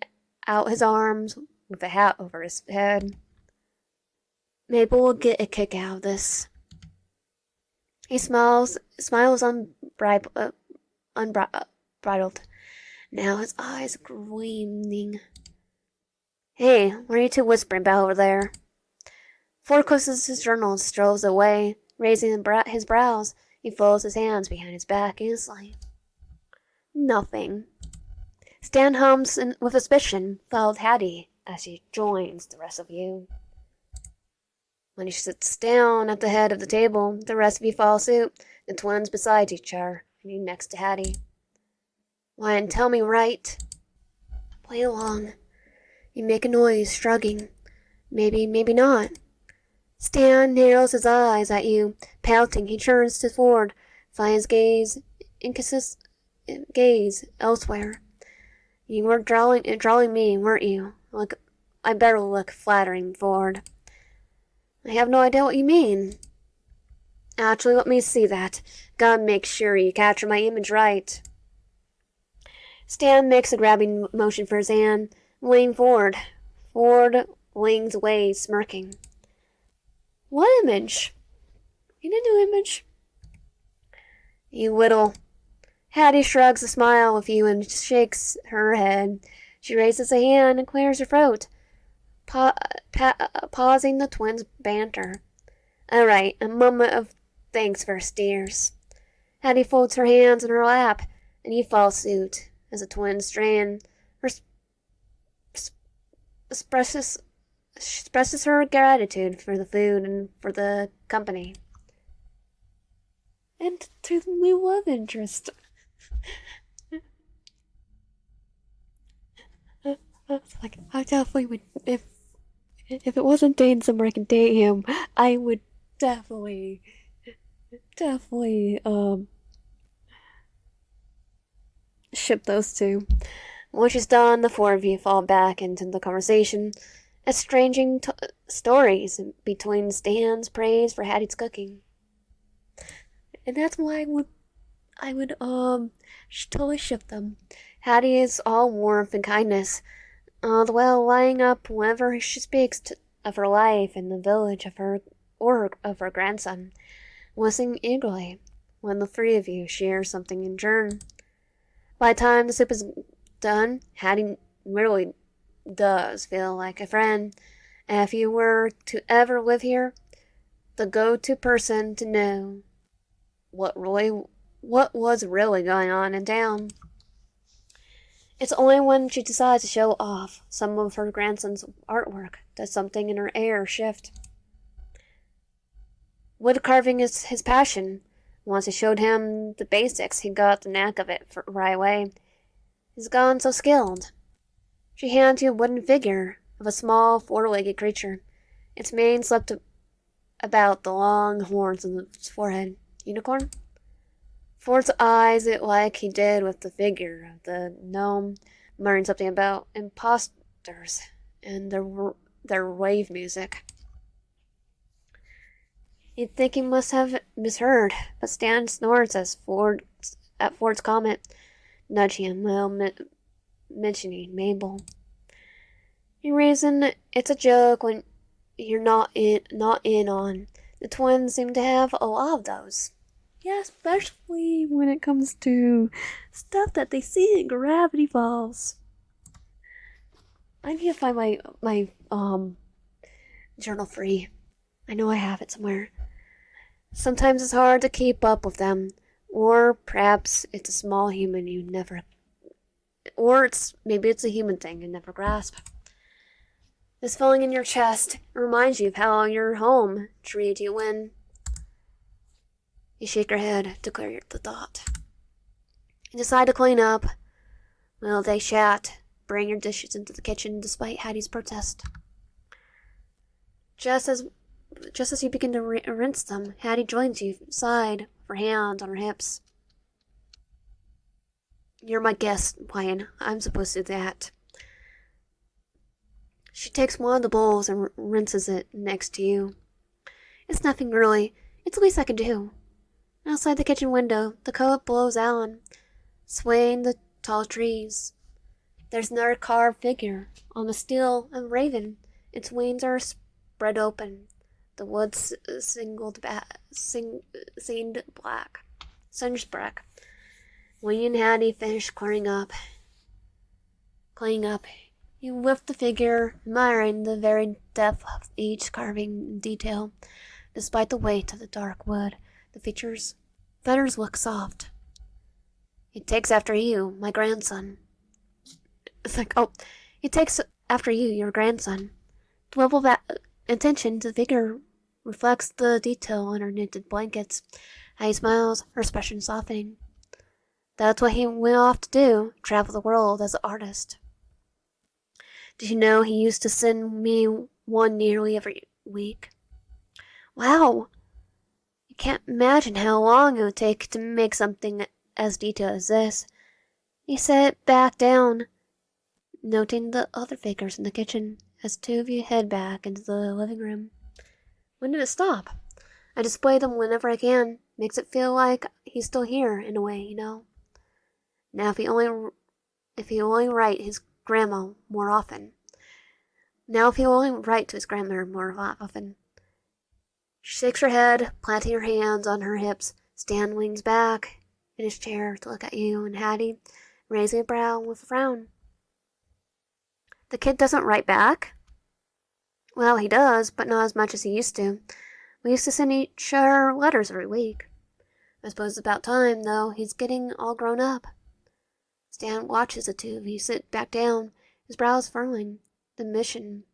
out his arms with the hat over his head. Mabel will get a kick out of this. He smiles unbridled. Now his eyes gleaming. Hey, what are you two whispering about over there? Ford closes his journal and strolls away, raising his brows. He folds his hands behind his back easily. Nothing. Stan hums with suspicion, followed Hattie as she joins the rest of you. When he sits down at the head of the table, the rest of you follow suit, the twins beside each other, and you next to Hattie. Why, and tell me right. Play along. You make a noise, shrugging. Maybe not. Stan narrows his eyes at you, pouting. He turns to Ford, finds gaze elsewhere. You were drawing me, weren't you? I better look flattering forward. I have no idea what you mean. Actually, let me see that. Gotta make sure you capture my image right. Stan makes a grabbing motion for his hand, leaning forward. Ford leans away, smirking. What image? You need a new image? You whittle. Hattie shrugs a smile with you and shakes her head. She raises a hand and clears her throat, pausing the twins' banter. All right, a moment of thanks first, dears. Hattie folds her hands in her lap, and you follow suit as the twins strain. Her expresses her gratitude for the food and for the company. And to the new love interest. Like, I definitely would, if it wasn't Dane somewhere I can date him, I would definitely, ship those two. Once she's done, the four of you fall back into the conversation, exchanging stories between Stan's praise for Hattie's cooking. And that's why I would totally ship them. Hattie is all warmth and kindness, all the while lining up whenever she speaks of her life in the village of her grandson, listening eagerly when the three of you share something in turn. By the time the soup is done, Hattie really does feel like a friend, and if you were to ever live here, the go-to person to know what was really going on in town. It's only when she decides to show off some of her grandson's artwork does something in her air shift. Wood carving is his passion. Once he showed him the basics, he got the knack of it right away. He's gone so skilled. She hands you a wooden figure of a small four-legged creature. Its mane swept about the long horns on its forehead. Unicorn? Ford's eyes it like he did with the figure of the gnome, muttering something about imposters and their rave music. You'd think he must have misheard, but Stan snorts at Ford's comment, nudging him while mentioning Mabel. You reason it's a joke when you're not in on. The twins seem to have a lot of those. Yeah, especially when it comes to stuff that they see in Gravity Falls. I need to find my journal free. I know I have it somewhere. Sometimes it's hard to keep up with them, or perhaps it's a small human you never, or maybe it's a human thing you never grasp. This feeling in your chest reminds you of how your home treated you when you shake your head to clear the thought. You decide to clean up. Well, they chat, bring your dishes into the kitchen despite Hattie's protest. Just as you begin to rinse them, Hattie joins you side, her hand on her hips. You're my guest, Wyan. I'm supposed to do that. She takes one of the bowls and rinses it next to you. It's nothing really. It's the least I can do. Outside the kitchen window, the cold blows out, swaying the tall trees. There's another carved figure on the steel and raven. Its wings are spread open. The wood seamed black. Singed black. When you and Hattie finish cleaning up, you lift the figure, admiring the very depth of each carving detail. Despite the weight of the dark wood, the feathers look soft. He takes after you, my grandson. It's like, oh, he takes after you, your grandson. The level of attention to the figure reflects the detail on her knitted blankets. How he smiles, her expression softening. That's what he went off to do, travel the world as an artist. Did you know he used to send me one nearly every week? Wow! You can't imagine how long it would take to make something as detailed as this. He set it back down, noting the other figures in the kitchen as two of you head back into the living room. When did it stop? I display them whenever I can. Makes it feel like he's still here, in a way, you know? Now, if he only write his grandma more often. Now, if he only write to his grandmother more often. She shakes her head, planting her hands on her hips. Stan leans back in his chair to look at you and Hattie, raising a brow with a frown. The kid doesn't write back? Well, he does, but not as much as he used to. We used to send each other letters every week. I suppose it's about time, though. He's getting all grown up. Stan watches the two of you sit back down, his brows furrowing. The mission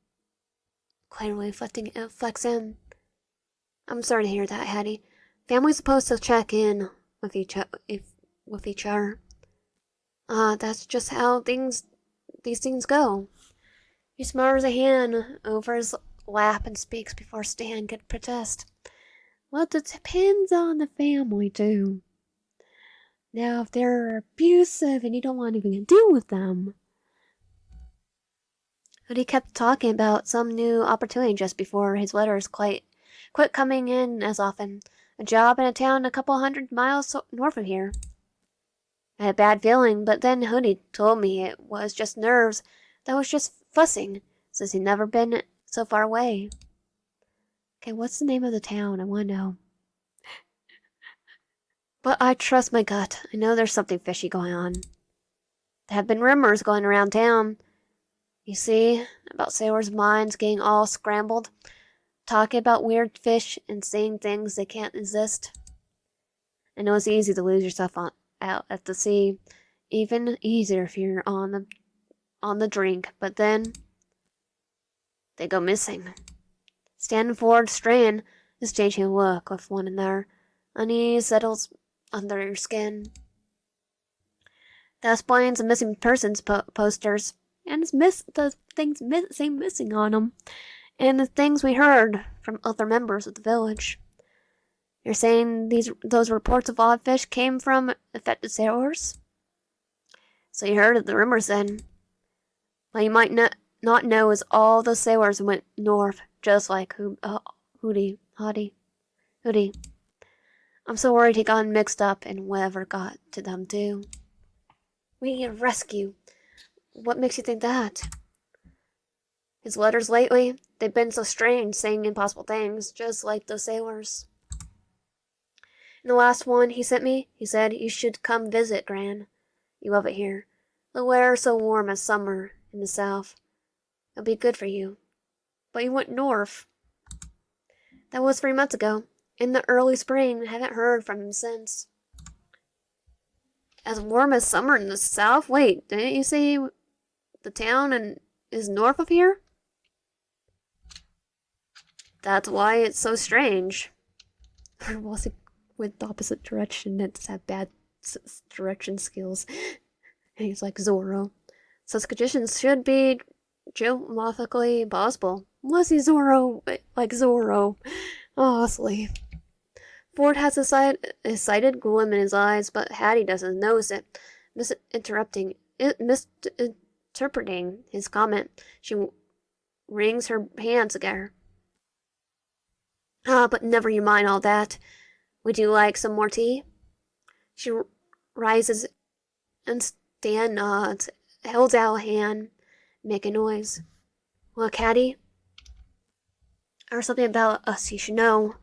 clearly flex in. I'm sorry to hear that, Hattie. Family's supposed to check in with each other. That's just how these things go. He smothers a hand over his lap and speaks before Stan could protest. Well, it depends on the family, too. Now, if they're abusive and you don't want anything to do with them. But he kept talking about some new opportunity just before his letters quit coming in as often. A job in a town a couple 100 miles north of here. I had a bad feeling, but then Hoodie told me it was just nerves. That was just fussing, since he'd never been so far away. Okay, what's the name of the town? I want to know. But I trust my gut. I know there's something fishy going on. There have been rumors going around town. You see, about sailors' minds getting all scrambled, talking about weird fish and saying things they can't exist. I know it's easy to lose yourself out at the sea, even easier if you're on the drink, but then they go missing. Stan and Ford strain, exchanging a look with one another. Unease settles under your skin. That explains the missing persons posters and the things saying missing on them, and the things we heard from other members of the village. You're saying those reports of odd fish came from affected sailors? So you heard of the rumors then? What you might not know is all the sailors went north, just like Hoodie. I'm so worried he got mixed up in whatever got to them too. We need a rescue. What makes you think that? His letters lately, they've been so strange, saying impossible things, just like those sailors. In the last one he sent me, he said you should come visit, Gran. You love it here. The weather's so warm as summer in the south. It'll be good for you. But you went north. That was 3 months ago. In the early spring, I haven't heard from him since. As warm as summer in the south? Wait, didn't you say the town is north of here? That's why it's so strange. Or was it with the opposite direction that just have bad direction skills? And he's like Zorro. Such conditions should be geographically possible. Was he Zorro like Zorro? Honestly. Ford has a sighted gleam in his eyes, but Hattie doesn't notice it. Misinterpreting his comment, she wrings her hands together. But never you mind all that. Would you like some more tea? She rises and Stan nods, holds out a hand, make a noise. Look, Hattie, there's something about us you should know.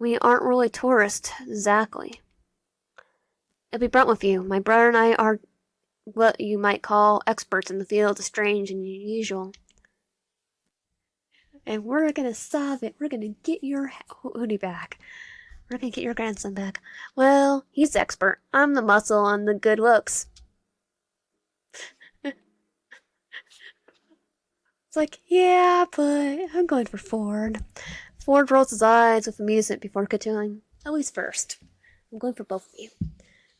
We aren't really tourists, exactly. I'll be blunt with you. My brother and I are what you might call experts in the field of strange and unusual. And we're gonna solve it. We're gonna get your Hoodie back. We're gonna get your grandson back. Well, he's the expert. I'm the muscle and the good looks. It's like, yeah, but I'm going for Ford. Ford rolls his eyes with amusement before continuing. At least first. I'm going for both of you.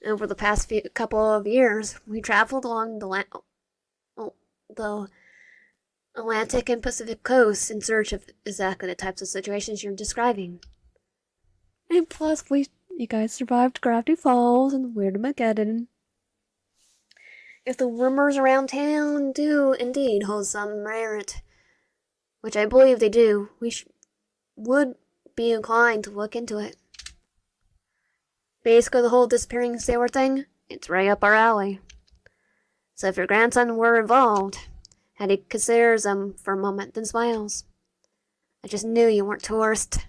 Over the past couple of years, we traveled along the Atlantic and Pacific coasts in search of exactly the types of situations you're describing. And plus, you guys survived Gravity Falls and Weird Armageddon. If the rumors around town do indeed hold some merit, which I believe they do, would be inclined to look into it. Basically, the whole disappearing sailor thing, it's right up our alley. So if your grandson were involved, Hattie considers him for a moment, then smiles. I just knew you weren't tourist.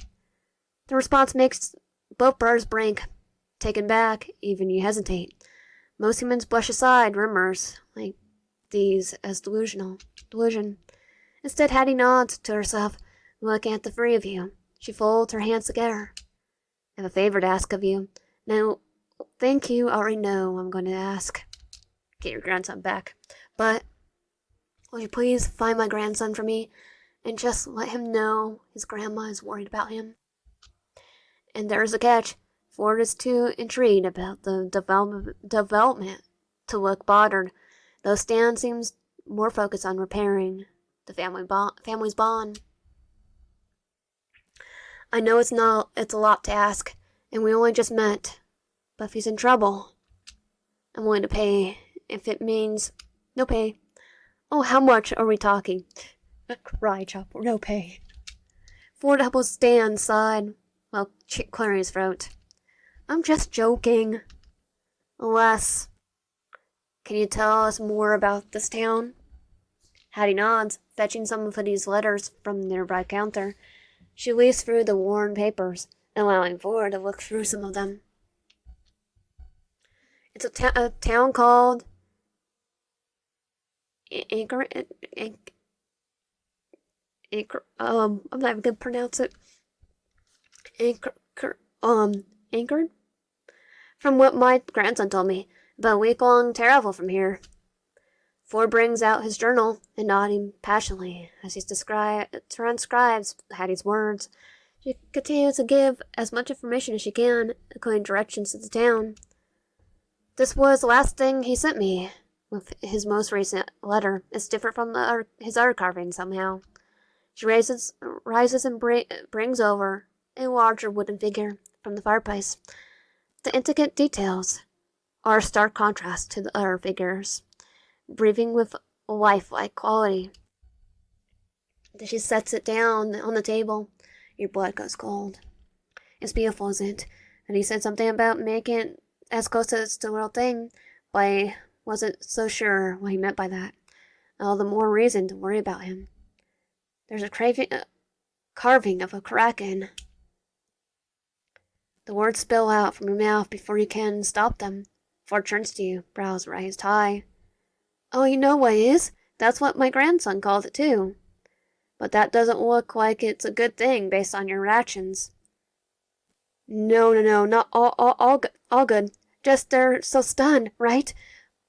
The response makes both brothers blink, taken back, even you hesitate. Most humans brush aside rumors like these as delusion. Instead, Hattie nods to herself, looking at the three of you. She folds her hands together. I have a favor to ask of you. Now, thank you, I already know I'm going to ask. Get your grandson back. But, will you please find my grandson for me, and just let him know his grandma is worried about him? And there's a catch. Ford is too intrigued about the development to look bothered, though Stan seems more focused on repairing the family's bond. I know it's a lot to ask, and we only just met, but if he's in trouble, I'm willing to pay, if it means no pay. Oh, how much are we talking? Cry, Chopper, no pay. Ford helps Stan's side while clearing his throat. I'm just joking. Les, can you tell us more about this town? Hattie nods, fetching some of Hoodie's letters from the nearby counter. She leafs through the worn papers, allowing Ford to look through some of them. It's a town called Anchor. I'm not even gonna pronounce it. Anchored. From what my grandson told me, about a week-long travel from here. Ford brings out his journal and nodding passionately as he transcribes Hattie's words. She continues to give as much information as she can, including directions to the town. This was the last thing he sent me, with his most recent letter. It's different from his other carving somehow. She rises and brings over a larger wooden figure from the fireplace. The intricate details are a stark contrast to the other figures, breathing with lifelike quality. Then she sets it down on the table. Your blood goes cold. It's beautiful, isn't it? And he said something about making it as close as the real thing, but I wasn't so sure what he meant by that. All the more reason to worry about him. There's a carving of a kraken. The words spill out from your mouth before you can stop them. Ford turns to you, brows raised high. Oh, you know what it is? That's what my grandson called it too. But that doesn't look like it's a good thing based on your reactions. No, not all good. Just they're so stunned, right?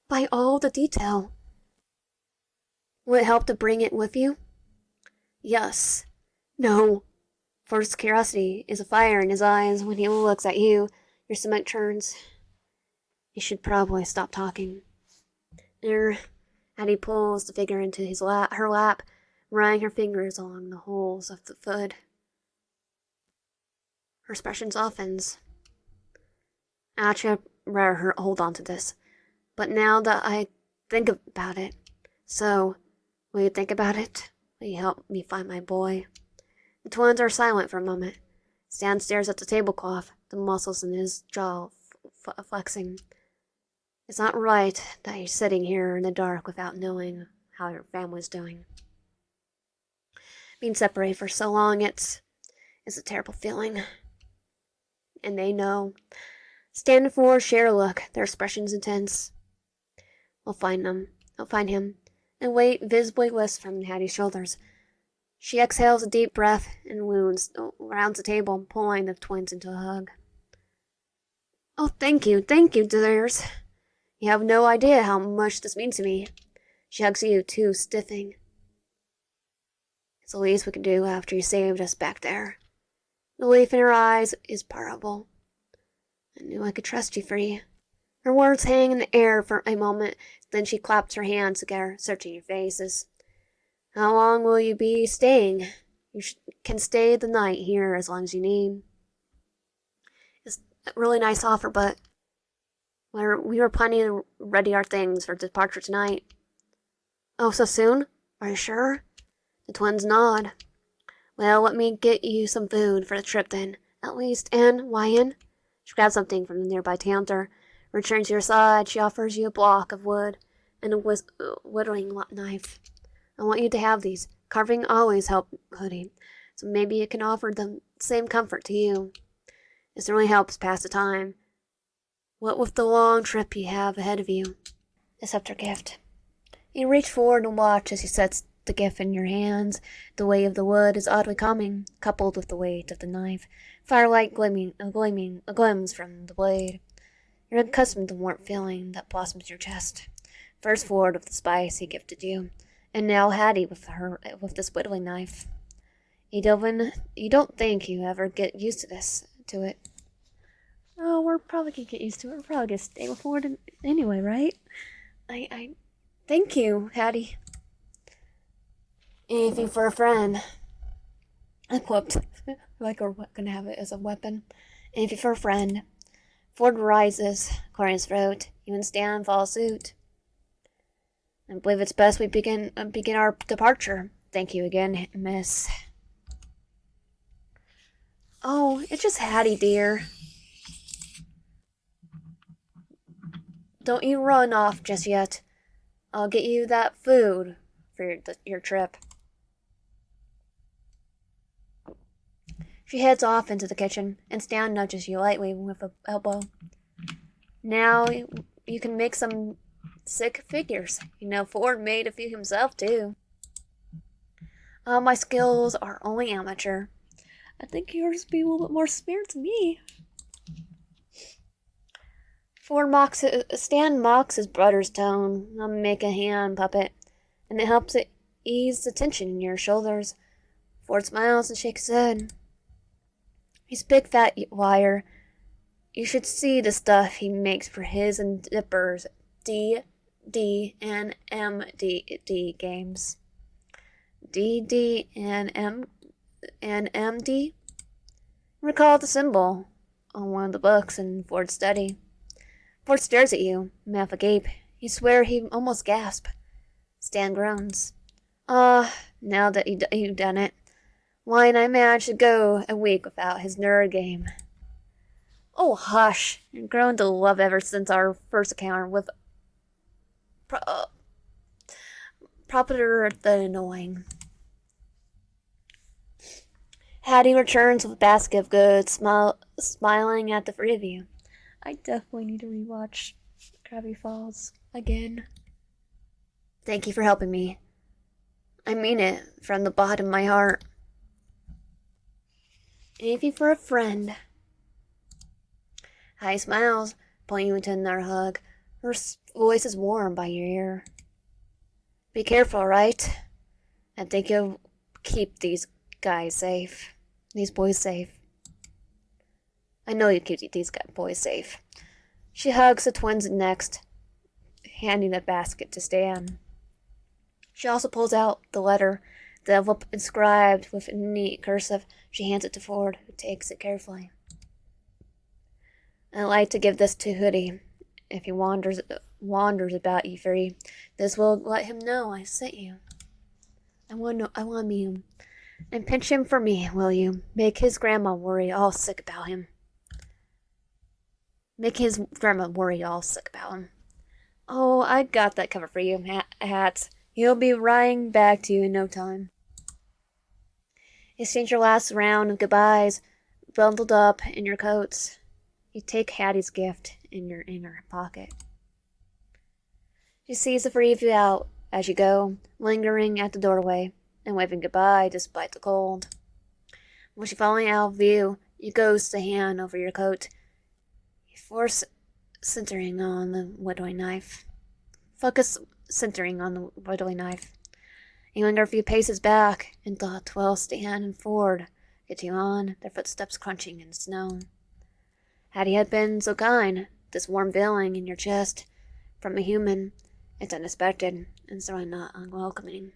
By all the detail. Will it help to bring it with you? Yes. No. Ford's curiosity is a fire in his eyes when he looks at you. Your stomach turns. You should probably stop talking. Hattie pulls the figure into her lap, running her fingers along the holes of the foot. Her expression softens. Actually, I'd rather hold on to this. But now that I think about it, so, will you think about it? Will you help me find my boy? The twins are silent for a moment. Stan stares at the tablecloth, the muscles in his jaw flexing. It's not right that he's sitting here in the dark without knowing how your family's doing. Being separated for so long, it's a terrible feeling. And they know. Stan and Ford share a look, their expressions intense. We'll find him, and weight visibly lifts from Hattie's shoulders. She exhales a deep breath and wounds around the table, pulling the twins into a hug. Oh, thank you, dears. You have no idea how much this means to me. She hugs you, too, stiffing. It's the least we can do after you saved us back there. The relief in her eyes is parable. I knew I could trust you, Free. Her words hang in the air for a moment, then she claps her hands together, searching your faces. How long will you be staying? You can stay the night here as long as you need. It's a really nice offer, but we were planning to ready our things for departure tonight. Oh, so soon? Are you sure? The twins nod. Well, let me get you some food for the trip then. At least, and YN? She grabs something from the nearby counter. Returning to your side, she offers you a block of wood and a whittling knife. I want you to have these. Carving always helps Hoodie, so maybe it can offer the same comfort to you. It certainly helps pass the time. What with the long trip you have ahead of you? Accept her gift. You reach forward and watch as he sets the gift in your hands. The weight of the wood is oddly calming, coupled with the weight of the knife. Firelight glims from the blade. You're accustomed to the warm feeling that blossoms in your chest. First forward of the spice he gifted you, and now Hattie with this whittling knife. You don't think you ever get used to it. Oh, we're probably gonna get used to it. We're probably gonna stay with Ford anyway, right? I thank you, Hattie. Anything for a friend. Equipped. Like we're gonna have it as a weapon. Anything for a friend. Ford rises, clearing his throat. You and Stan follow suit. I believe it's best we begin our departure. Thank you again, miss. Oh, it's just Hattie, dear. Don't you run off just yet. I'll get you that food for your trip. She heads off into the kitchen, and Stan nudges you lightly with an elbow. Now you can make some sick figures. You know, Ford made a few himself, too. My skills are only amateur. I think yours would be a little bit more spirit to me. Stan mocks his brother's tone. I'll make a hand puppet, and it helps it ease the tension in your shoulders. Ford smiles and shakes his head. He's big fat wire. You should see the stuff he makes for his and Dipper's D and MD games. D and MD? Recall the symbol on one of the books in Ford's study. Ford stares at you, mouth agape. You swear he almost gasped. Stan groans. Now that you've done it. Why, and I managed to go a week without his nerd game. Oh, hush. I've grown to love ever since our first encounter with Propagator the Annoying. Hattie returns with a basket of goods, smiling at the three of you. I definitely need to rewatch Gravity Falls again. Thank you for helping me. I mean it from the bottom of my heart. Anything for a friend. Hattie smiles, pulling you into another hug. Her voice is warm by your ear. Be careful, right? I think you'll keep these boys safe. I know you keep these boys safe. She hugs the twins next, handing the basket to Stan. She also pulls out the letter, the envelope inscribed with a neat cursive. She hands it to Ford, who takes it carefully. I'd like to give this to Hoodie. If he wanders about you three, this will let him know I sent you. I want to meet him. And pinch him for me, will you? Make his grandma worry all sick about him. Oh, I got that covered for you, Hats. He'll be riding back to you in no time. You exchange your last round of goodbyes, bundled up in your coats. You take Hattie's gift in your inner pocket. She sees the three of you out as you go, lingering at the doorway and waving goodbye despite the cold. When she's falling out of view, you ghost a hand over your coat. You force centering on the whittling knife. You linger a few paces back and thought while Stan and Ford get you on, their footsteps crunching in the snow. Hattie had been so kind, this warm feeling in your chest from a human. It's unexpected and certainly not unwelcoming.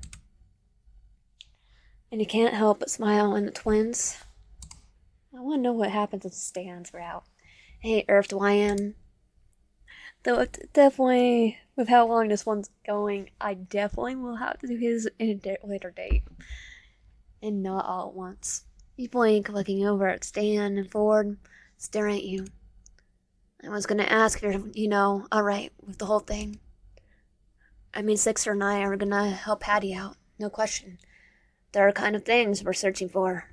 And you can't help but smile when the twins. I want to know what happens if Stan's route. Hey, Earth YN. Though definitely, with how long this one's going, I definitely will have to do his in a later date. And not all at once. You blink, looking over at Stan and Ford, staring at you. I was gonna ask if you're, alright with the whole thing. I mean, Sixer and I are gonna help Patty out, no question. There are kind of things we're searching for.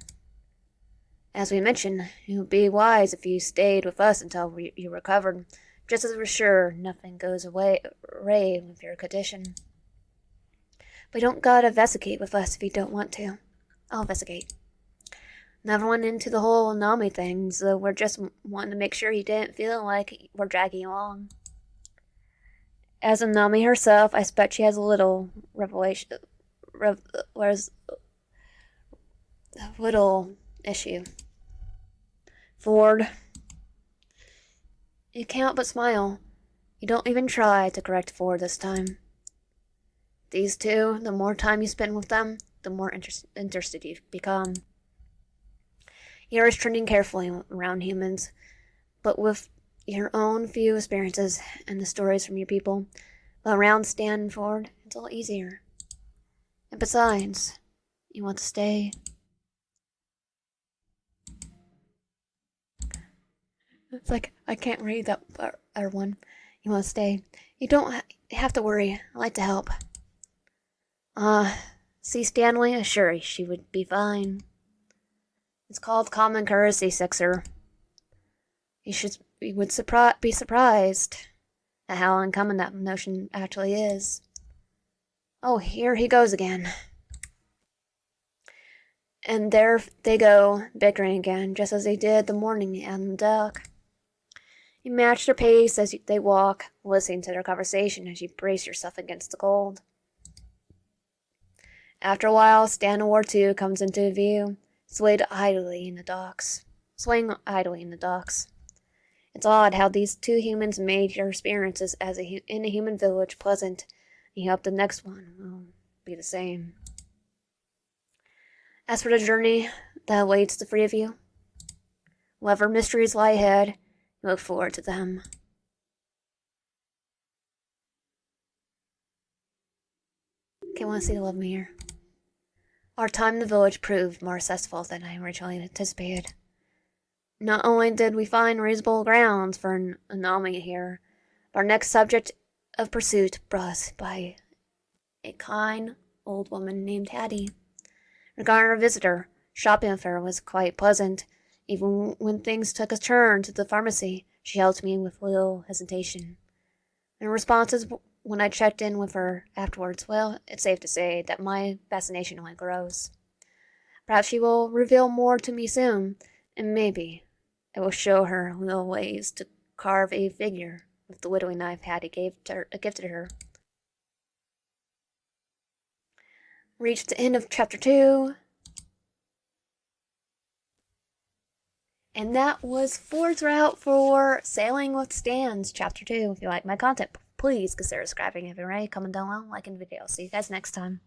As we mentioned, it would be wise if you stayed with us until you recovered, just as we're sure nothing goes away with your condition. But you don't gotta investigate with us if you don't want to. I'll investigate. Never went into the whole Nami thing, so we're just wanting to make sure you didn't feel like we're dragging you along. As a Nami herself, I expect she has a little little issue. Ford, you can't but smile. You don't even try to correct Ford this time. These two, the more time you spend with them, the more interested you become. You're always treading carefully around humans, but with your own few experiences and the stories from your people, but around Stan and Ford, it's all easier. And besides, you want to stay. It's like, I can't read that other one. You want to stay. You don't have to worry. I like to help. See Stanley? Sure, she would be fine. It's called common courtesy, Sixer. You would be surprised at how uncommon that notion actually is. Oh, here he goes again. And there they go, bickering again, just as they did the morning on the dock. You match their pace as they walk, listening to their conversation as you brace yourself against the cold. After a while, Stan War 2 comes into view, swaying idly in the docks. It's odd how these two humans made your experiences in a human village pleasant, and you hope the next one will be the same. As for the journey that awaits the three of you, whatever mysteries lie ahead, you look forward to them. Okay, want to see the love me here. Our time in the village proved more successful than I originally anticipated. Not only did we find reasonable grounds for an anomaly here, but our next subject of pursuit brought us by a kind old woman named Hattie. Regarding our visitor, shopping with her was quite pleasant. Even when things took a turn to the pharmacy, she helped me with little hesitation. In responses when I checked in with her afterwards, well, it's safe to say that my fascination only grows. Perhaps she will reveal more to me soon, and maybe I will show her little ways to carve a figure with the whittling knife Hattie gifted her. Reached the end of chapter 2. And that was Ford's route for Sailing with Stans, chapter 2. If you like my content, please consider subscribing if you're ready. Comment down below, liking the video. See you guys next time.